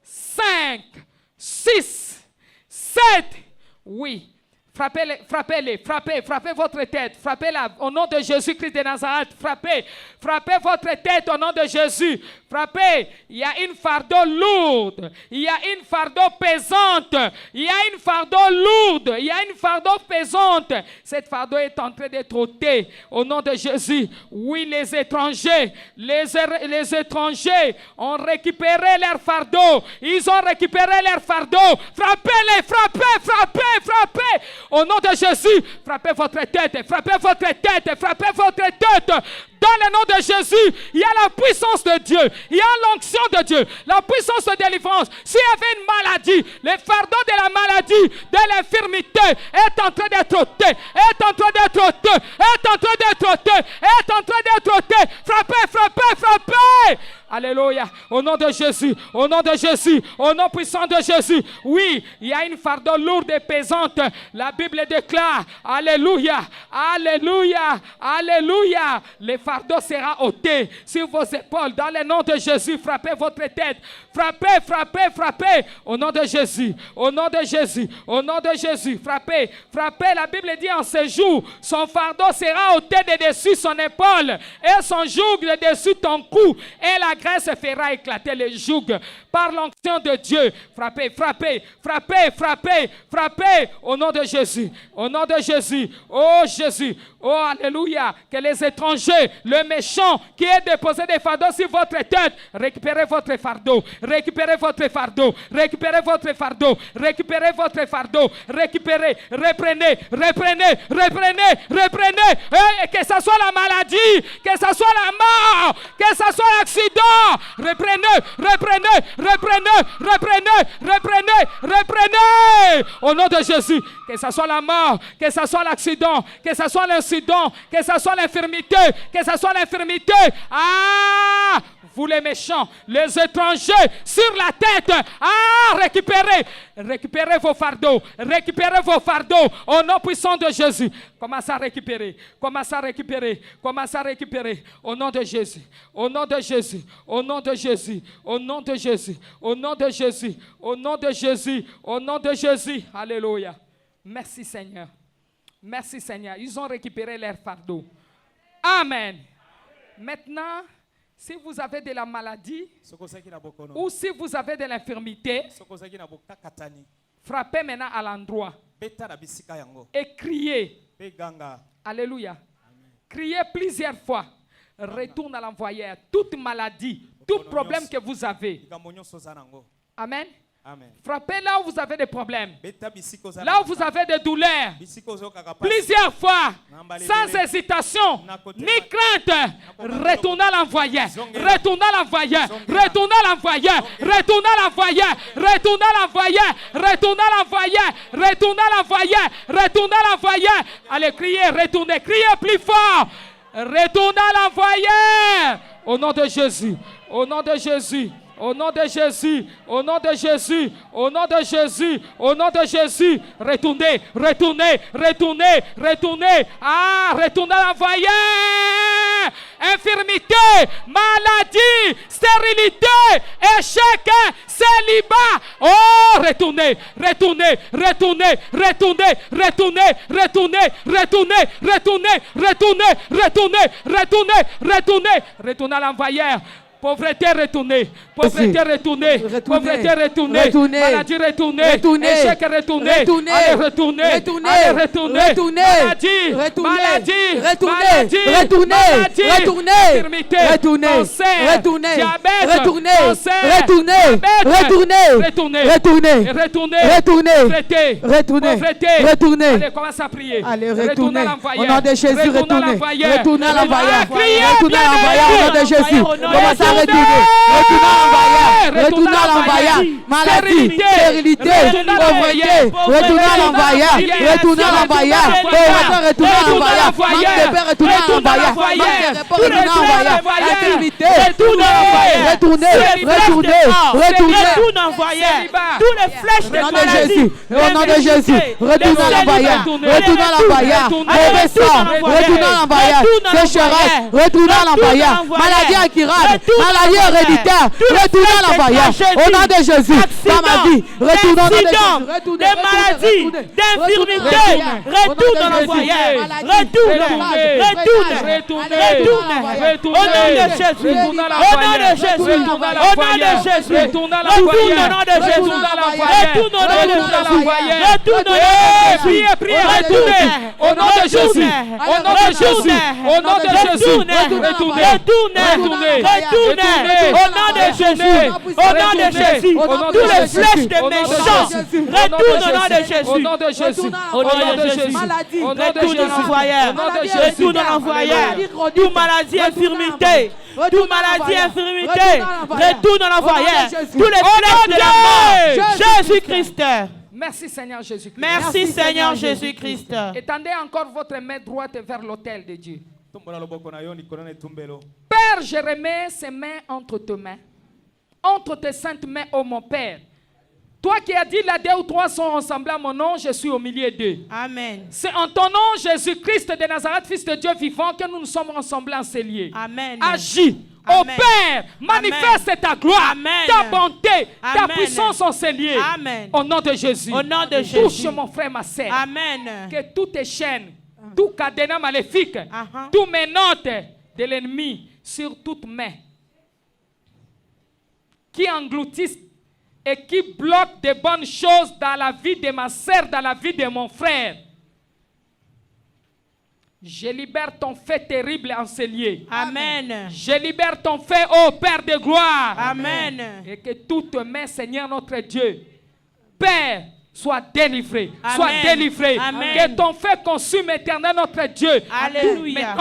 5, 6, 7. Oui. Frappez votre tête, frappez-la au nom de Jésus-Christ de Nazareth, frappez votre tête au nom de Jésus, frappez, il y a une fardeau lourde, il y a une fardeau pesante, il y a une fardeau lourde, il y a une fardeau pesante, cette fardeau est en train d'être ôtée au nom de Jésus. Oui, les étrangers ont récupéré leur fardeau, ils ont récupéré leur fardeau, frappez-les, frappez. Au nom de Jésus, frappez votre tête, frappez votre tête, frappez votre tête. Dans le nom de Jésus, il y a la puissance de Dieu, il y a l'onction de Dieu, la puissance de délivrance. S'il y avait une maladie, le fardeau de la maladie, de l'infirmité est en train d'être ôté, est en train d'être ôté, est en train d'être ôté, est en train d'être ôté. Frappez. Alléluia. Au nom de Jésus. Au nom de Jésus. Au nom puissant de Jésus. Oui, il y a une fardeau lourde et pesante. La Bible déclare. Alléluia. Alléluia. Alléluia. Le fardeau sera ôté sur vos épaules. Dans le nom de Jésus, frappez votre tête. Frappez, frappez, frappez. Au nom de Jésus. Au nom de Jésus. Au nom de Jésus. Frappez, frappez. La Bible dit en ce jour, son fardeau sera ôté de dessus son épaule et son joug de dessus ton cou. Et la grâce fera éclater le joug par l'onction de Dieu. Frappez, frappez, frappez, frappez, frappez. Au nom de Jésus. Au nom de Jésus. Oh Jésus. Oh alléluia. Que les étrangers, le méchant qui est déposé des fardeaux sur votre tête, récupérez votre fardeau. Récupérez votre fardeau. Récupérez votre fardeau. Récupérez votre fardeau. Récupérez. Reprenez. Reprenez. Reprenez. Reprenez. Et que ce soit la maladie. Que ce soit la mort. Que ce soit l'accident. Reprenez. Reprenez. Reprenez. Reprenez. Reprenez. Reprenez. Au nom de Jésus. Que ce soit la mort. Que ce soit l'accident. Que ce soit l'incident. Que ce soit l'infirmité. Que ce soit l'infirmité. Ah! Vous les méchants, les étrangers sur la tête, récupérez, récupérez vos fardeaux, récupérez vos fardeaux au nom puissant de Jésus. Commencez à récupérer, commencez à récupérer, commencez à récupérer au nom de Jésus, au nom de Jésus, au nom de Jésus, au nom de Jésus, au nom de Jésus, au nom de Jésus, au nom de Jésus. Alléluia. Merci Seigneur. Merci Seigneur. Ils ont récupéré leurs fardeaux. Amen. Maintenant, si vous avez de la maladie ou si vous avez de l'infirmité, frappez maintenant à l'endroit et criez. Alléluia. Criez plusieurs fois. Retourne à l'envoyeur. Toute maladie, tout problème que vous avez. Amen. Amen. Frappez là où vous avez des problèmes, là où vous avez des douleurs, plusieurs fois, sans hésitation, ni crainte. Retournez à l'envoyeur, retournez à l'envoyeur, retournez à l'envoyeur, retournez à l'envoyeur, retournez à l'envoyeur, retournez à l'envoyeur, retournez à l'envoyeur, retournez à l'envoyeur. Allez, criez, retournez, criez plus fort. Retournez à l'envoyeur. Au nom de Jésus, au nom de Jésus. Au nom de Jésus, au nom de Jésus, au nom de Jésus, au nom de Jésus, retournez, retournez, retournez, retournez, retournez à l'envoyeur. Infirmité, maladie, stérilité, échec, célibat. Oh, retournez, retournez, retournez, retournez, retournez, retournez, retournez, retournez, retournez, retournez, retournez, retournez, retournez à l'envoyeur. Pauvreté retournée, pauvreté retournée, pauvreté retournée, maladie retournée, échec retourné, allez retourner, allez retourner, maladie, maladie, maladie, infirmité, cancer, diabète, cancer, retournez, retournez, pauvreté, allez commencez à prier, allez retournez, à l'envoyeur, au nom de Jésus, retournez, retournez à l'envoyeur, retournez à l'envoyeur, au nom de Jésus, commencez à retournez à l'envoyeur, maladie, stérilité, pauvreté, retournez à l'envoyeur, retournez à l'envoyeur, retournez à l'envoyeur, manque de paix, retournez à l'envoyeur, manque de paix, retournez à l'envoyeur, activité, retournez, tous les flèches de maladie, au nom de Jésus, retournez à l'envoyeur, retournez à l'envoyeur, mauvais sang, retournez à l'envoyeur, sécheresse, retournez à l'envoyeur, maladie incurable, maladie héréditaire, retournez à l'envoyeur, au nom de Jésus, dans ma vie, retournez au nom de Jésus, des maladies, d'infirmités, retourne à l'envoyeur, retourne, au nom de Jésus, au nom de Jésus, au nom de Jésus, retourne au nom de Jésus, retourne au nom de Jésus, retourne au nom de Jésus, priez, retournez, au nom de Jésus, au nom de Jésus, au nom de Jésus, retournez, au nom de Jésus, au nom de Jésus, tous les flèches des méchants, retourne au nom de Jésus, au nom de Jésus, au nom de Jésus, retourne à l'envoyeur, retourne à l'envoyeur, toute maladie, infirmité, toute maladie, infirmité, retourne à l'envoyeur, tous les flèches de la mort, Jésus-Christ. Merci Seigneur Jésus-Christ. Merci Seigneur Jésus-Christ. Étendez encore votre main droite vers l'autel de Dieu. Père Père, je remets ces mains entre tes mains, entre tes saintes mains, ô mon Père. Toi qui as dit, là 2 ou 3 sont rassemblés à mon nom, je suis au milieu d'eux. Amen. C'est en ton nom, Jésus-Christ de Nazareth, Fils de Dieu vivant, que nous nous sommes rassemblés en ces lieux. Amen. Agis. Ô Père, manifeste ta gloire, Amen. ta bonté, ta Amen. puissance en ces lieux. Amen. Au nom de Jésus. Au nom de Touche Jésus. mon frère, ma sœur. Amen. Que toutes tes chaînes, tout cadenas maléfique, Uh-huh. tout menottes de l'ennemi sur toute main qui engloutissent et qui bloquent de bonnes choses dans la vie de ma sœur, dans la vie de mon frère. Je libère ton fait terrible en ces lieux. Amen. Je libère ton fait, ô Père de gloire. Amen. Et que toute main, Seigneur notre Dieu, Père, soit délivré. Amen. Soit délivré. Amen. Que ton feu consume, éternel notre Dieu. Alléluia.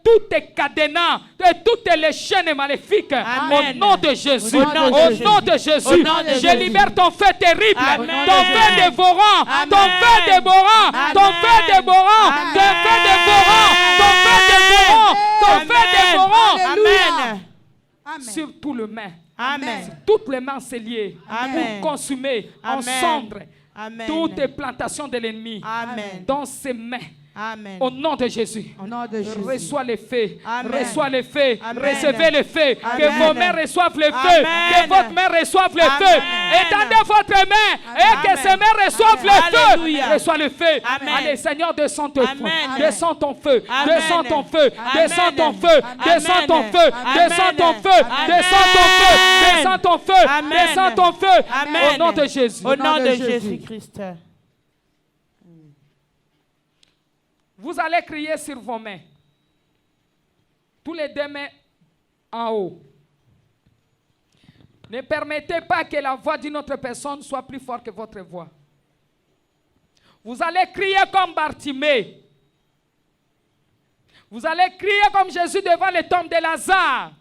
Toutes tes cadenas, toutes les chaînes maléfiques. Amen. Au nom de Jésus. Au nom de Au Jésus. nom de Jésus. Au nom de Je Jésus. libère ton feu terrible. Amen. Ton feu dévorant. Amen. Ton feu dévorant. Ton Amen. feu dévorant. Ton feu dévorant. Ton feu dévorant. Ton feu dévorant. Amen. Amen. Sur tout le main. Amen. Toutes les mains scellées Amen. pour consumer en Amen. cendres Amen. toutes les plantations de l'ennemi Amen. dans ses mains. Amen. Au nom de Jésus. Au nom de Jésus. Reçois les feux. Amen. Reçois les feux. Amen. Recevez les feux. Que Amen. vos mains reçoivent les feux. Amen. Que votre main reçoive les Amen. feux. Étendez votre main et que Amen. ces mains reçoivent les Alléluia. feux. Reçois le feu. Amen. Allez, Seigneur, descends ton feu. Amen. Descends ton feu. Amen. Descends ton feu. Amen. Descends ton feu. Descends ton Amen. feu. Amen. Descends ton feu. Amen. Descends ton feu. Amen. Descends ton feu. Amen. Descends ton feu. Amen. Au nom de Jésus. Au nom de de Jésus. Jésus-Christ. Vous allez crier sur vos mains. Tous les 2 mains en haut. Ne permettez pas que la voix d'une autre personne soit plus forte que votre voix. Vous allez crier comme Bartimée. Vous allez crier comme Jésus devant le tombe de Lazare.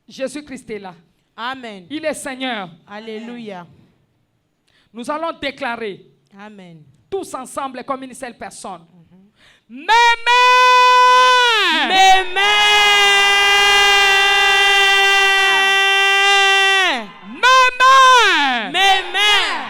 Jésus-Christ est là. Amen. Il est Seigneur. Alléluia. Nous allons déclarer Amen. tous ensemble comme une seule personne. Mes mains! Mes mains! Mes mains! Mes mains!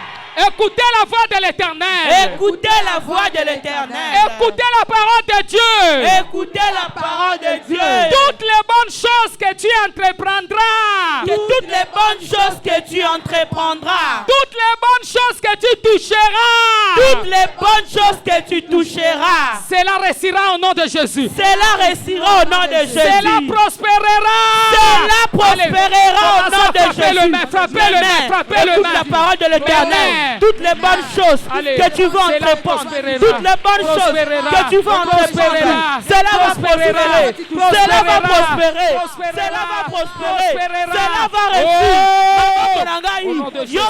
Écoutez la voix de l'Éternel. Écoutez la voix de l'Éternel. Écoutez la parole de Dieu. Écoutez la parole de Dieu. Toutes les bonnes choses que tu entreprendras. Que toutes les bonnes choses que tu entreprendras. Toutes les bonnes choses que tu toucheras. Toutes les bonnes choses que tu toucheras. Cela réussira au nom de Jésus. Cela réussira au nom de Jésus. Cela prospérera. Cela prospérera au nom de Jésus. Frappez le main, frappez le main, frappez le Écoute main. la parole de l'Éternel. Toutes les bonnes choses Allez, que tu vas cela entreprendre. prospérera. Toutes les bonnes choses Prospérera. que tu vas Prospérera. entreprendre. Cela va Prospérera. prospérer. Cela va prospérer. Prospérera. Cela va prospérer. Prospérera. Cela va Oh. réussir. Au nom de Jésus. Au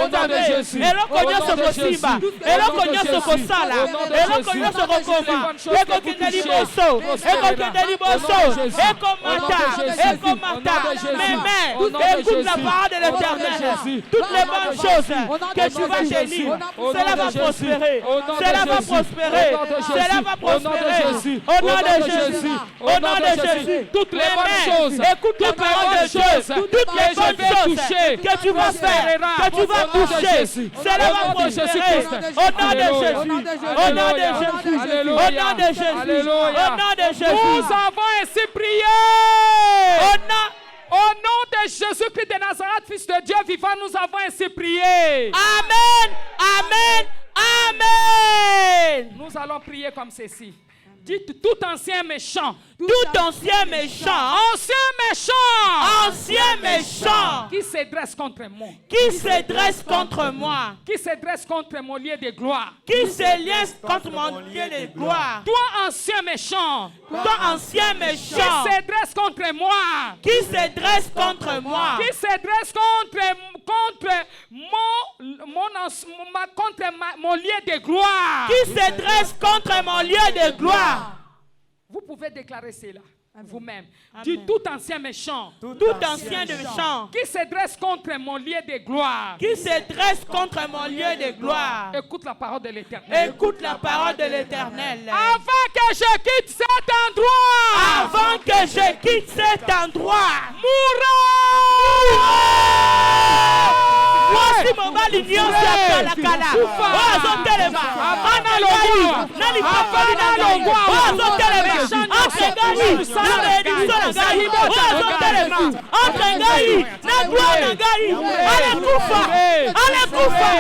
nom de Jésus. Eloko Au nom nyonso de kosimba. Jésus. Eloko Au nom de nyonso Jésus. kosala. Au nom de Eloko Jésus. nyonso Toutes les kokoma. bonnes choses que vous Ekokende touchez liboso. prospérera. Ekokende liboso. Au nom de Jésus. Ekomata. Au nom de Jésus. Ekomata. Au nom de Jésus. Mes mains. Au nom de Écoute la Jésus. parole de Au nom de l'Éternel. Jésus. Toutes les Au nom de bonnes Jésus. choses Au nom que de tu vas Jésus. tenir. Au nom Cela de va Jésus. prospérer. Au nom de Cela va Jésus. prospérer. Au nom de Cela Jésus. va Au nom de prospérer. Jésus. Au nom de Jésus. Au nom de Jésus. Toutes les Mes bonnes mains. choses. Écoute la Toutes les parole de bonnes Dieu. choses. Toutes les Que je bonnes vais choses toucher. que tu vas faire, que tu vas Au nom de toucher. Jésus. Cela Au va nom de prospérer. Jésus-Christ. Au nom de Alléluia. Jésus. Au nom de Jésus. Alléluia. Au nom de Jésus. Alléluia. Au nom de Nous Jésus. avons ainsi prié. Au nom de Jésus-Christ de Nazareth, Fils de Dieu vivant, nous avons ainsi prié. Amen. Amen. Amen. Nous allons prier comme ceci. Dites tout ancien méchant. Tout ancien méchant. Ancien méchant. Qui se dresse contre moi. Qui se dresse contre moi. Qui se dresse contre mon lieu de gloire. Qui se liesse contre mon lieu de gloire. Toi ancien méchant. Toi ancien Qui méchant. se dresse contre moi. Qui se dresse contre moi. Qui se dresse contre mon lieu de gloire. Qui se dresse contre mon lieu de gloire. Vous pouvez déclarer cela. vous-même. Amen. Du tout ancien méchant. Tout ancien de méchant Qui se dresse contre mon lieu de gloire. qui se dresse contre mon lieu de gloire. Écoute la parole de l'Éternel. Écoute la parole de l'Éternel. Avant que je quitte cet endroit. Avant que je quitte cet endroit. Voici mon mal l'union sur la cala. Oh, azotelema. Ana logo. Nani papa na logo. Oh, azotelema. Entre ngai na bénédiction na ngai. Oh, azotelema. Entre ngai na gloire na ngai. Allez kufa. Allez kufa.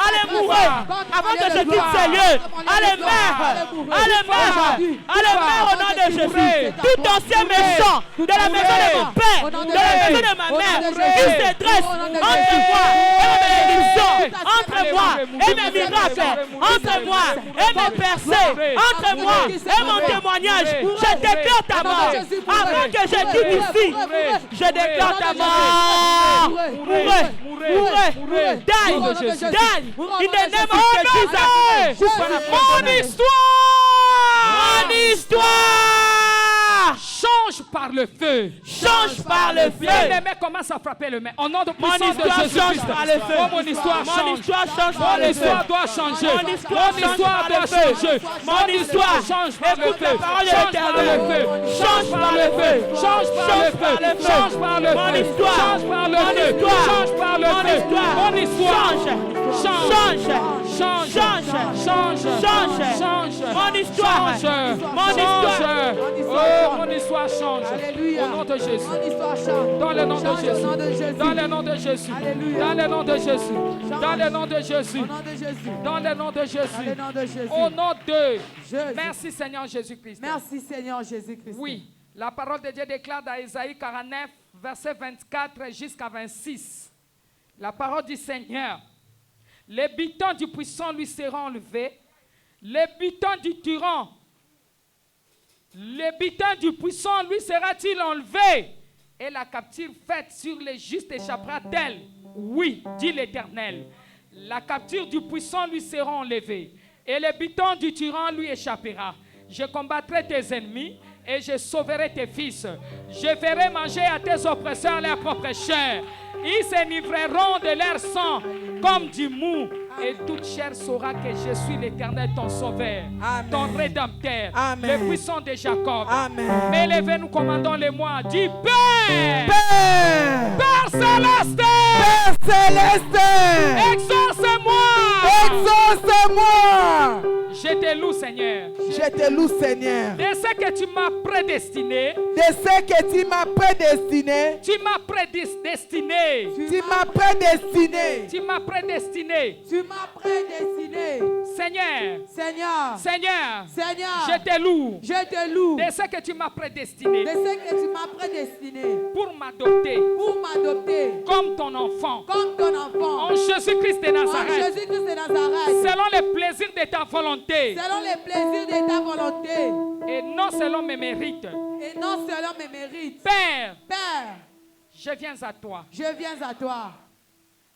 Allez mourir. Avant que je quitte ces lieux. Allez mère. Allez mère. Allez mère au nom de Jésus. Tout ancien méchant de la maison de mon père, de la maison de ma mère, qui se dresse entre moi et ma bénédiction, entre moi et mes miracles, entre moi et mes percées, entre moi et mon témoignage, je déclare ta mort. Avant que je quitte ici, je déclare ta mort. Mourez, die, in the name of Jesus. Mon histoire change par le feu. Change par le feu. Les mecs commencent à frapper le main. Au nom de puissance de Jésus-Christ. Par le feu. Oh, mon histoire change. Mon histoire change par Mon le feu. histoire doit changer. Mon histoire Mon histoire change doit par le feu. changer. Mon histoire change par le écoute feu. la parole de Change par le l'Éternel. feu. Change par le feu. Change par le feu. Change par le feu. Mon histoire. Change par le Mon feu. histoire. Change par le Mon feu. histoire. Mon histoire. Change. Change. Change. Change. Change. Change. Mon histoire. Change. Mon histoire. Oh, mon histoire change. Alléluia. Au nom de Jésus. Mon histoire change. Dans le nom de Change au Jésus. nom de Jésus. Dans le nom de Jésus. Alléluia. Dans le nom de Jésus. Dans le nom de Jésus. Au nom de Jésus. Dans le nom de Dans le Jésus. nom de Jésus. Au nom de Jésus. Merci Seigneur Jésus-Christ. Merci Seigneur Jésus-Christ. Oui, la parole de Dieu déclare dans Isaïe 49, verset 24 jusqu'à 26. La parole du Seigneur. Les butins du puissant lui seront enlevés. Les butins du tyran. Les butins du puissant lui sera-t-il enlevé? Et la capture faite sur les justes échappera-t-elle? Oui, dit l'Éternel. La capture du puissant lui sera enlevée. Et le butin du tyran lui échappera. Je combattrai tes ennemis et je sauverai tes fils. Je ferai manger à tes oppresseurs leur propre chair. Ils s'enivreront de leur sang comme du mou. Et toute chair saura que je suis l'Éternel, ton sauveur, Amen. ton rédempteur, Amen. le puissant de Jacob. Amen. Mais levez, nous commandons les mois. Dis Père, Père, Père céleste, Père céleste, exauce-moi. exauce-moi. Je te loue, Seigneur, Je te loue, Seigneur, de ce que tu m'as prédestiné. de ce que tu m'as prédestiné. Tu m'as prédestiné. Tu m'as prédestiné. Tu m'as prédestiné. Tu m'as prédestiné. Seigneur, Seigneur. Seigneur, Seigneur. je te loue Je te loue. de ce que tu m'as prédestiné De ce que tu m'as prédestiné. pour m'adopter Pour m'adopter. comme ton enfant. Comme ton enfant. En Jésus-Christ de En Nazareth. Jésus-Christ de Nazareth. Selon les plaisirs de ta volonté. Selon les plaisirs de ta volonté. Et non selon mes mérites. Et non selon mes mérites. Père, Père, je viens à toi. je viens à toi.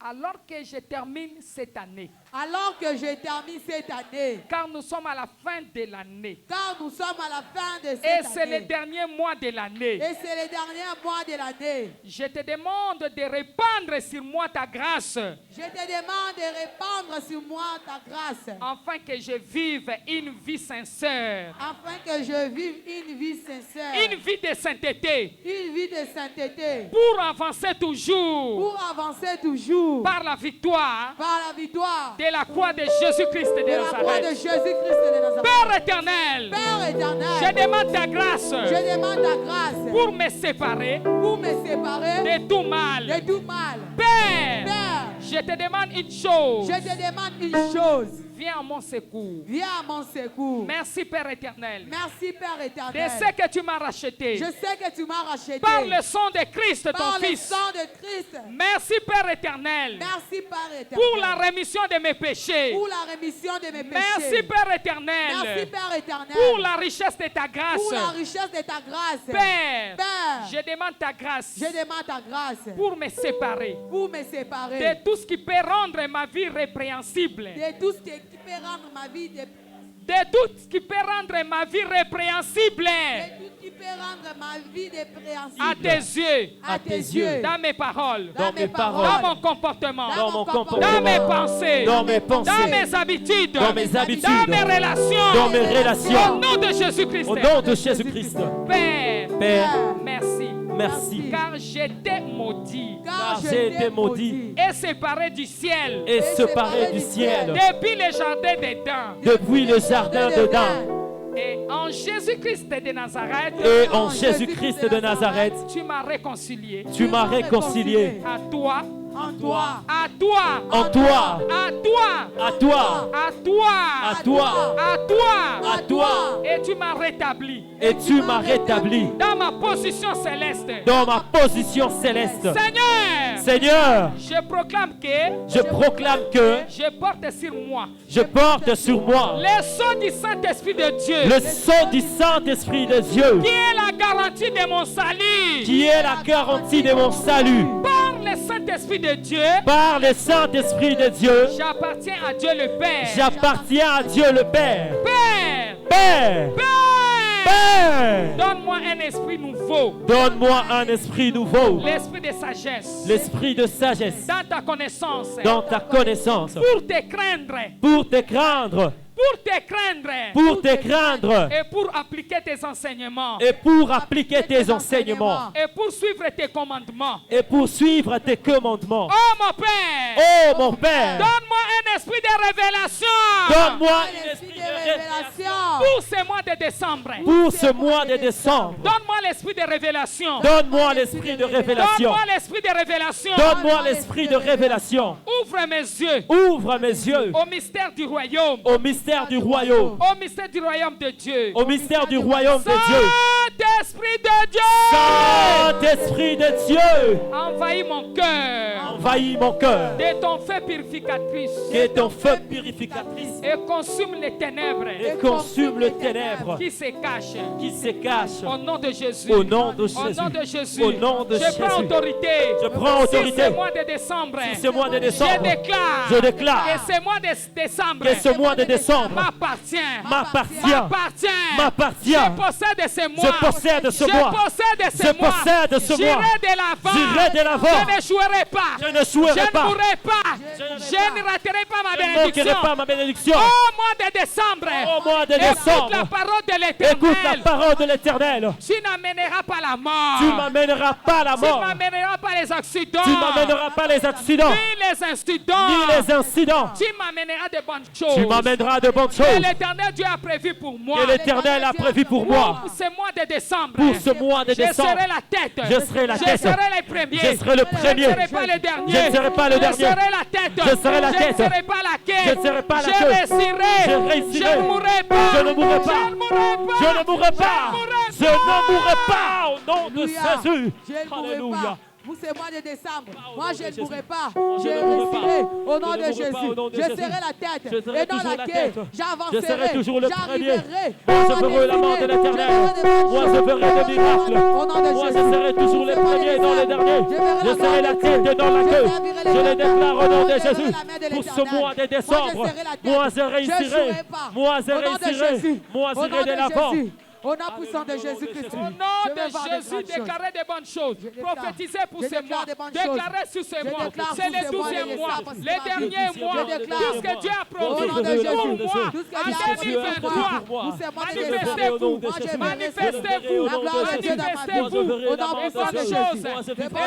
Alors que je termine cette année. Alors que je termine cette année. Car nous sommes à la fin de l'année. Car nous sommes à la fin de cette Et année. c'est le dernier mois de l'année. Et c'est le dernier mois de l'année. Je te demande de répandre sur moi ta grâce. Je te demande de répandre sur moi ta grâce. Afin que je vive une vie sincère. Afin que je vive une vie sincère. Une vie de sainteté. Une vie de sainteté. Pour avancer toujours. Pour avancer toujours. Par la victoire. Par la victoire. De la croix de Jésus-Christ de De la croix de Nazareth. Jésus-Christ de Nazareth. Père éternel. Père éternel. Je demande ta grâce. Je demande ta grâce. Pour me séparer. Pour me séparer. De tout mal. De tout mal. Père. Père. Je te demande une chose. Je te demande une chose. Viens à mon secours. Viens à mon secours. Merci Père éternel. Merci Père De éternel. ce que tu m'as racheté. Je sais que tu m'as racheté. Par le sang de Christ, Par ton le Fils. sang de Christ. Merci Père éternel. Merci Père éternel. Pour la rémission de mes péchés. Pour la rémission de mes péchés. Merci Père éternel. Merci Père éternel. Pour la richesse de ta grâce. Pour la richesse de ta grâce. Père, Père. je demande ta grâce. Je demande ta grâce. Pour me séparer. Pour me séparer. De tout ce qui peut rendre ma vie répréhensible. De tout ce qui peut rendre ma vie De tout ce qui peut rendre ma vie répréhensible. de tout qui peut rendre ma vie dépréhensible. À tes yeux. À tes yeux. Dans mes paroles. Dans mes paroles. Dans mon comportement. Dans mon comportement. Dans mes pensées. Dans mes pensées. Dans mes habitudes. Dans mes habitudes. Dans mes relations. Dans mes relations. Au nom de Jésus-Christ. Au nom de Jésus-Christ. Père. Père, Merci. merci. Car j'étais maudit. Car j'ai été maudit. Et séparé du ciel. Et séparé du ciel. Depuis le jardin d'Éden. Depuis le jardin d'Éden. Et en Jésus-Christ de Nazareth. Et en Jésus-Christ de Nazareth. Tu m'as réconcilié. Tu m'as réconcilié. À toi. En toi. À toi. En toi. À toi. À toi. À toi. À toi. À toi. À toi. Et tu m'as rétabli. Et tu m'as rétabli Dans ma position céleste. dans ma position céleste. Seigneur. Seigneur, Je proclame que. je proclame que Je porte sur moi. je porte sur moi Le sang du Saint-Esprit de Dieu. le sang du Saint-Esprit de Dieu, Qui est la garantie de mon salut. qui est la garantie de mon salut. Par le Saint-Esprit de Dieu. Par le Saint-Esprit de Dieu, J'appartiens à Dieu le Père. j'appartiens à Dieu le Père. Père. Père, Père. Père, Donne-moi un esprit nouveau. donne-moi un esprit nouveau, L'esprit de sagesse. l'esprit de sagesse Dans ta connaissance. dans ta connaissance, Pour te craindre. pour te craindre, Pour te craindre. pour te craindre Et pour appliquer tes enseignements. et pour appliquer tes enseignements Et pour suivre tes commandements. et pour suivre tes commandements. Oh mon Père. Oh mon Père, Donne-moi un esprit de révélation. donne-moi un L'esprit esprit de de révélation révélation. Pour ce mois de décembre. pour ce mois de décembre. Donne-moi l'esprit de révélation. Donne-moi l'esprit de révélation. Donne-moi l'esprit de révélation. Donne-moi l'esprit de révélation. Ouvre mes yeux Ouvre mes yeux au mystère du royaume. au mystère du royaume, Au mystère du royaume de Dieu. au mystère du royaume de Dieu. Saint-Esprit de Dieu. Saint-Esprit de Dieu, Envahis mon cœur envahis mon cœur, de ton feu purificatrice que ton feu purificatrice et consume les ténèbres et consume les ténèbres qui se cachent. qui se cachent. Au nom de Jésus. Au nom de Au Jésus. nom de Jésus. Au nom de Je prends Jésus. autorité. Je prends autorité. Sur ce mois de décembre. Ce mois de décembre, Je déclare. je déclare que ce mois de décembre. que ce mois de décembre m'appartient. m'appartient. M'appartient. Je possède ce mois. Je possède ce mois. possède ce Je mois. possède ce mois. J'irai de l'avant. J'irai de l'avant. Je n'échouerai pas. Je ne jouerai Je pas. ne mourrai pas. Je ne raterai pas ma Je ne bénédiction. manquerai pas ma bénédiction. Au mois de décembre. Au mois de Écoute décembre. la parole de Écoute la l'Éternel. parole de l'Éternel. Tu n'amèneras pas la mort. Tu m'amèneras pas la Tu mort. m'amèneras pas les accidents. Tu m'amèneras pas les accidents, Ni les incidents. ni les incidents. Tu m'amèneras de bonnes choses. Tu m'amèneras de bonnes Que choses l'Éternel Dieu a prévu pour moi. que l'Éternel a prévu pour moi. Pour ce mois de décembre. Pour ce mois de Je décembre, serai la tête. je serai la tête. Je serai le premier. Je serai le premier. Je ne serai pas le dernier. Je ne serai pas le dernier. Je serai la tête. Je serai la tête. Je ne serai pas la queue. Je ne serai pas la Je queue. réussirai. Je réussirai. Je ne mourrai pas. Je ne mourrai pas. Je ne mourrai pas. Je ne mourrai pas. Je ne mourrai pas au nom de Alléluia. Jésus. Je ne mourrai Alléluia. pas. Pour ce mois de décembre, moi je ne mourrai pas. Je Je ne mourrai pas. réussirai au nom Je de ne mourrai pas Jésus. au nom de Je Jésus. serai la tête Je serai et non toujours la la queue. tête. J'avancerai. Je serai toujours le premier. J'arriverai. Moi, je Au nom ferai de la main de Jésus. l'Éternel. Je verrai Moi, je ferai des miracles. Au nom de Moi, je Jésus. serai toujours les premiers dans les derniers. Je serai la tête et non la queue. Je le déclare au nom de Jésus. Pour ce mois de décembre, moi, je réussirai. Moi, je réussirai. Moi, j'irai de l'avant. Au nom puissant de Jésus-Christ. Au nom de Jésus, déclarez des bonnes choses. Prophétisez pour ce mois. Déclarez sur ce mois. C'est le 12e mois, le dernier mois. Tout ce que Dieu a promis pour moi en 2023. Manifestez-vous. Manifestez-vous. Manifestez-vous. Les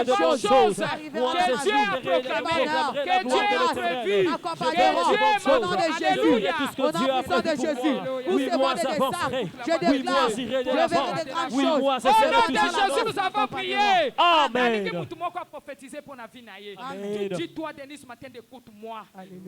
bonnes choses. Les bonnes choses que Dieu a proclamées. Que Dieu a prévues. Que Dieu montre. Alléluia. Au nom puissant de Jésus. Pour ce mois de décembre, je déclare. J'irai de Je l'avant. verrai de grandes Oui, choses. moi, je Au serai nom de toujours Jésus, nous avons prié. Amen. Prophétiser pour la vie. Amen. Tu dis, toi, Denis, ce matin, écoute-moi.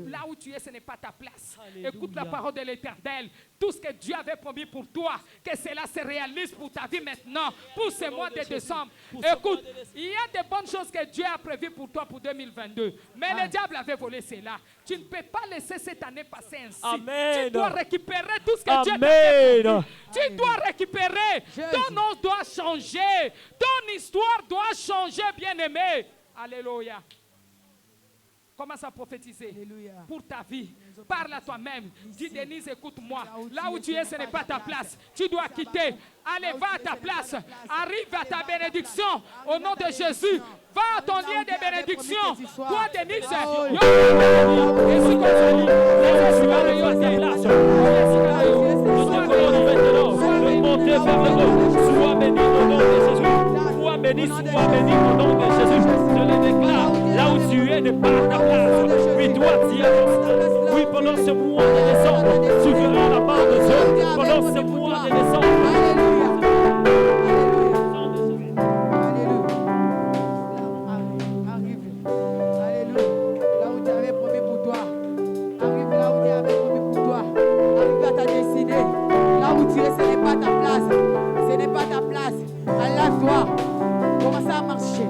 Là où tu es, ce n'est pas ta place. Écoute la parole de l'Éternel. Tout ce que Dieu avait promis pour toi, que cela se réalise pour ta vie maintenant, pour ce mois de décembre. Écoute, il y a des bonnes choses que Dieu a prévues pour toi pour 2022. Mais le diable avait volé cela. Tu ne peux pas laisser cette année passer ainsi. Amen. Tu dois récupérer tout ce que Dieu t'a fait. Amen. Tu dois récupérer. Ton nom doit changer. Ton histoire doit changer, bien-aimé. Alléluia. Commence à prophétiser Alléluia. pour ta vie. Parle à toi-même. Dis, Denise, écoute-moi. Là où tu es, ce n'est pas ta place. Tu dois quitter. Allez, va à ta place. Arrive à ta bénédiction. Au nom de Jésus. Va à ton lieu de bénédiction. Toi, Denise. Sois béni au nom de Jésus. Sois béni au nom de Jésus. Je le déclare. Là où tu es, n'est pas ta place. Oui, toi, tu es. Oui, pendant ce mois de décembre, tu verras la part de Dieu. Pendant ce mois de décembre. Commence à marcher.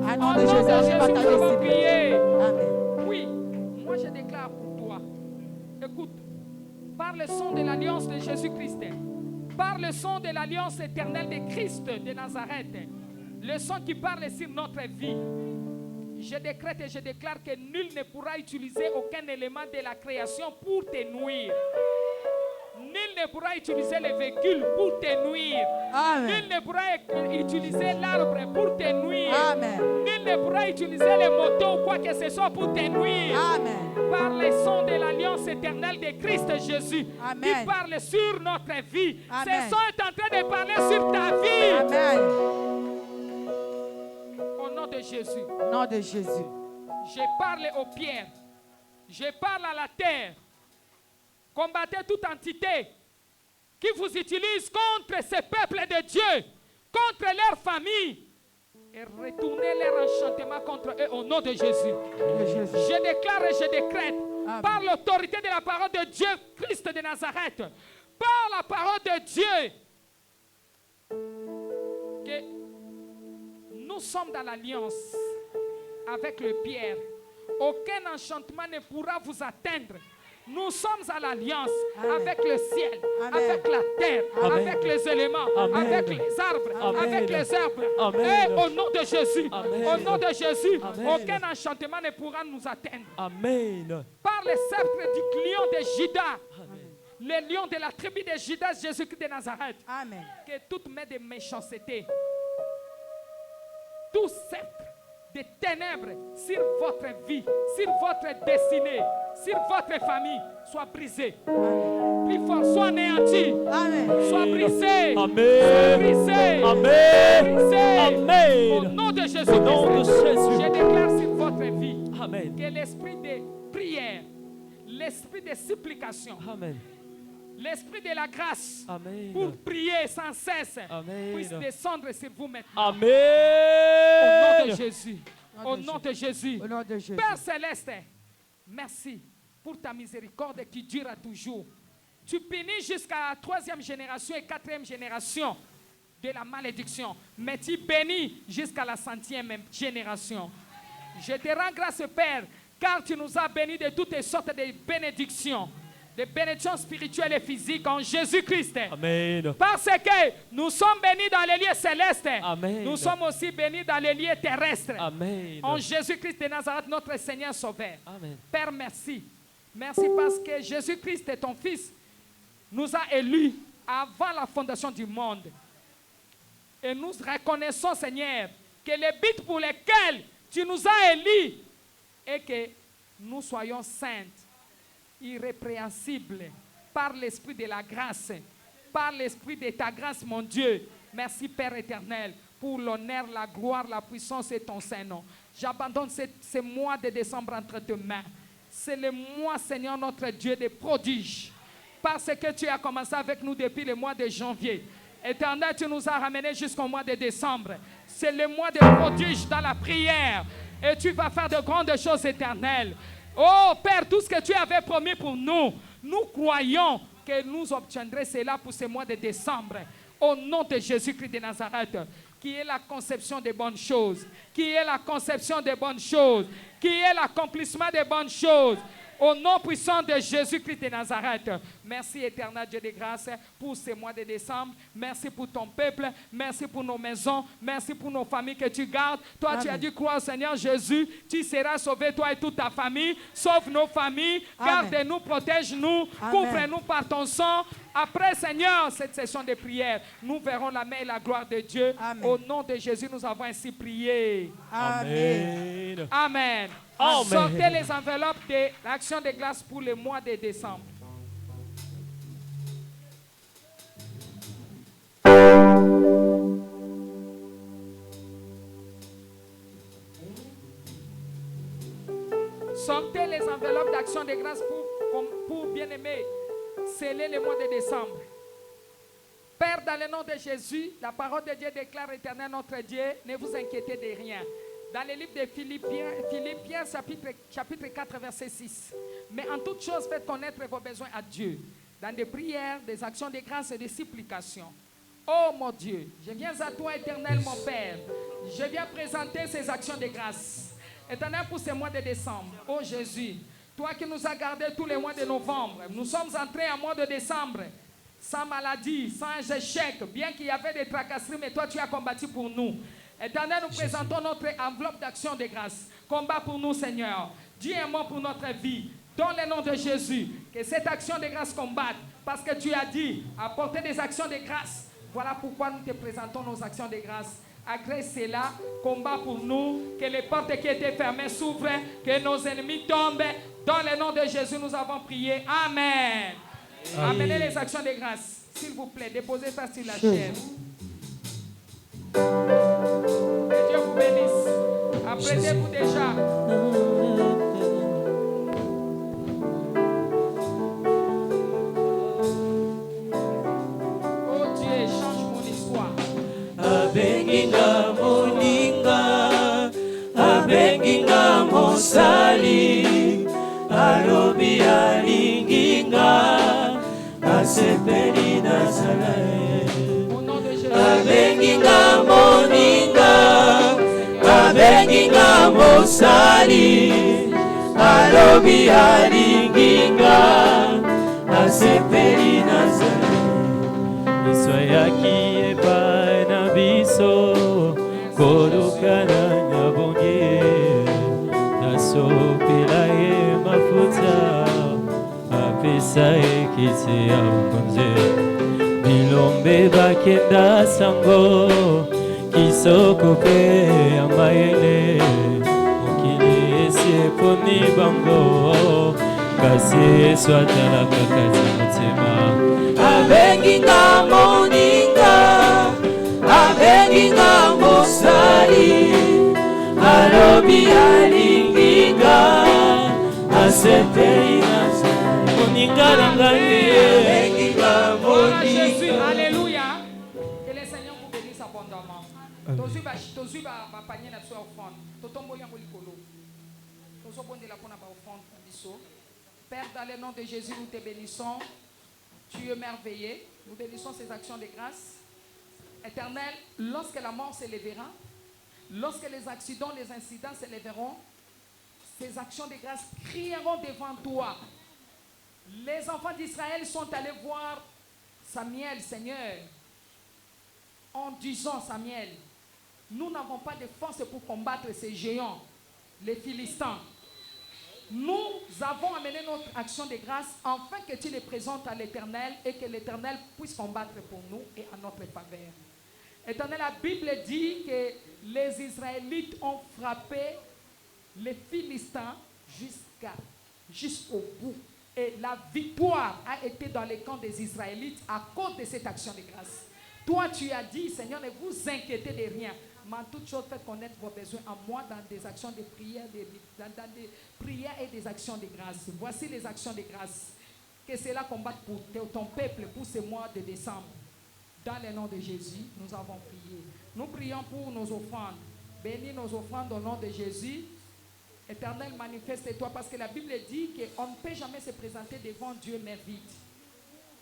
À nom de Jésus, Jésus, nous allons prier. Amen. Oui, moi je déclare pour toi. Écoute, par le son de l'alliance de Jésus-Christ, par le son de l'alliance éternelle de Christ de Nazareth, le son qui parle sur notre vie, je décrète et je déclare que nul ne pourra utiliser aucun élément de la création pour te nuire. Nul ne pourra utiliser les véhicules pour te nuire. Amen. Nul ne pourra utiliser l'arbre pour te nuire. Amen. Nul ne pourra utiliser les motos ou quoi que ce soit pour te nuire. Amen. Par les sons de l'alliance éternelle de Christ Jésus, Amen. qui parle sur notre vie. Amen. Ce son est en train de parler sur ta vie. Amen. Au nom de Jésus. Au nom de Jésus. Je parle aux pierres. Je parle à la terre. Combattez toute entité qui vous utilise contre ces peuples de Dieu, contre leur famille, et retournez leur enchantement contre eux au nom de Jésus. Je déclare et je décrète, Amen, par l'autorité de la parole de Dieu, Christ de Nazareth, par la parole de Dieu, que nous sommes dans l'alliance avec le Pierre. Aucun enchantement ne pourra vous atteindre. Nous sommes à l'alliance avec le ciel, Amen, avec la terre, Amen, avec les éléments, Amen, avec les arbres, Amen, avec les herbes. Amen. Et au nom de Jésus, Amen, au nom de Jésus, Amen, aucun enchantement ne pourra nous atteindre. Amen. Par le sceptre du lion de Juda, le lion de la tribu de Juda, Jésus-Christ de Nazareth, Amen, que toute main de méchanceté, tout sceptre de ténèbres sur votre vie, sur votre destinée, sur votre famille, soit brisé. Plus fort, soit anéanti. Soit brisé. Amen. Soit brisé. Amen. Brisé. Amen. Au nom de Jésus. Au nom de Jésus. Je déclare sur votre vie, Amen, que l'esprit de prière, l'esprit de supplication, Amen, l'esprit de la grâce, Amen, pour prier sans cesse, Amen, puisse descendre sur vous maintenant. Amen. Au nom de Jésus. Au nom de Jésus. Au nom de Jésus. Père Céleste, merci pour ta miséricorde qui dure à toujours. Tu punis jusqu'à la 3e génération et 4e génération de la malédiction, mais tu bénis jusqu'à la 100e génération. Je te rends grâce, Père, car tu nous as bénis de toutes sortes de bénédictions spirituelles et physiques en Jésus-Christ. Amen. Parce que nous sommes bénis dans les lieux célestes. Amen. Nous sommes aussi bénis dans les lieux terrestres. Amen. En Jésus-Christ de Nazareth, notre Seigneur Sauveur. Amen. Père, merci. Merci parce que Jésus-Christ, ton Fils, nous a élus avant la fondation du monde. Et nous reconnaissons, Seigneur, que le but pour lequel tu nous as élus est que nous soyons saints, irrépréhensibles, par l'esprit de la grâce, par l'esprit de ta grâce, mon Dieu. Merci, Père éternel, pour l'honneur, la gloire, la puissance et ton Saint-Nom. J'abandonne ce mois de décembre entre tes mains. C'est le mois, Seigneur, notre Dieu, des prodiges. Parce que tu as commencé avec nous depuis le mois de janvier. Éternel, tu nous as ramenés jusqu'au mois de décembre. C'est le mois des prodiges dans la prière. Et tu vas faire de grandes choses éternelles. Oh Père, tout ce que tu avais promis pour nous, nous croyons que nous obtiendrons cela pour ce mois de décembre. Au nom de Jésus-Christ de Nazareth, qui est la conception des bonnes choses, qui est la conception des bonnes choses, qui est l'accomplissement des bonnes choses. Au nom puissant de Jésus-Christ de Nazareth. Merci éternel Dieu de grâce pour ce mois de décembre. Merci pour ton peuple. Merci pour nos maisons. Merci pour nos familles que tu gardes. Toi, Amen. Tu as dit croire au Seigneur Jésus. Tu seras sauvé, toi et toute ta famille. Sauve nos familles. Garde-nous, protège-nous. Couvre-nous par ton sang. Après, Seigneur, cette session de prière, nous verrons la main et la gloire de Dieu. Amen. Au nom de Jésus, nous avons ainsi prié. Amen. Amen. Amen. Sortez les enveloppes de l'action de grâce pour le mois de décembre. Sortez les enveloppes d'action de grâce pour bien-aimés. Sceller le mois de décembre. Père, dans le nom de Jésus, la parole de Dieu déclare, éternel notre Dieu, ne vous inquiétez de rien. Dans le livre de Philippiens chapitre 4, verset 6. Mais en toute chose, faites connaître vos besoins à Dieu, dans des prières, des actions de grâce et des supplications. Oh mon Dieu, je viens à toi, éternel mon Père. Je viens présenter ces actions de grâce. Éternel, pour ce mois de décembre, oh Jésus, toi qui nous as gardés tous les mois de novembre, nous sommes entrés en mois de décembre, sans maladie, sans échec, bien qu'il y avait des tracasseries, mais toi tu as combattu pour nous. Éternel, nous présentons notre enveloppe d'action de grâce. Combat pour nous, Seigneur. Dis un mot pour notre vie. Dans le nom de Jésus, que cette action de grâce combatte, parce que tu as dit, apporter des actions de grâce. Voilà pourquoi nous te présentons nos actions de grâce. Agresse cela, combat pour nous, que les portes qui étaient fermées s'ouvrent, que nos ennemis tombent. Dans le nom de Jésus, nous avons prié. Amen. Amenez les actions de grâce. S'il vous plaît, déposez ça sur la chair. Que Dieu vous bénisse. Apprêtez-vous déjà. Oh Dieu, change mon histoire. Abenginga moninga, abenginga mosali, alobi alinginga, asepeli nazalae. Abenginga moninga, abenginga mosali, alobi alinginga, asepeli nazalae. Isoyaki epai na biso, kodokana na bonye, nasopela ye mafuta, apesa ekiti ya ukonze. Bilombe bakenda sango, kisoko pe ya mayele, mokili esi eponi bango, kasi Yesu atalaka kati motema. Abenginga moninga, abenginga mosali, alobi alinginga, asepeli nazali. Moninga langai, abenginga moninga. Alléluia. Que le Seigneur vous bénisse abondamment. Tozu ba panier na sua offrande. Totombo yango likolo. Tozo bondela pona ba offrande biso. Père, dans le nom de Jésus, nous te bénissons. Tu es merveilleux. Nous bénissons ces actions de grâce. Éternel, lorsque la mort s'élèvera, lorsque les accidents, les incidents s'élèveront, ces actions de grâce crieront devant toi. Les enfants d'Israël sont allés voir Samuel, Seigneur, en disant, Samuel, nous n'avons pas de force pour combattre ces géants, les Philistins. Nous avons amené notre action de grâce afin que tu les présentes à l'Éternel et que l'Éternel puisse combattre pour nous et à notre faveur. Éternel, la Bible dit que les Israélites ont frappé les Philistins jusqu'au bout. Et la victoire a été dans les camps des Israélites à cause de cette action de grâce. Toi, tu as dit, Seigneur, ne vous inquiétez de rien. Mais en toute chose, faites connaître vos besoins en moi dans des actions de prière, dans des prières et des actions de grâce. Voici les actions de grâce. Que cela combatte pour ton peuple pour ce mois de décembre. Dans le nom de Jésus, nous avons prié. Nous prions pour nos offrandes. Bénis nos offrandes au nom de Jésus. Éternel, manifeste-toi parce que la Bible dit qu'on ne peut jamais se présenter devant Dieu mais vide.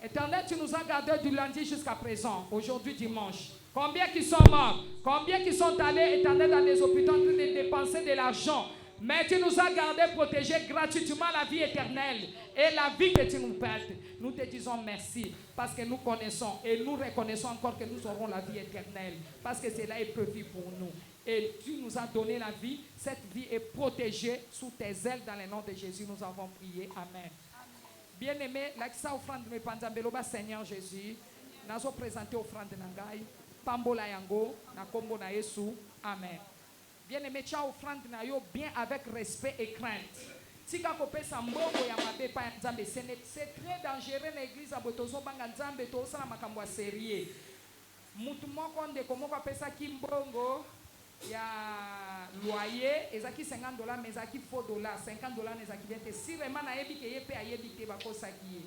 Éternel, tu nous as gardés du lundi jusqu'à présent, aujourd'hui dimanche. Combien qui sont morts? Combien qui sont allés, Éternel, dans les hôpitaux en train de dépenser de l'argent? Mais tu nous as gardés, protégés gratuitement la vie éternelle et la vie que tu nous prêtes. Nous te disons merci parce que nous connaissons et nous reconnaissons encore que nous aurons la vie éternelle parce que cela est prévu pour nous. Et tu nous as donné la vie. Cette vie est protégée sous tes ailes dans le nom de Jésus. Nous avons prié. Amen. Bien-aimé, l'accès offrande me panzambeloba Seigneur Jésus. Nous avons présenté offrande nangai. Pambola yango na kombo na Yesu. Amen. Bien-aimé, tu as offrande na yo bien avec respect et crainte. Tika kopesa mbongo ya mabe pa nzambe, c'est très dangereux na église abotozo banga nzambe to sala makambo sérieux. Mutu moko ndeko moko apesa ki mbongo ya loyer ezaki $50 mais ezaki faux dollars, $50 ezaki bien te. Si vraiment na yebi ke yepe ayebi te bakosaki ye.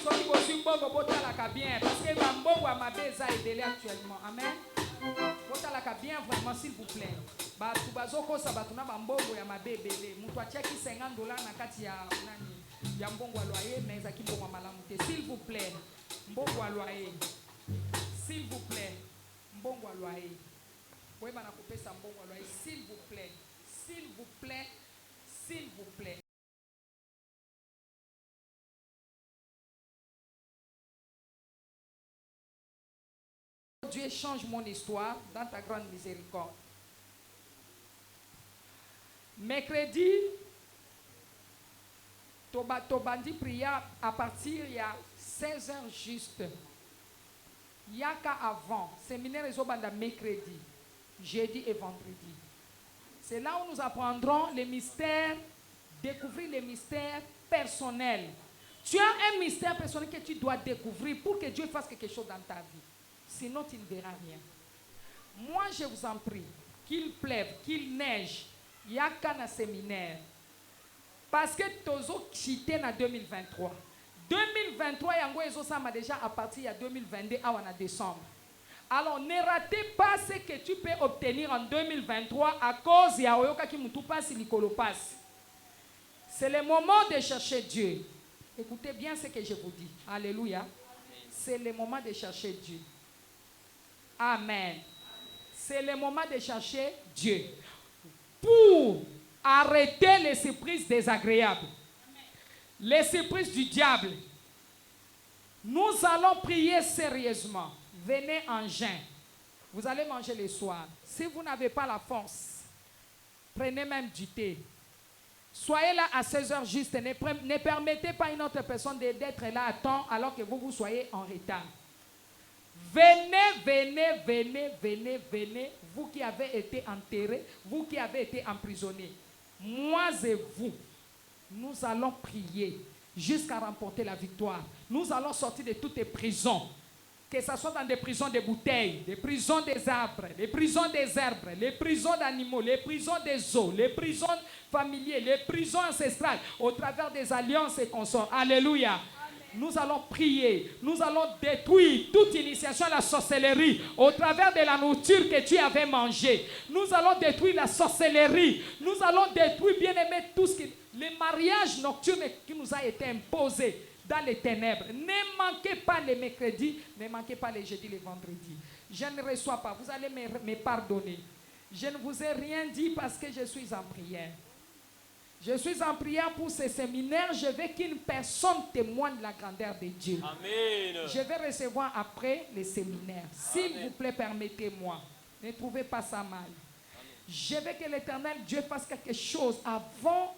Soki bosi mbongo botalaka bien parce que ba mbongo ya mabe eza ebele actuellement. Amen. Botalaka bien vraiment s'il vous plaît. Ba tubazoko sa batuna ba mbongo ya mabe ebele. Mutu atiaki $50 na kati ya nani ya mbongo ya loyer mais ezaki mbongo malamu te. S'il vous plaît. Mbongo ya loyer. S'il vous plaît. Mbongo ya loyer. Oui, bana kopesa mbongo ya loyer. S'il vous plaît. S'il vous plaît. S'il vous plaît. Dieu change mon histoire dans ta grande miséricorde. Mercredi, Tobandi prière à partir il y a 16h juste. Il y a qu'à avant, séminaire et Zobanda mercredi, jeudi et vendredi. C'est là où nous apprendrons les mystères, découvrir les mystères personnels. Tu as un mystère personnel que tu dois découvrir pour que Dieu fasse quelque chose dans ta vie. Sinon, tu ne verras rien. Moi, je vous en prie, qu'il pleuve, qu'il neige, il y a qu'un séminaire. Parce que Tozo quitté en 2023. 2023, Yango Ezosama déjà à partir de 2022 à décembre. Alors, ne ratez pas ce que tu peux obtenir en 2023 à cause de Yaoyoka qui moutou passe l'icolo passe. C'est le moment de chercher Dieu. Écoutez bien ce que je vous dis. Alléluia. C'est le moment de chercher Dieu. Amen. C'est le moment de chercher Dieu. Pour arrêter les surprises désagréables. Les surprises du diable. Nous allons prier sérieusement. Venez en jeûne. Vous allez manger le soir. Si vous n'avez pas la force, prenez même du thé. Soyez là à 16h juste. Ne permettez pas à une autre personne d'être là à temps alors que vous soyez en retard. Venez, venez, venez, venez, venez, vous qui avez été enterrés, vous qui avez été emprisonnés. Moi et vous, nous allons prier jusqu'à remporter la victoire. Nous allons sortir de toutes les prisons, que ce soit dans des prisons de bouteilles, des prisons des arbres, des prisons des herbes, les prisons d'animaux, les prisons des eaux, les prisons familiales, les prisons ancestrales, au travers des alliances et consorts. Alléluia. Nous allons prier, nous allons détruire toute initiation à la sorcellerie au travers de la nourriture que tu avais mangée. Nous allons détruire la sorcellerie, nous allons détruire, bien aimé, tout ce qui... Les mariages nocturnes qui nous a été imposés dans les ténèbres. Ne manquez pas les mercredis, ne manquez pas les jeudis, les vendredis. Je ne reçois pas, vous allez me pardonner. Je ne vous ai rien dit parce que je suis en prière. Je suis en prière pour ce séminaire. Je veux qu'une personne témoigne de la grandeur de Dieu. Amen. Je vais recevoir après le séminaire. S'il vous plaît, permettez-moi. Ne trouvez pas ça mal. Amen. Je veux que l'Éternel Dieu fasse quelque chose avant